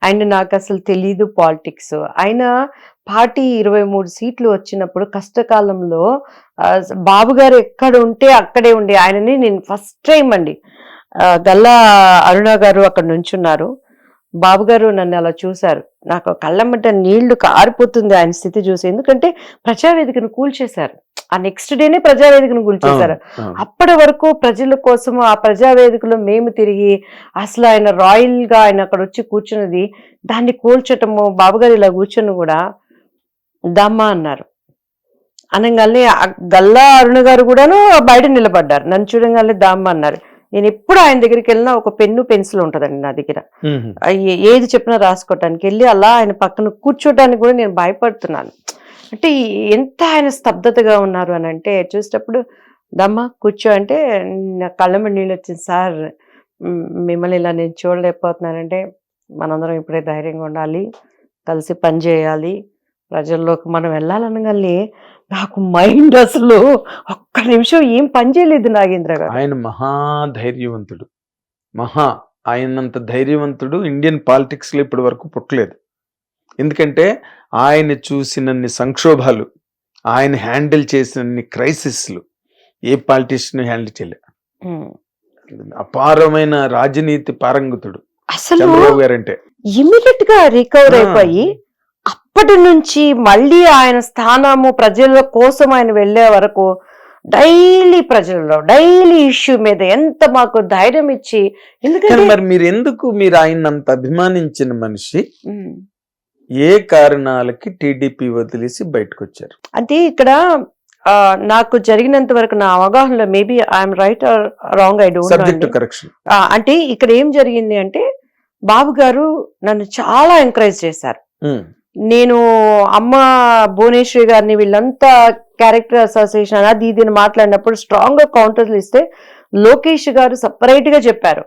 ఆయన నాకు అసలు తెలీదు పాలిటిక్స్. ఆయన పార్టీ 23 సీట్లు వచ్చినప్పుడు కష్టకాలంలో బాబు గారు ఎక్కడ ఉంటే అక్కడే ఉండి ఆయనని నేను ఫస్ట్ టైం అండి, గల్లా అరుణ గారు అక్కడ నుంచున్నారు, బాబు గారు నన్ను అలా చూశారు, నాకు కళ్ళమ్మట నీళ్లు కారిపోతుంది ఆయన స్థితి చూసి. ఎందుకంటే ప్రజావేదికను కూల్చేశారు, ఆ నెక్స్ట్ డేనే ప్రజావేదికను కూల్చేశారు. అప్పటి వరకు ప్రజల కోసం ఆ ప్రజావేదికలో మేము తిరిగి అసలు ఆయన రాయల్ గా ఆయన అక్కడ వచ్చి కూర్చున్నది, దాన్ని కూల్చటము. బాబుగారు ఇలా కూర్చొని కూడా దమ్మా అన్నారు అనగానే గల్లా అరుణ గారు కూడాను బయట నిలబడ్డారు, నన్ను చూడగానే దమ్మ అన్నారు. నేను ఎప్పుడు ఆయన దగ్గరికి వెళ్ళినా ఒక పెన్ను పెన్సిల్ ఉంటుందండి నా దగ్గర, ఏది చెప్పినా రాసుకోవటానికి వెళ్ళి అలా ఆయన పక్కన కూర్చోటానికి కూడా నేను భయపడుతున్నాను. అంటే ఎంత ఆయన స్తబ్దతగా ఉన్నారు అని అంటే, చూసేటప్పుడు దమ్మా కూర్చో అంటే నా కళ్ళ మీద నీళ్ళు వచ్చింది. సార్ మిమ్మల్ని ఇలా నేను చూడలేకపోతున్నానంటే, మనందరం ఇప్పుడే ధైర్యంగా ఉండాలి, కలిసి పని చేయాలి, ప్రజల్లోకి మనం వెళ్ళాలనగానే నాకు మైండ్ అసలు ఒక్క నిమిషం ఏం పని చేయలేదు నాగేంద్ర గారు. ఆయన మహాధైర్యవంతుడు, ఆయనంత ధైర్యవంతుడు ఇండియన్ పాలిటిక్స్ లో ఇప్పటి వరకు పుట్టలేదు. ఎందుకంటే ఆయన చూసినన్ని సంక్షోభాలు, ఆయన హ్యాండిల్ చేసినన్ని క్రైసిస్లు ఏ పాలిటిషియన్ హ్యాండిల్ చేయలేదు. అపారమైన రాజనీతి పారంగతుడు అసలు చంద్రబాబు గారంటే. ఇమీడియట్ గా రికవర్ అయిపోయి అప్పటి నుంచి మళ్ళీ ఆయన స్థానము ప్రజల కోసం ఆయన వెళ్లే వరకు డైలీ ప్రజల్లో డైలీ ఇష్యూ మీద ఎంత మాకు ధైర్యం ఇచ్చి. ఎందుకంటే మరి మీరు ఆయన అంత అభిమానించిన మనిషి ఏ కారణాలకి టీడీపీ వదిలేసి బయటకు వచ్చారు? అంటే ఇక్కడ నాకు జరిగినంత వరకు నా అవగాహనలో, maybe I'm right or wrong, I don't know. అంటే ఇక్కడ ఏం జరిగింది అంటే, బాబు గారు నన్ను చాలా ఎంకరేజ్ చేశారు. నేను అమ్మ భువనేశ్వరి గారిని వీళ్ళంతా క్యారెక్టర్ అసోసియేషన్ అది ఇది మాట్లాడినప్పుడు స్ట్రాంగ్ గా కౌంటర్లు ఇస్తే లోకేష్ గారు సపరేట్ గా చెప్పారు,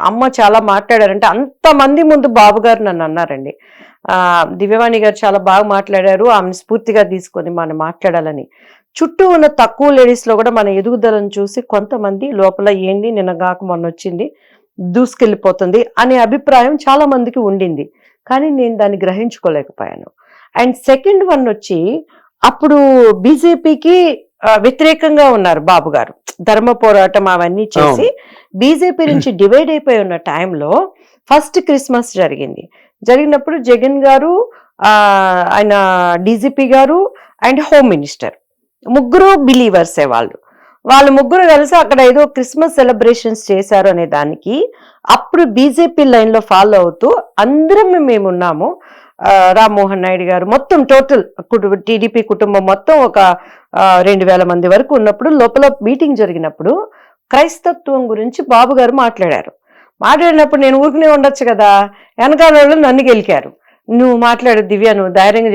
అమ్మ చాలా మాట్లాడారంటే అంతమంది ముందు బాబు గారు నన్ను అన్నారండి, దివ్యవాణి గారు చాలా బాగా మాట్లాడారు, ఆమెను స్ఫూర్తిగా తీసుకొని మనం మాట్లాడాలని. చుట్టూ ఉన్న తక్కువ లేడీస్ లో కూడా మన ఎదుగుదలను చూసి కొంతమంది లోపల ఏంది నిన్న గాక మొన్న వచ్చింది దూసుకెళ్ళిపోతుంది అనే అభిప్రాయం చాలా మందికి ఉండింది, కానీ నేను దాన్ని గ్రహించుకోలేకపోయాను. అండ్ సెకండ్ వన్ వచ్చి, అప్పుడు బీజేపీకి వ్యతిరేకంగా ఉన్నారు బాబు గారు, ధర్మ పోరాటం అవన్నీ చేసి బీజేపీ నుంచి డివైడ్ అయిపోయి ఉన్న టైంలో ఫస్ట్ క్రిస్మస్ జరిగినప్పుడు జగన్ గారు, ఆయన డీజీపీ గారు అండ్ హోమ్ మినిస్టర్ ముగ్గురు బిలీవర్సే వాళ్ళు ముగ్గురు కలిసి అక్కడ ఏదో క్రిస్మస్ సెలబ్రేషన్స్ చేశారు అనే దానికి అప్పుడు బీజేపీ లైన్ లో ఫాలో అవుతూ అందరం మేమున్నాము. రామ్మోహన్ నాయుడు గారు మొత్తం టోటల్ టీడీపీ కుటుంబం మొత్తం ఒక 2000 మంది వరకు ఉన్నప్పుడు లోపల మీటింగ్ జరిగినప్పుడు క్రైస్తత్వం గురించి బాబు గారు మాట్లాడినప్పుడు నేను ఊరికనే ఉండొచ్చు కదా, వెనకాల వాళ్ళు నన్ను గెలికారు, నువ్వు మాట్లాడు దివ్య, నువ్వు ధైర్యంగా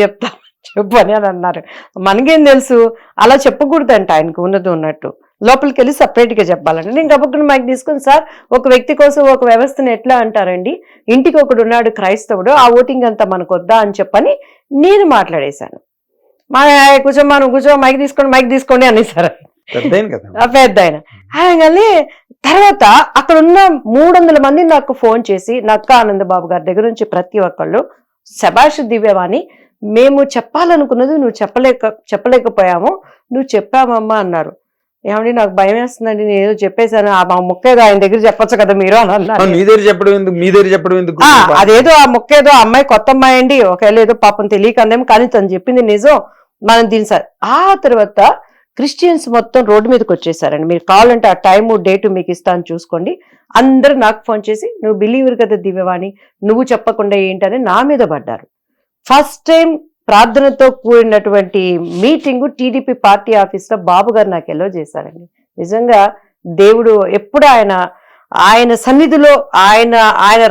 చెప్పు అని అన్నారు. మనకేం తెలుసు, అలా చెప్పకూడదంట, ఆయనకు ఉన్నది ఉన్నట్టు లోపలికి వెళ్ళి సపరేట్ గా చెప్పాలంటే. నేను గబక్కున మైక్ తీసుకుని, సార్ ఒక వ్యక్తి కోసం ఒక వ్యవస్థను ఎట్లా అంటారండి, ఇంటికి ఒకడు ఉన్నాడు క్రైస్తవుడు, ఆ ఓటింగ్ అంతా మనకు వద్దా అని చెప్పని నేను మాట్లాడేశాను. కూర్చో మైక్ తీసుకోండి అనేసారు పెద్ద ఆయన. కానీ తర్వాత అక్కడ ఉన్న 300 మంది నాకు ఫోన్ చేసి, నక్కా ఆనందబాబు గారి దగ్గర నుంచి ప్రతి ఒక్కళ్ళు, శభాష్ దివ్యవాణి, మేము చెప్పాలనుకున్నది నువ్వు చెప్పలేకపోయాము, నువ్వు చెప్పావమ్మా అన్నారు. ఏమండి నాకు భయం వేస్తుందండి, నేను ఏదో చెప్పేశాను, ఆ ముక్కేదో ఆయన దగ్గర చెప్పొచ్చు కదా మీరు అని అన్నారు. అదేదో ఆ ముక్కేదో అమ్మాయి కొత్త అమ్మాయి అండి, ఒకవేళ ఏదో పాపం తెలియకందేమో, కానీ తను చెప్పింది నిజం, మనం దీని సార్. ఆ తర్వాత క్రిస్టియన్స్ మొత్తం రోడ్డు మీదకి వచ్చేసారండి. మీరు కావాలంటే ఆ టైము డేటు మీకు ఇస్తాను చూసుకోండి. అందరూ నాకు ఫోన్ చేసి, నువ్వు బిలీవర్ కదా దివ్యవాణి, నువ్వు చెప్పకుండా ఏంటని నా మీద పడ్డారు. ఫస్ట్ టైం ప్రార్థనతో కూడినటువంటి మీటింగు టీడీపీ పార్టీ ఆఫీస్ లో బాబు గారు నాకు ఎల్లో చేశారండి. నిజంగా దేవుడు ఎప్పుడు ఆయన సన్నిధిలో ఆయన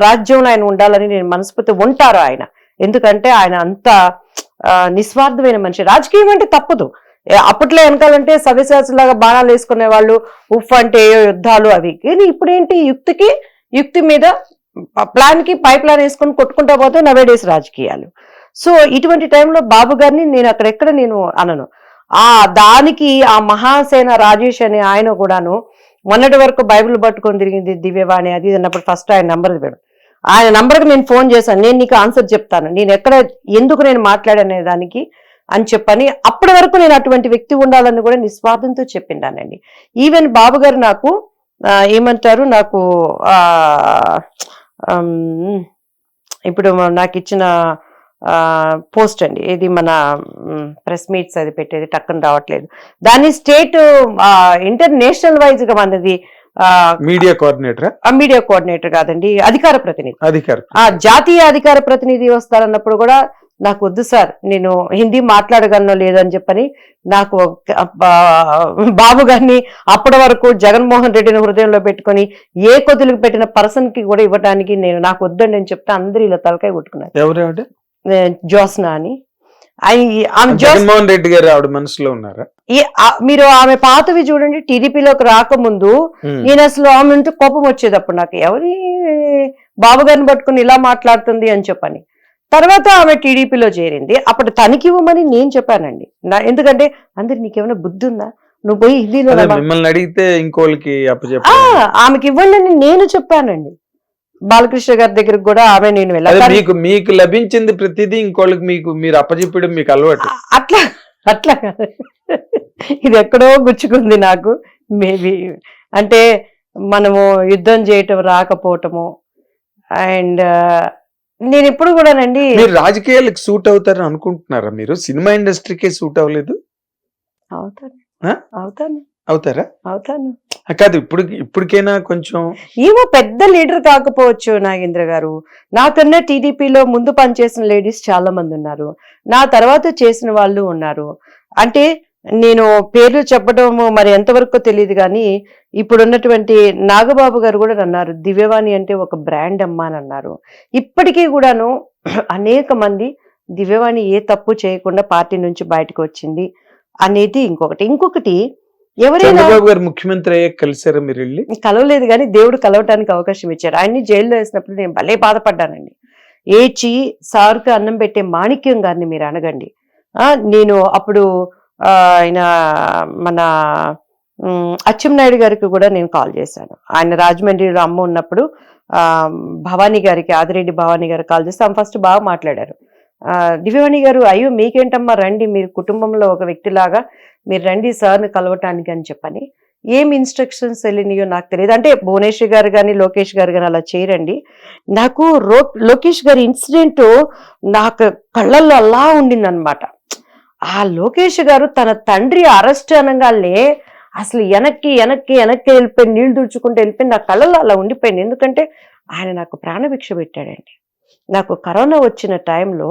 రాజ్యంలో ఆయన ఉండాలని నేను మనస్ఫూర్తి ఉంటారు ఆయన. ఎందుకంటే ఆయన అంత నిస్వార్థమైన మనిషి. రాజకీయం అంటే తప్పదు, అప్పట్లో వెనకాలంటే సవ్యసాచులాగా బాణాలు వేసుకునే వాళ్ళు, ఉఫ్ అంటే యుద్ధాలు అవి. కానీ ఇప్పుడు ఏంటి, యుక్తి మీద ప్లాన్ కి పై ప్లాన్ వేసుకొని కొట్టుకుంటా పోతే నవేడేస్ రాజకీయాలు. సో ఇటువంటి టైంలో బాబు గారిని నేను అక్కడెక్కడ నేను అనను. దానికి ఆ మహాసేన రాజేష్ అనే ఆయన కూడాను మొన్నటి వరకు బైబిల్ పట్టుకొని తిరిగింది దివ్యవాణి అది అన్నప్పుడు ఫస్ట్ ఆయన నంబర్ ఇవ్వడం, ఆయన నంబర్కి నేను ఫోన్ చేశాను, నేను నీకు ఆన్సర్ చెప్తాను, నేను ఎక్కడ ఎందుకు నేను మాట్లాడనే దానికి అని చెప్పని. అప్పటి వరకు నేను అటువంటి వ్యక్తి ఉండాలని కూడా నిస్వార్థంతో చెప్పిండానండి. ఈవెన్ బాబు గారు నాకు ఏమంటారు, నాకు ఇప్పుడు నాకు ఇచ్చిన పోస్ట్ అండి, ఇది మన ప్రెస్ మీట్స్ అది పెట్టేది టక్కన రావట్లేదు, దాన్ని స్టేట్ ఇంటర్నేషనల్ వైజ్ గా మనది మీడియా కోఆర్డినేటర్ కాదండి, అధికార ప్రతినిధి, జాతీయ అధికార ప్రతినిధి వస్తారన్నప్పుడు కూడా నాకు వద్దు సార్, నేను హిందీ మాట్లాడగలను లేదని చెప్పని నాకు బాబు గారిని అప్పటి వరకు జగన్మోహన్ రెడ్డిని హృదయంలో పెట్టుకొని ఏ కొద్దులకు పెట్టిన పర్సన్ కి కూడా ఇవ్వడానికి నాకు వద్దండి అని చెప్తే అందరూ ఇలా తలకాయ కొట్టుకున్నారు. జ్యోత్స్న అని, జగన్మోహన్ రెడ్డి గారు ఆవిడ మనసులో ఉన్నారా? మీరు ఆమె పాతవి చూడండి, టీడీపీలోకి రాకముందు నేను అసలు ఆమె ఉంటే కోపం వచ్చేది అప్పుడు నాకు, ఎవరి బాబు గారిని పట్టుకుని ఇలా మాట్లాడుతుంది అని చెప్పని. తర్వాత ఆమె టీడీపీలో చేరింది, అప్పుడు తనకి ఇవ్వమని నేను చెప్పానండి. ఎందుకంటే అందరు నీకేమైనా బుద్ధి ఉందా, నువ్వు పోయి హిందీలో మిమ్మల్ని అడిగితే ఇంకోళ్ళకి ఆమెకి ఇవ్వండి అని నేను చెప్పానండి. బాలకృష్ణ గారి దగ్గరకు కూడా ఆమె నేను వెళ్ళాను. మీకు లభించింది ప్రతిదీ ఇంకోళ్ళకి మీరు అప్పచెప్పడం మీకు అలవాటు. అట్లా ఇది ఎక్కడో గుచ్చుకుంది నాకు. మేబీ అంటే మనము యుద్ధం చేయటం రాకపోవటము, అండ్ నేను ఇప్పుడు కూడానండి. మీరు రాజకీయాలకు సూట్ అవుతారని అనుకుంటున్నారా? మీరు సినిమా ఇండస్ట్రీకే సూట్ అవ్వలేదు? అవుతాను కాదు, ఇప్పటికైనా కొంచెం ఏమో పెద్ద లీడర్ కాకపోవచ్చు నాగేంద్ర గారు, నాకన్నా టీడీపీలో ముందు పనిచేసిన లేడీస్ చాలా మంది ఉన్నారు, నా తర్వాత చేసిన వాళ్ళు ఉన్నారు. అంటే నేను పేర్లు చెప్పడం మరి ఎంతవరకు తెలియదు కానీ ఇప్పుడున్నటువంటి నాగబాబు గారు కూడా అన్నారు, దివ్యవాణి అంటే ఒక బ్రాండ్ అమ్మా అని అన్నారు. ఇప్పటికీ కూడాను అనేక మంది దివ్యవాణి ఏ తప్పు చేయకుండా పార్టీ నుంచి బయటకు వచ్చింది అనేది ఇంకొకటి ఎవరైనా ముఖ్యమంత్రి అయ్యే కలిసారా మీరు? వెళ్ళి కలవలేదు కానీ దేవుడు కలవటానికి అవకాశం ఇచ్చారు. ఆయన్ని జైల్లో వేసినప్పుడు నేను భలే బాధపడ్డానండి. ఏచి సార్కి అన్నం పెట్టే మాణిక్యం గారిని మీరు అనగండి. నేను అప్పుడు ఆయన మన అచ్చెన్నాయుడు గారికి కూడా నేను కాల్ చేశాను. ఆయన రాజమండ్రిలో అమ్మ ఉన్నప్పుడు భవానీ గారికి, ఆదిరెడ్డి భవానీ గారికి కాల్ చేస్తే ఆమె ఫస్ట్ బాగా మాట్లాడారు. దివ్యవాణి గారు, అయ్యో మీకేంటమ్మా, రండి, మీరు కుటుంబంలో ఒక వ్యక్తిలాగా మీరు రండి సార్ని కలవటానికి అని చెప్పని. ఏం ఇన్స్ట్రక్షన్స్ వెళ్ళినాయో నాకు తెలియదు. అంటే భువనేశ్వరి గారు కానీ లోకేష్ గారు కానీ అలా చేయరండి. నాకు లోకేష్ గారి ఇన్సిడెంట్ నాకు కళ్ళల్లో అలా ఉండిందనమాట. ఆ లోకేష్ గారు తన తండ్రి అరెస్ట్ అనగానే అసలు వెనక్కి వెనక్కి వెనక్కి వెళ్ళిపోయి నీళ్లు తుడుచుకుంటూ వెళ్ళిపోయి నా కళ్ళల్లో అలా ఉండిపోయింది. ఎందుకంటే ఆయన నాకు ప్రాణభిక్ష పెట్టాడండి. నాకు కరోనా వచ్చిన టైంలో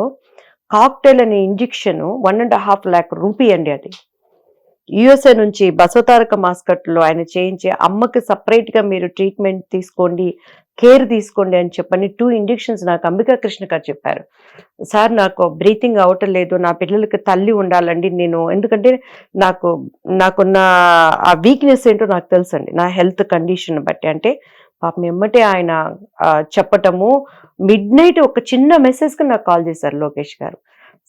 కాక్టైల్ అనే ఇంజెక్షన్ 1.5 lakh రూపీ అండి. అది యుఎస్ఏ నుంచి బసవతారక మాస్కట్లో ఆయన చేయించి అమ్మకి సపరేట్గా మీరు ట్రీట్మెంట్ తీసుకోండి, కేర్ తీసుకోండి అని చెప్పని 2 ఇంజెక్షన్స్ నాకు అంబికా కృష్ణ గారు చెప్పారు. సార్ నాకు బ్రీతింగ్ అవటం లేదు, నా పిల్లలకి తల్లి ఉండాలండి నేను, ఎందుకంటే నాకున్న ఆ వీక్నెస్ ఏంటో నాకు తెలుసండి, నా హెల్త్ కండిషన్ బట్టి. అంటే పాపం ఎమ్మటే ఆయన చెప్పటము, మిడ్-నైట్ ఒక చిన్న మెసేజ్కి నాకు కాల్ చేశారు లోకేష్ గారు.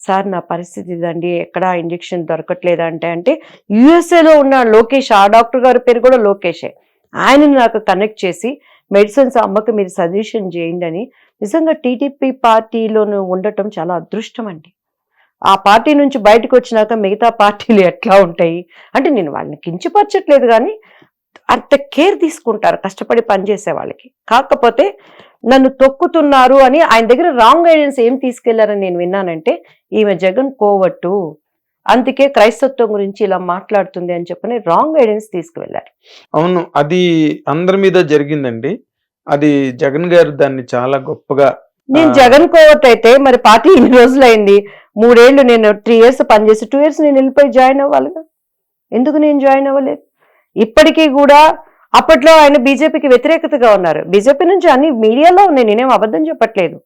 సార్ నా పరిస్థితి ఇదండి, ఎక్కడా ఇంజెక్షన్ దొరకట్లేదా అంటే యుఎస్ఏలో ఉన్న లోకేష్, ఆ డాక్టర్ గారి పేరు కూడా లోకేషే, ఆయనని నాకు కనెక్ట్ చేసి మెడిసిన్స్ అమ్మకి మీరు సజెషన్ చేయండి అని. నిజంగా టీడీపీ పార్టీలోను ఉండటం చాలా అదృష్టం అండి. ఆ పార్టీ నుంచి బయటకు వచ్చినాక మిగతా పార్టీలు ఎట్లా ఉంటాయి అంటే, నేను వాళ్ళని కించపరచట్లేదు కానీ అంత కేర్ తీసుకుంటారు కష్టపడి పనిచేసే వాళ్ళకి. కాకపోతే నన్ను తొక్కుతున్నారు అని ఆయన దగ్గర రాంగ్ గైడెన్స్ ఏం తీసుకెళ్లారని నేను విన్నానంటే, ఈమె జగన్ కోవట్టు, అందుకే క్రైస్తత్వం గురించి ఇలా మాట్లాడుతుంది అని చెప్పని రాంగ్ గైడెన్స్ తీసుకువెళ్లారు. అవును, అది అందరి మీద జరిగిందండి. అది జగన్ గారు దాన్ని చాలా గొప్పగా, నేను జగన్ కోవట్ అయితే మరి పార్టీ ఇన్ని రోజులైంది, 3 ఏళ్ళు నేను 3 years పనిచేసి 2 years నేను వెళ్ళిపోయి జాయిన్ అవ్వాలిగా, ఎందుకు నేను జాయిన్ అవ్వలేదు? ఇప్పటికీ కూడా అప్పట్లో ఆయన బీజేపీకి వ్యతిరేకతగా ఉన్నారు. బీజేపీ నుంచి అన్ని మీడియాలో ఉన్నాయి, నేనేం అబద్ధం చెప్పట్లేదు.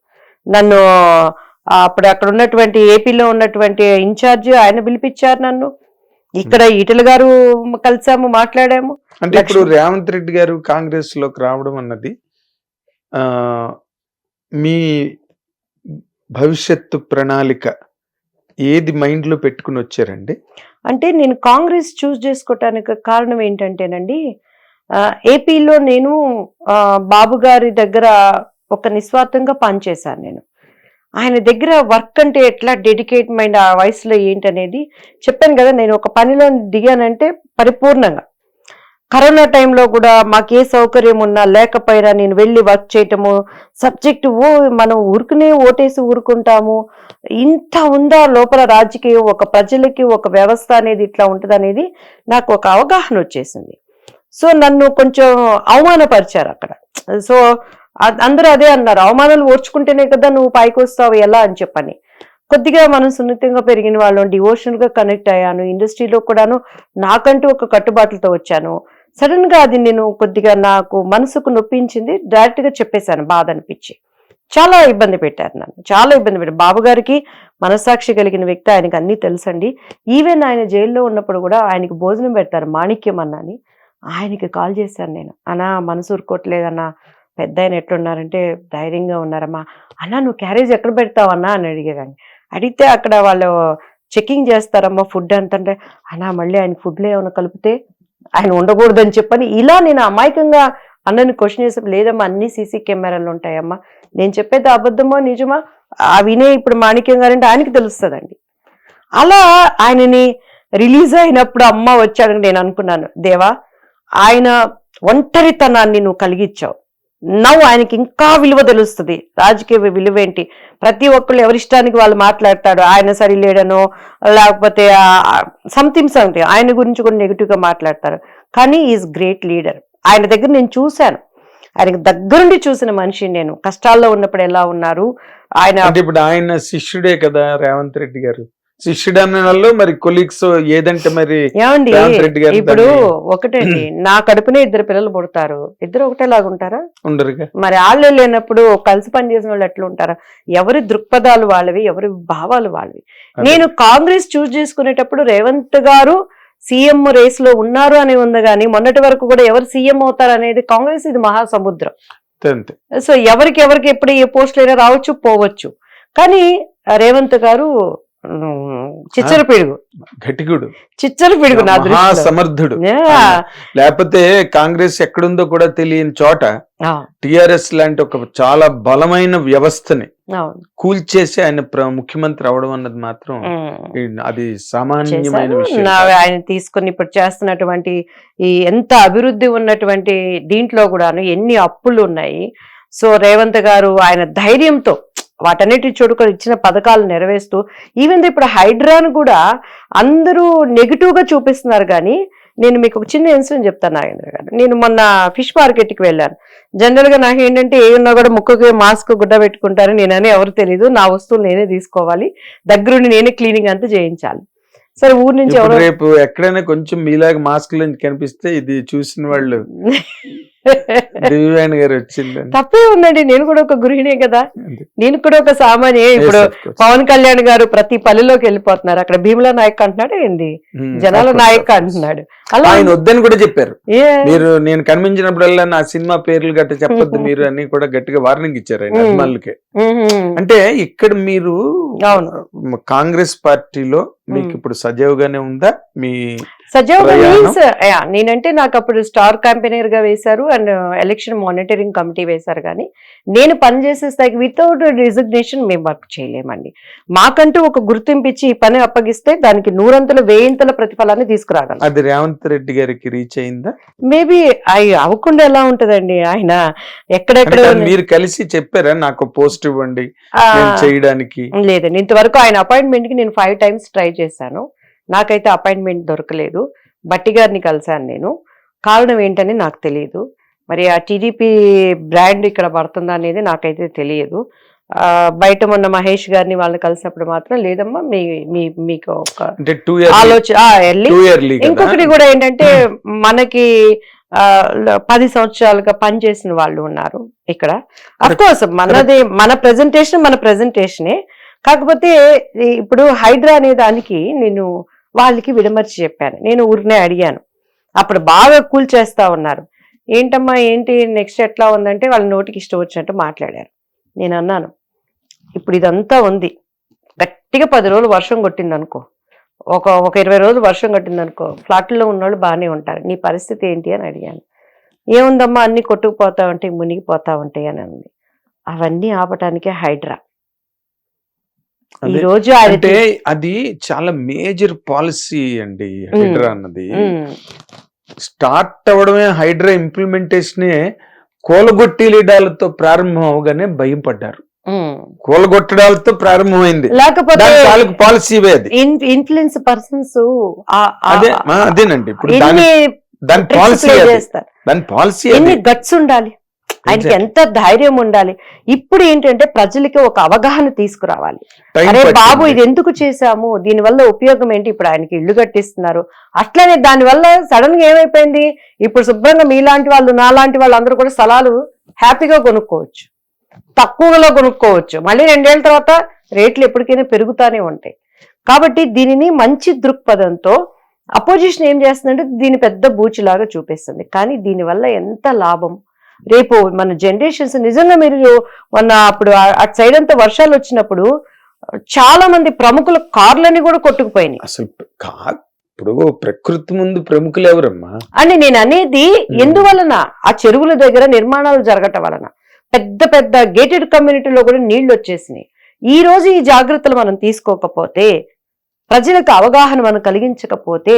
నన్ను అప్పుడు అక్కడ ఉన్నటువంటి ఏపీలో ఉన్నటువంటి ఇన్ఛార్జ్ ఆయన పిలిపించారు నన్ను. ఇక్కడ ఈటెల గారు కలిసాము, మాట్లాడాము. అంటే ఇప్పుడు రేవంత్ రెడ్డి గారు కాంగ్రెస్ లోకి రావడం అన్నది మీ భవిష్యత్తు ప్రణాళిక ఏది మైండ్ లో పెట్టుకుని వచ్చారండి? అంటే నేను కాంగ్రెస్ చూస్ చేసుకోవటానికి కారణం ఏంటంటేనండి, ఏపీలో నేను బాబు గారి దగ్గర ఒక నిస్వార్థంగా పనిచేశాను. నేను ఆయన దగ్గర వర్క్ అంటే ఎట్లా డెడికేట్ మైండ్ ఆ వయసులో ఏంటనేది చెప్పాను కదా. నేను ఒక పనిలో దిగానంటే పరిపూర్ణంగా. కరోనా టైంలో కూడా మాకు ఏ సౌకర్యం ఉన్నా లేకపోయినా నేను వెళ్ళి వర్క్ చేయటము, సబ్జెక్టు మనం ఊరుకునే ఓటేసి ఊరుకుంటాము, ఇంత ఉందా లోపల రాజకీయం, ఒక ప్రజలకి ఒక వ్యవస్థ అనేది ఇట్లా ఉంటుంది అనేది నాకు ఒక అవగాహన వచ్చేసింది. సో నన్ను కొంచెం అవమానపరిచారు అక్కడ. సో అందరూ అదే అన్నారు, అవమానాలు ఓర్చుకుంటేనే కదా నువ్వు పైకి వస్తావు ఎలా అని చెప్పని. కొద్దిగా మనం సున్నితంగా పెరిగిన వాళ్ళం, డివోషన్గా కనెక్ట్ అయ్యాను, ఇండస్ట్రీలో కూడాను నాకంటూ ఒక కట్టుబాట్లతో వచ్చాను. సడన్ గా అది నేను కొద్దిగా నాకు మనసుకు నొప్పించింది, డైరెక్ట్ గా చెప్పేశాను, బాధ అనిపించి. చాలా ఇబ్బంది పెట్టారు నన్ను, చాలా ఇబ్బంది పెట్టారు. బాబు గారికి మనస్సాక్షి కలిగిన వ్యక్తి, ఆయనకి అన్నీ తెలుసండి. ఈవెన్ ఆయన జైల్లో ఉన్నప్పుడు కూడా ఆయనకి భోజనం పెడతారు మాణిక్యం అన్న అని, ఆయనకి కాల్ చేశాను నేను. అన్నా మనసు ఊరుకోవట్లేదన్నా, పెద్ద ఆయన ఎట్లున్నారంటే ధైర్యంగా ఉన్నారమ్మా, అన్నా నువ్వు క్యారేజ్ ఎక్కడ పెడతావన్నా అని అడిగేదాన్ని. అడిగితే అక్కడ వాళ్ళు చెకింగ్ చేస్తారమ్మా ఫుడ్ అంతంటే, అన్నా మళ్ళీ ఆయన ఫుడ్లో ఏమైనా కలిపితే ఆయన ఉండకూడదని చెప్పని ఇలా నేను అమాయకంగా అన్నని క్వశ్చన్ చేసి, లేదమ్మా అన్ని సీసీ కెమెరాలు ఉంటాయమ్మా, నేను చెప్పేది అబద్ధమో నిజమా వినే ఇప్పుడు మాణిక్యం గారంటే ఆయనకి తెలుస్తుందండి. అలా ఆయనని రిలీజ్ అయినప్పుడు అమ్మ వచ్చాడని నేను అనుకున్నాను, దేవా ఆయన ఒంటరితనాన్ని నువ్వు కలిగించావు, నవ్వు ఆయనకి ఇంకా విలువ తెలుస్తుంది, రాజకీయ విలువ ఏంటి, ప్రతి ఒక్కళ్ళు ఎవరిష్టానికి వాళ్ళు మాట్లాడతాడు, ఆయన సరిలేడనో లేకపోతే సంథింగ్ ఆయన గురించి కూడా నెగిటివ్ గా మాట్లాడతారు. కానీ ఈజ్ గ్రేట్ లీడర్. ఆయన దగ్గర నేను చూశాను, ఆయనకి దగ్గరుండి చూసిన మనిషిని నేను. కష్టాల్లో ఉన్నప్పుడు ఎలా ఉన్నారు ఆయన. ఇప్పుడు ఆయన శిష్యుడే కదా రేవంత్ రెడ్డి గారు, శిష్యుడు అన్న మరి కొలీగ్స్ ఏదంటే మరి ఏమండి ఇప్పుడు ఒకటండి, నా కడుపునే 2 పిల్లలు పుడతారు, 2 ఒకటేలాగా ఉంటారా? ఉండరుగా. మరి వాళ్ళే లేనప్పుడు కలిసి పనిచేసిన వాళ్ళు ఎట్లా ఉంటారా? ఎవరి దృక్పథాలు వాళ్ళవి, ఎవరి భావాలు వాళ్ళవి. నేను కాంగ్రెస్ చూస్ చేసుకునేటప్పుడు రేవంత్ గారు సీఎం రేస్ లో ఉన్నారు అని ఉంది, కానీ మొన్నటి వరకు కూడా ఎవరు సీఎం అవుతారు అనేది కాంగ్రెస్ ఇది మహాసముద్రం. సో ఎవరికి ఎప్పుడు ఏ పోస్టులు అయినా రావచ్చు పోవచ్చు, కానీ రేవంత్ గారు చిచ్చరపిడుగు, గట్టిగుడు, చిచ్చరపిడుగు, నా దృష్టిలో సమర్థుడు. లేకపోతే కాంగ్రెస్ ఎక్కడుందో కూడా తెలియని చోట టిఆర్ఎస్ లాంటి ఒక చాలా బలమైన వ్యవస్థని అవును. కూల్చేసి ఆయన ముఖ్యమంత్రి అవడం అన్నది మాత్రం అది సామాన్యమైన చేశారు. విషయం ఆయన తీసుకుని ఇప్పుడు చేస్తున్నటువంటి ఈ ఎంత అభివృద్ధి ఉన్నటువంటి దీంట్లో కూడాను ఎన్ని అప్పులు ఉన్నాయి. సో రేవంత్ గారు ఆయన ధైర్యంతో వాటన్నిటి చోటుకొని ఇచ్చిన పథకాలు నెరవేరుస్తూ ఈవెన్ ఇప్పుడు హైడ్రాను కూడా అందరూ నెగిటివ్ గా చూపిస్తున్నారు. కానీ నేను మీకు ఒక చిన్న ఇన్సిడెంట్ చెప్తాను నాగేంద్ర గారు. నేను మొన్న ఫిష్ మార్కెట్కి వెళ్ళాను. జనరల్ గా నాకు ఏంటంటే ఏ ఉన్నా కూడా ముక్కుకి మాస్క్ గుడ్డ పెట్టుకుంటారు. నేనని ఎవరు తెలియదు. నా వస్తువులు నేనే తీసుకోవాలి, దగ్గరుండి నేనే క్లీనింగ్ అంతా చేయించాలి. సరే ఊరు నుంచి ఎవరో రేపు ఎక్కడైనా కొంచెం మీలాగా మాస్క్ కనిపిస్తే ఇది చూసిన వాళ్ళు దివ్యవాణి గారు వచ్చింది తప్పే ఉందండి. నేను కూడా ఒక గృహిణే కదా, నేను కూడా ఒక సామాన్య. ఇప్పుడు పవన్ కళ్యాణ్ గారు ప్రతి పల్లెలోకి వెళ్ళిపోతున్నారు. అక్కడ భీముల నాయక్ అంటున్నాడు, ఏంది జనాల నాయక్ అంటున్నాడు. అలా ఆయన వద్దని కూడా చెప్పారు. మీరు నేను కనిపించినప్పుడల్లా నా సినిమా పేర్లు గట్ట చెప్పొద్దు మీరు అని కూడా గట్టిగా వార్నింగ్ ఇచ్చారు ఆయన అభిమానులకి. అంటే ఇక్కడ మీరు కాంగ్రెస్ పార్టీలో మీకు ఇప్పుడు సజీవగానే ఉందా మీ సజీవ్గా మీన్స్ నేనంటే నాకు అప్పుడు స్టార్ క్యాంపెయినర్ గా వేశారు అండ్ ఎలక్షన్ మానిటరింగ్ కమిటీ వేశారు. కానీ నేను పనిచేసే స్థాయికి వితౌట్ రిజిగ్నేషన్ మేము వర్క్ చేయలేమండి. మాకంటూ ఒక గుర్తింపు ఇచ్చి ఈ పని అప్పగిస్తే దానికి 100 వేయింతల ప్రతిఫలాన్ని తీసుకురాగలం. అది రేవంత్ రెడ్డి గారికి రీచ్ అయిందా? మేబీ అవ్వకుండా ఎలా ఉంటదండి. ఆయన ఎక్కడెక్కడ మీరు కలిసి చెప్పారా నాకు పోస్ట్ ఇవ్వండి చేయడానికి? లేదండి, ఇంతవరకు ఆయన అపాయింట్మెంట్ కి నేను 5 times ట్రై చేశాను. నాకైతే అపాయింట్మెంట్ దొరకలేదు. బట్టి గారిని కలిశాను నేను. కారణం ఏంటని నాకు తెలియదు. మరి ఆ టీడీపీ బ్రాండ్ ఇక్కడ పడుతుందా అనేది నాకైతే తెలియదు. బయట మొన్న మహేష్ గారిని వాళ్ళని కలిసినప్పుడు మాత్రం లేదమ్మా మీకు ఒక ఆలోచన. ఇంకొకటి కూడా ఏంటంటే మనకి 10 సంవత్సరాలుగా పనిచేసిన వాళ్ళు ఉన్నారు ఇక్కడ. అఫ్ కోర్స్ మన ప్రెజెంటేషనే. కాకపోతే ఇప్పుడు హైడ్రా అనే దానికి నేను వాళ్ళకి విడమర్చి చెప్పాను. నేను ఊరినే అడిగాను. అప్పుడు బాగా కూల్ చేస్తా ఉన్నారు. ఏంటమ్మా ఏంటి నెక్స్ట్ ఎట్లా ఉందంటే వాళ్ళ నోటికి ఇష్టం వచ్చినట్టు మాట్లాడారు. నేను అన్నాను, ఇప్పుడు ఇదంతా ఉంది, గట్టిగా 10 రోజులు వర్షం కొట్టింది అనుకో, ఒక 20 రోజులు వర్షం కొట్టింది అనుకో, ఫ్లాట్లో ఉన్నోళ్ళు బాగానే ఉంటారు, నీ పరిస్థితి ఏంటి అని అడిగాను. ఏముందమ్మా అన్ని కొట్టుకుపోతా ఉంటాయి, మునిగిపోతా ఉంటాయి అని అంది. అవన్నీ ఆపటానికే హైడ్రా. ఈ రోజు అంటే అది చాలా మేజర్ పాలసీ అండి హైడ్రా అన్నది. స్టార్ట్ అవ్వడమే హైడ్రా ఇంప్లిమెంటేషనే కూలగొట్టిలీడాలతో ప్రారంభం అవగానే భయం పడ్డారు. కూలగొట్టడాలతో ప్రారంభమైంది, లేకపోతే పాలసీ ఇన్ఫ్లుయెన్స్ పర్సన్స్ అదేనండి. ఇప్పుడు దాని పాలసీ ఎన్ని గట్స్ ఉండాలి, ఆయనకి ఎంత ధైర్యం ఉండాలి. ఇప్పుడు ఏంటంటే ప్రజలకి ఒక అవగాహన తీసుకురావాలి. అరే బాబు ఇది ఎందుకు చేశాము, దీనివల్ల ఉపయోగం ఏంటి, ఇప్పుడు ఆయనకి ఇల్లు కట్టిస్తున్నారు. అట్లనే దానివల్ల సడన్ గా ఏమైపోయింది, ఇప్పుడు శుభ్రంగా మీలాంటి వాళ్ళు నాలాంటి వాళ్ళు అందరూ కూడా స్థలాలు హ్యాపీగా కొనుక్కోవచ్చు, తక్కువలో కొనుక్కోవచ్చు. మళ్ళీ 2 ఏళ్ల తర్వాత రేట్లు ఎప్పటికైనా పెరుగుతానే ఉంటాయి. కాబట్టి దీనిని మంచి దృక్పథంతో అపోజిషన్ ఏం చేస్తుందంటే దీన్ని పెద్ద బూచిలాగా చూపిస్తుంది. కానీ దీనివల్ల ఎంత లాభం, రేపు మన జనరేషన్స్ నిజంగా మీరు మొన్న అప్పుడు అటు సైడ్ అంతా వర్షాలు వచ్చినప్పుడు చాలా మంది ప్రముఖుల కార్లని కూడా కొట్టుకుపోయినాయి. అసలు ఇప్పుడు ప్రకృతి ముందు ప్రముఖులు ఎవరమ్మా అని నేను అనేది. ఎందువలన ఆ చెరువుల దగ్గర నిర్మాణాలు జరగటం వలన పెద్ద పెద్ద గేటెడ్ కమ్యూనిటీలో కూడా నీళ్లు వచ్చేసినాయి. ఈ రోజు ఈ జాగ్రత్తలు మనం తీసుకోకపోతే, ప్రజలకు అవగాహన మనం కలిగించకపోతే,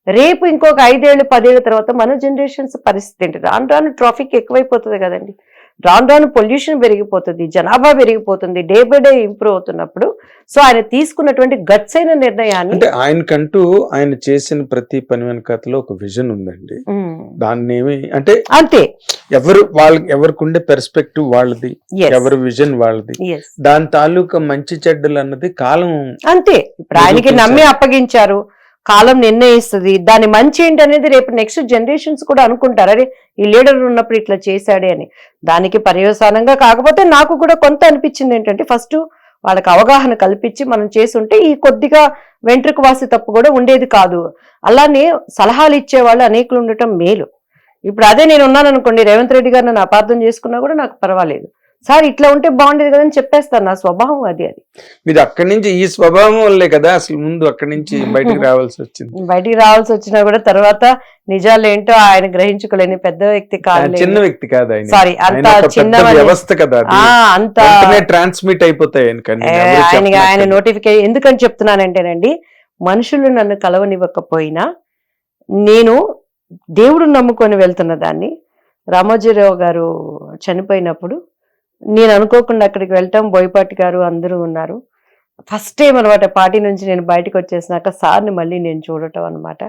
రేపు ఇంకొక 5 ఏళ్ళు 10 ఏళ్ళ తర్వాత మన జనరేషన్స్ పరిస్థితి ఏంటి? రాను రాను ట్రాఫిక్ ఎక్కువైపోతుంది కదండి, రాను రాను పొల్యూషన్ పెరిగిపోతుంది, జనాభా పెరిగిపోతుంది, డే బై డే ఇంప్రూవ్ అవుతున్నప్పుడు. సో ఆయన తీసుకున్నటువంటి గట్స్ అయిన నిర్ణయాన్ని, అంటే ఆయనకంటూ ఆయన చేసిన ప్రతి పని వెనకాతలో ఒక విజన్ ఉందండి. దాన్ని ఏమి అంటే అంతే, ఎవరికి ఉండే పెర్స్పెక్టివ్ వాళ్ళది, ఎవరి విజన్ వాళ్ళది. దాని తాలూకా మంచి చెడ్డలు అన్నది కాలం అంతే. ఇప్పుడు ఆయనకి నమ్మి అప్పగించారు, కాలం నిర్ణయిస్తుంది. దాని మంచి ఏంటి అనేది రేపు నెక్స్ట్ జనరేషన్స్ కూడా అనుకుంటారు, అరే ఈ లీడర్ ఉన్నప్పుడు ఇట్లా చేశాడే అని. దానికి పర్యవసానంగా కాకపోతే నాకు కూడా కొంత అనిపించింది ఏంటంటే, ఫస్ట్ వాళ్ళకి అవగాహన కల్పించి మనం చేసుంటే ఈ కొద్దిగా వెంట్రుక వాసి తప్పు కూడా ఉండేది కాదు. అలానే సలహాలు ఇచ్చేవాళ్ళు అనేకులు ఉండటం మేలు. ఇప్పుడు అదే నేను ఉన్నాను అనుకోండి, రేవంత్ రెడ్డి గారు నన్ను అపార్థం చేసుకున్నా కూడా నాకు పర్వాలేదు. సార్ ఇట్లా ఉంటే బాగుండేది కదా అని చెప్పేస్తాను. నా స్వభావం అది. మీరు అక్కడి నుంచి ఈ స్వభావం వల్లే కదా అసలు ముందు అక్కడి నుంచి బయటకు రావాల్సి వచ్చింది. బయటికి రావాల్సి వచ్చినా కూడా తర్వాత నిజాలు ఏంటో ఆయన గ్రహించుకోలేని పెద్ద వ్యక్తి కాదు, చిన్న వ్యక్తి కాదు ఆయన. సారీ, అంత చిన్న వ్యవస్థ కదా, అంత ట్రాన్స్మిట్ అయిపోతాయి ఆయన నోటిఫికేషన్. ఎందుకని చెప్తున్నానంటేనండి, మనుషులు నన్ను కలవనివ్వకపోయినా నేను దేవుడు నమ్ముకొని వెళ్తున్న దాన్ని. రామోజీరావు గారు చనిపోయినప్పుడు నేను అనుకోకుండా అక్కడికి వెళ్ళటం, బోయపాటి గారు అందరూ ఉన్నారు. ఫస్ట్ టైం అనమాట పార్టీ నుంచి నేను బయటకు వచ్చేసినాక సార్ని మళ్ళీ నేను చూడటం అనమాట.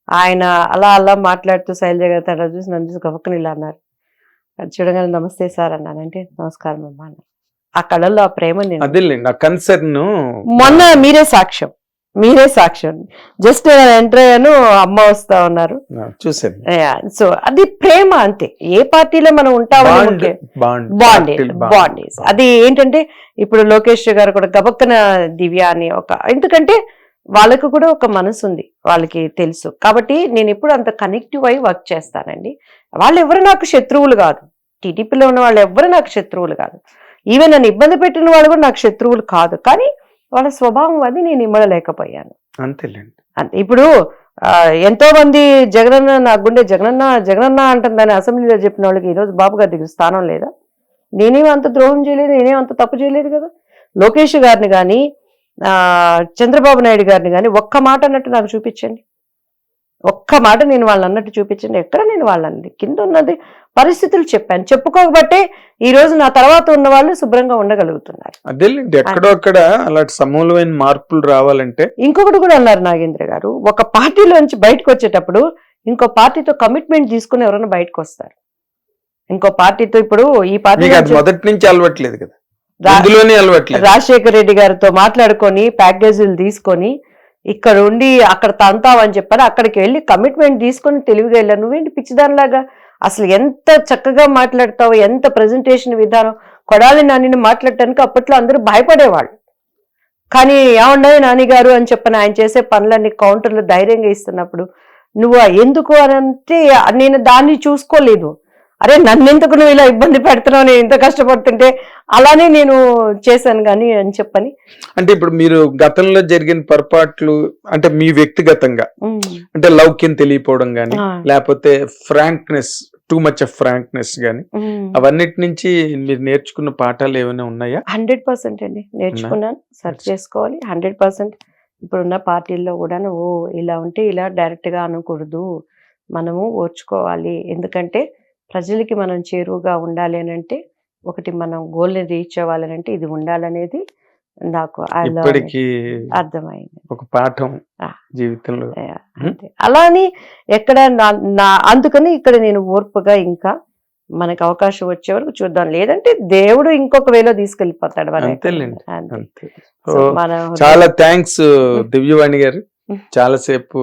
ఆయన అలా అలా మాట్లాడుతూ శైలజ గారు అలా చూసి నన్ను చూసి గబక్కని ఇలా అన్నారు. అది చూడగానే నమస్తే సార్ అన్నానంటే నమస్కారం అమ్మా అన్నారు. ఆ కళల్లో ఆ ప్రేమ మొన్న మీరే సాక్ష్యం. జస్ట్ నేను ఎంటర్ అయ్యాను, అమ్మ వస్తా ఉన్నారు, చూసాను. సో అది ప్రేమ అంతే. ఏ పార్టీలో మనం ఉంటామని బాండేజ్ అది ఏంటంటే, ఇప్పుడు లోకేష్ గారు కూడా గబక్కన దివ్య అని ఎందుకంటే వాళ్ళకు కూడా ఒక మనసు ఉంది, వాళ్ళకి తెలుసు. కాబట్టి నేను ఎప్పుడు అంత కనెక్టివ్ అయి వర్క్ చేస్తానండి. వాళ్ళు ఎవరు నాకు శత్రువులు కాదు, టీడీపీలో ఉన్న వాళ్ళు ఎవరు నాకు శత్రువులు కాదు. ఈవెన్ నన్ను ఇబ్బంది పెట్టిన వాళ్ళు కూడా నాకు శత్రువులు కాదు. కానీ వాళ్ళ స్వభావం అది నేను ఇమ్మడలేకపోయాను అంతేలేండి. అంతే. ఇప్పుడు ఎంతో మంది జగనన్న నాకు గుండె జగనన్న అంటుందని అసెంబ్లీలో చెప్పిన వాళ్ళకి ఈరోజు బాబు గారి దగ్గర స్థానం లేదా? నేనేం అంత ద్రోహం చేయలేదు, నేనేం అంత తప్పు చేయలేదు కదా. లోకేష్ గారిని కానీ చంద్రబాబు నాయుడు గారిని కానీ ఒక్క మాట అన్నట్టు నాకు చూపించండి, ఒక్క మాట నేను వాళ్ళు అన్నట్టు చూపించండి. ఎక్కడ నేను వాళ్ళని కింద ఉన్నది పరిస్థితులు చెప్పాను, చెప్పుకోబట్టే ఈ రోజు నా తర్వాత ఉన్న వాళ్ళు శుభ్రంగా ఉండగలుగుతున్నారు. అదేలేండి, ఎక్కడో అక్కడ అలాంటి సమూలమైన మార్పులు రావాలంటే. ఇంకొకటి కూడా అన్నారు నాగేంద్ర గారు, ఒక పార్టీలోంచి బయటకు వచ్చేటప్పుడు ఇంకో పార్టీతో కమిట్మెంట్ తీసుకుని ఎవరైనా బయటకు వస్తారు. ఇంకో పార్టీతో, ఇప్పుడు ఈ పార్టీ మొదటి నుంచి అలవట్లేదు కదా, రాజశేఖర రెడ్డి గారితో మాట్లాడుకొని ప్యాకేజీలు తీసుకొని ఇక్కడ ఉండి అక్కడ తంతావని చెప్పారు. అక్కడికి వెళ్ళి కమిట్మెంట్ తీసుకొని తెలివిగా వెళ్ళారు. నువ్వేంటి పిచ్చిదానిలాగా అసలు ఎంత చక్కగా మాట్లాడతావు, ఎంత ప్రజెంటేషన్ విధానం, కొడాలి నానిని మాట్లాడటానికి అప్పట్లో అందరూ భయపడేవాళ్ళు. కానీ ఏముండదు నాని గారు అని చెప్పని ఆయన చేసే పనులన్నీ కౌంటర్లు ధైర్యంగా ఇస్తున్నప్పుడు నువ్వు ఎందుకు అని అంటే నేను దాన్ని చూసుకోలేదు. అరే నన్నెందుకు నువ్వు ఇలా ఇబ్బంది పెడుతున్నావు, నేను ఇంత కష్టపడుతుంటే అలానే నేను చేశాను కానీ అని చెప్పని. అంటే ఇప్పుడు మీరు గతంలో జరిగిన పొరపాట్లు అంటే మీ వ్యక్తిగతంగా అంటే లౌక్యం తెలియపోవడం గానీ, లేకపోతే frankness, too much of frankness గానీ, అవన్నిటి నుంచి మీరు నేర్చుకున్న పాఠాలు ఏమైనా ఉన్నాయా? 100% అండి నేర్చుకున్నాను. సర్చ్ చేసుకోవాలి 100%. ఇప్పుడున్న పార్టీల్లో కూడా నువ్వు ఇలా ఉంటే ఇలా డైరెక్ట్ గా అనకూడదు, మనము ఓర్చుకోవాలి. ఎందుకంటే ప్రజలకి మనం చేరువుగా ఉండాలి అని అంటే, ఒకటి మనం గోల్ని రీచ్ అవ్వాలని అంటే ఇది ఉండాలనేది నాకు అర్థమైంది, ఒక పాఠం జీవితంలో. అలా అని ఎక్కడ అందుకని ఇక్కడ నేను ఓర్పుగా ఇంకా మనకు అవకాశం వచ్చే వరకు చూద్దాం, లేదంటే దేవుడు ఇంకొక వేలో తీసుకెళ్లిపోతాడు. చాలా థ్యాంక్స్ దివ్యవాణి గారు, చాలాసేపు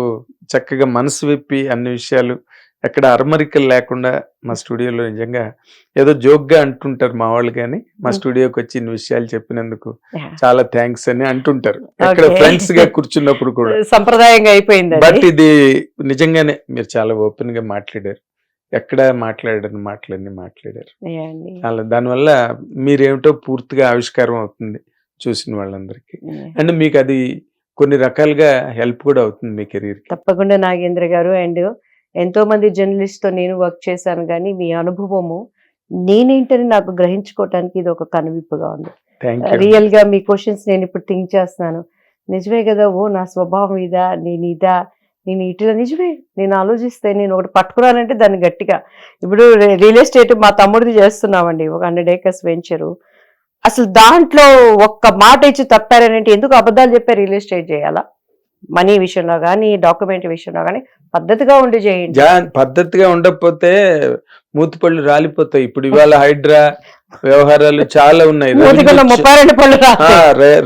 చక్కగా మనసు విప్పి అన్ని విషయాలు ఎక్కడ అరమరికలు లేకుండా మా స్టూడియోలో, నిజంగా ఏదో జోక్గా అంటుంటారు మా వాళ్ళు, కానీ మా స్టూడియోకి వచ్చి ఇన్ని విషయాలు చెప్పినందుకు చాలా థ్యాంక్స్ అని అంటుంటారు ఎక్కడ ఫ్రెండ్స్ గా కూర్చున్నప్పుడు కూడా, సంప్రదాయంగా అయిపోయింది. బట్ ఇది నిజంగానే మీరు చాలా ఓపెన్ గా మాట్లాడారు, ఎక్కడ మాట్లాడారు మాట్లాడారు. అలా దానివల్ల మీరేమిటో పూర్తిగా ఆవిష్కారం అవుతుంది చూసిన వాళ్ళందరికీ. అండ్ మీకు అది కొన్ని రకాలుగా హెల్ప్ కూడా అవుతుంది మీ కెరీర్. తప్పకుండా నాగేంద్ర గారు. అండ్ ఎంతో మంది జర్నలిస్ట్ తో నేను వర్క్ చేశాను, కానీ మీ అనుభవము నేనేంటని నాకు గ్రహించుకోవటానికి ఇది ఒక కనువిప్పుగా ఉంది. రియల్ గా మీ క్వశ్చన్స్ నేను ఇప్పుడు థింక్ చేస్తున్నాను, నిజమే కదా, ఓ నా స్వభావం ఇదా, నేను ఇట్లా నిజమే, నేను ఆలోచిస్తే నేను ఒకటి పట్టుకున్నానంటే దాన్ని గట్టిగా. ఇప్పుడు రియల్ ఎస్టేట్ మా తమ్ముడిది చేస్తున్నామండి, ఒక 100 acres వెంచరు. అసలు దాంట్లో ఒక్క మాట ఇచ్చి తప్పారనంటే ఎందుకు అబద్ధాలు చెప్పారు? రియల్ ఎస్టేట్ చేయాలా? మనీ విషయంలో కానీ, డాక్యుమెంట్ విషయంలో కానీ పద్ధతిగా ఉండి చేయండి. పద్ధతిగా ఉండకపోతే మూతిపళ్ళు రాలిపోతాయి. ఇప్పుడు ఇవాళ హైడ్రా వ్యవహారాలు చాలా ఉన్నాయి, 32 పళ్ళు,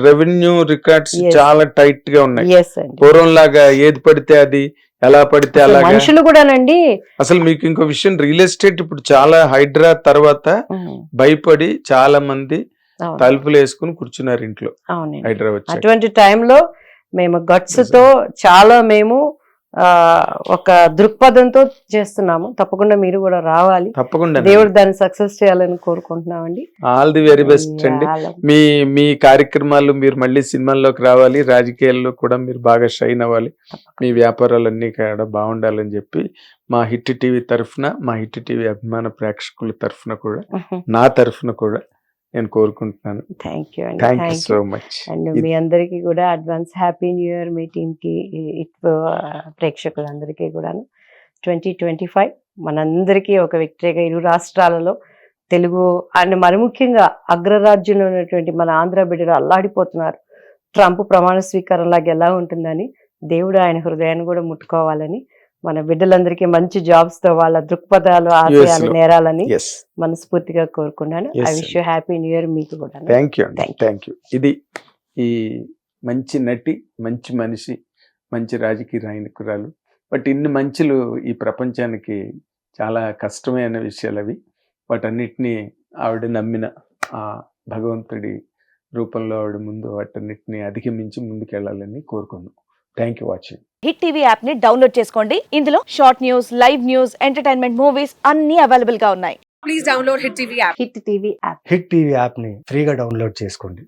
రెవెన్యూ రికార్డ్స్ చాలా టైట్ గా ఉన్నాయి. పూర్వం లాగా ఏది పడితే అది, ఎలా పడితే అలా. మనుషులు కూడానండి. అసలు మీకు ఇంకో విషయం, రియల్ ఎస్టేట్ ఇప్పుడు చాలా హైడ్రా తర్వాత భయపడి చాలా మంది తలుపులు వేసుకుని కూర్చున్నారు ఇంట్లో. హైడ్రా వచ్చి అటువంటి టైంలో మేము గట్స్ తో చాలా మేము ఒక దృక్పథంతో చేస్తున్నాము. తప్పకుండా మీరు కూడా రావాలి. తప్పకుండా దేవుడు దాన్ని సక్సెస్ చేయాలని కోరుకుంటున్నామండి. ఆల్ ది వెరీ బెస్ట్ అండి. మీ కార్యక్రమాలు మీరు మళ్ళీ సినిమాల్లోకి రావాలి, రాజకీయాల్లో కూడా మీరు బాగా షైన్ అవ్వాలి, మీ వ్యాపారాలన్నీ కూడా బాగుండాలని చెప్పి మా హిట్ టీవీ తరఫున, మా హిట్ టీవీ అభిమాన ప్రేక్షకుల తరఫున కూడా, నా తరఫున కూడా నేను కోరుకుంటున్నాను. థ్యాంక్ యూ అండి. Thank you so much. And మీ అందరికీ కూడా అడ్వాన్స్ హ్యాపీ న్యూ ఇయర్. మీ టీంకి, ప్రేక్షకులందరికీ కూడాను 2025 మనందరికీ ఒక విక్టరీగా, ఇరు రాష్ట్రాలలో తెలుగు అండ్ మరి ముఖ్యంగా అగ్రరాజ్యంలో ఉన్నటువంటి మన ఆంధ్ర బిడ్డలు అల్లాడిపోతున్నారు. ట్రంప్ ప్రమాణ స్వీకారం లాగా ఎలా ఉంటుందని దేవుడు ఆయన హృదయాన్ని కూడా ముట్టుకోవాలని, మన బిడ్డలందరికీ మంచి జాబ్స్ తో వాళ్ళ దృక్పథాలు, ఆశయాలు నేరాలని మనస్ఫూర్తిగా కోరుకున్నాను. I wish you happy new year మీకు కూడా. Thank you, thank you. ఇది ఈ మంచి నటి, మంచి మనిషి, మంచి రాజకీయ నాయకురాలు. బట్ ఇన్ని మంచులు ఈ ప్రపంచానికి చాలా కష్టమైన విషయాలు అవి. వాటన్నిటినీ ఆవిడ నమ్మిన ఆ భగవంతుడి రూపంలో ఆవిడ ముందు వాటన్నిటిని అధిగమించి ముందుకెళ్లాలని కోరుకుందాం. Thank you watching. Hit TV app ని డౌన్లోడ్ చేసుకోండి. ఇందులో short news, live news, entertainment movies అన్ని అవైలబుల్ గా ఉన్నాయి. Please download hit TV app. Hit TV app. Hit TV app ని ఫ్రీగా డౌన్లోడ్ చేసుకోండి.